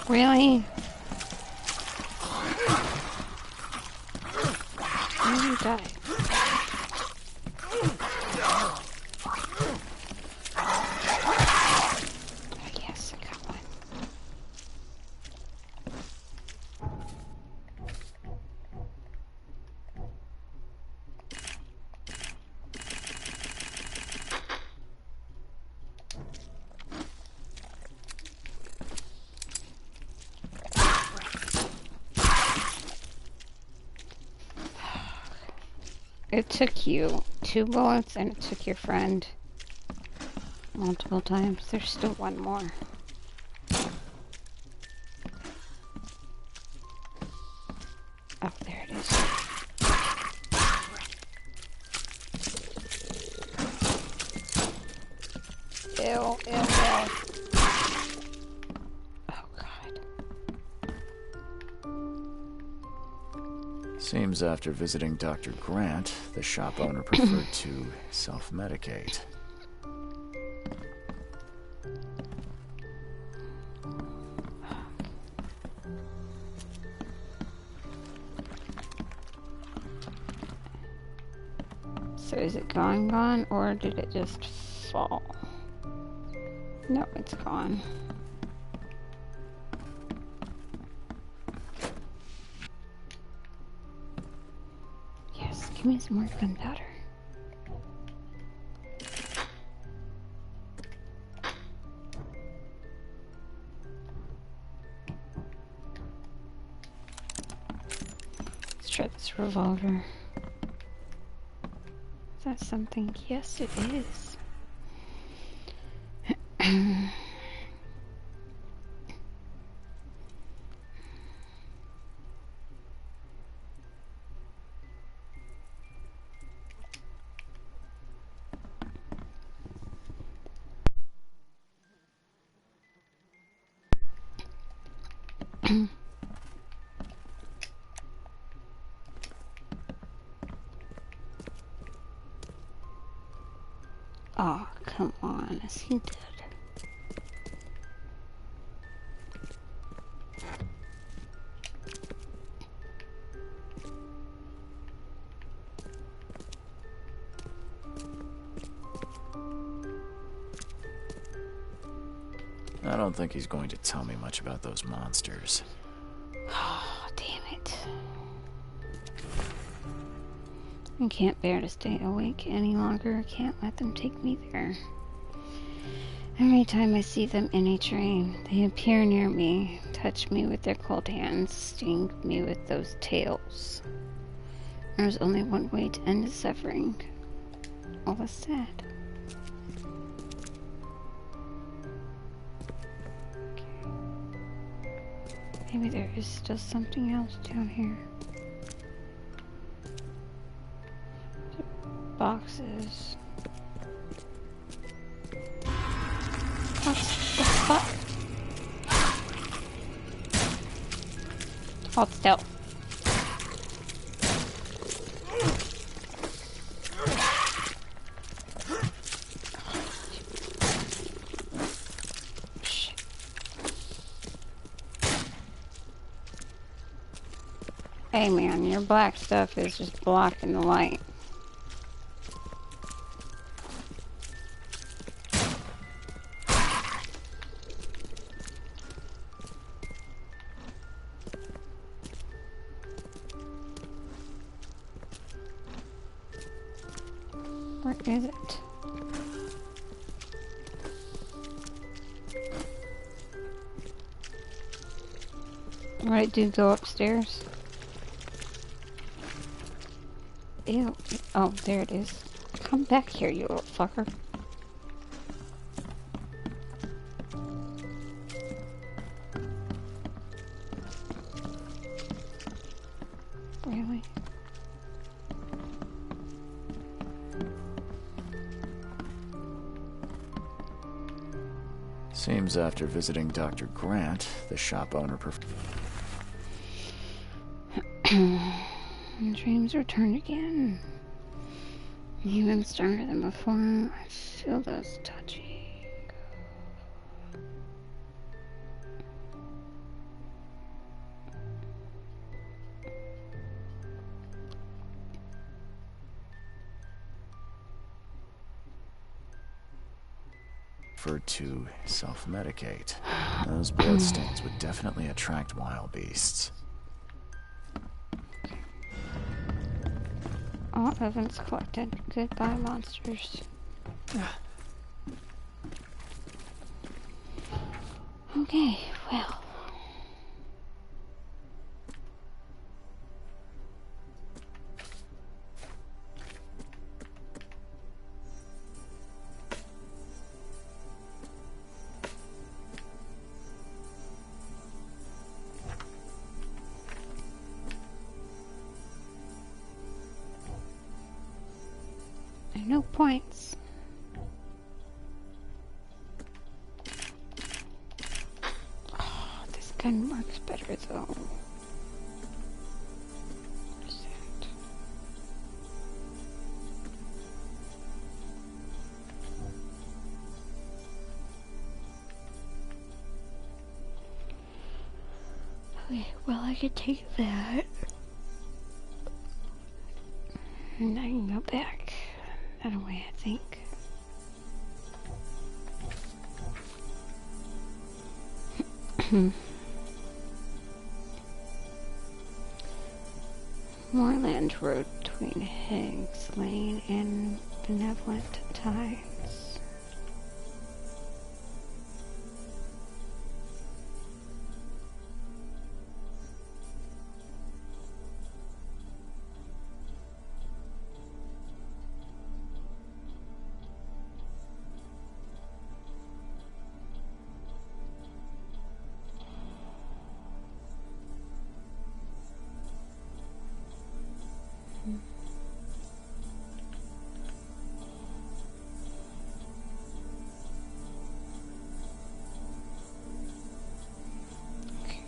Really? I'm gonna die. It took you 2 bullets and it took your friend multiple times. There's still one more. Oh, there it is. Ew, ew, ew. Oh, God. Seems after visiting Dr. Grant, the shop owner preferred to self-medicate. So is it gone, or did it just fall? No, it's gone. Yes, give me some more gunpowder. Let's try this revolver. Is that something? Yes, it is. Oh, come on. Is he dead? I don't think he's going to tell me much about those monsters. Oh, damn it. I can't bear to stay awake any longer. I can't let them take me there. Every time I see them in a train, they appear near me, touch me with their cold hands, sting me with those tails. There's only one way to end his suffering. All is sad. Maybe there is still something else down here. Boxes. What the fuck? Hold still. Hey man, your black stuff is just blocking the light. Where is it? Right, dude, go upstairs. Ew. Oh, there it is. Come back here, you little fucker. Really? Seems after visiting Dr. Grant, the shop owner Dreams returned again. Even stronger than before. I feel those touching. preferred to self-medicate. Those blood stains would definitely attract wild beasts. All evidence collected. Goodbye, monsters. Okay, well. points. Oh, this gun works better though. Okay, well, I could take that. And I can go back that way, I think. Moorland Road between Higgs Lane and Benevolent Tides.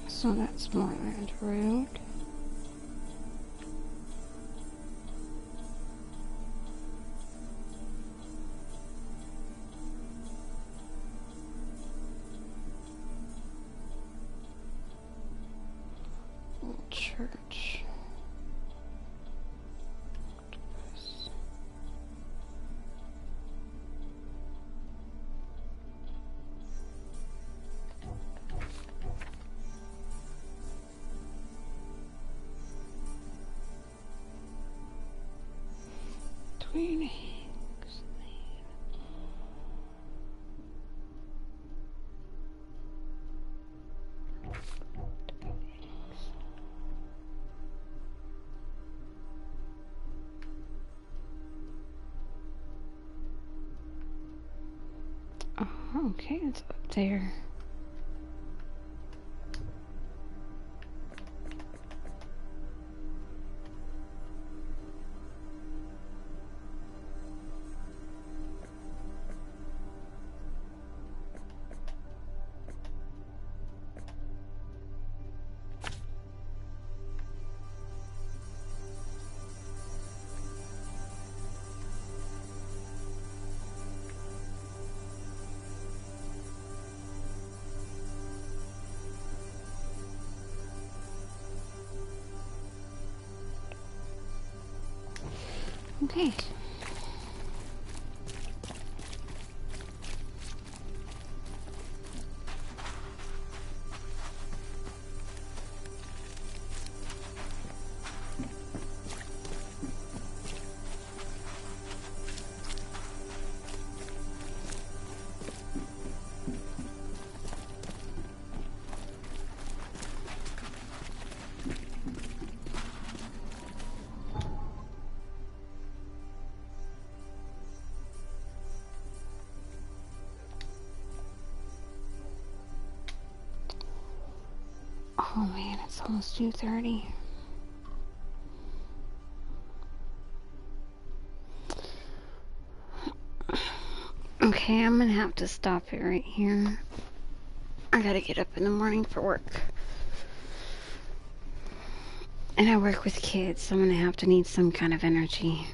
So that's Moorland Road. Church. Between Higgs Lane. Oh, okay, it's up there. Okay. Oh man, it's almost 2:30. Okay, I'm gonna have to stop it right here. I gotta get up in the morning for work. And I work with kids, so I'm gonna have to need some kind of energy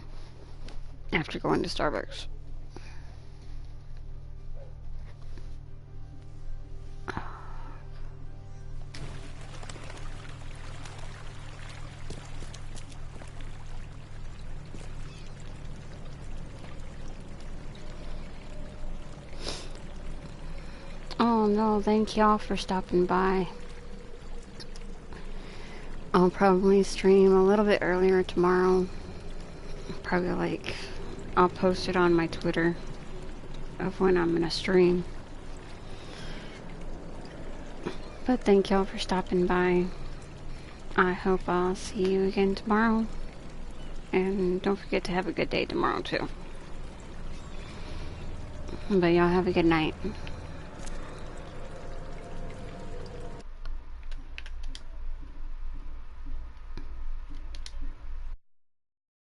after going to Starbucks. Oh no, thank y'all for stopping by. I'll probably stream a little bit earlier tomorrow. Probably I'll post it on my Twitter of when I'm gonna stream. But thank y'all for stopping by. I hope I'll see you again tomorrow. And don't forget to have a good day tomorrow too. But y'all have a good night.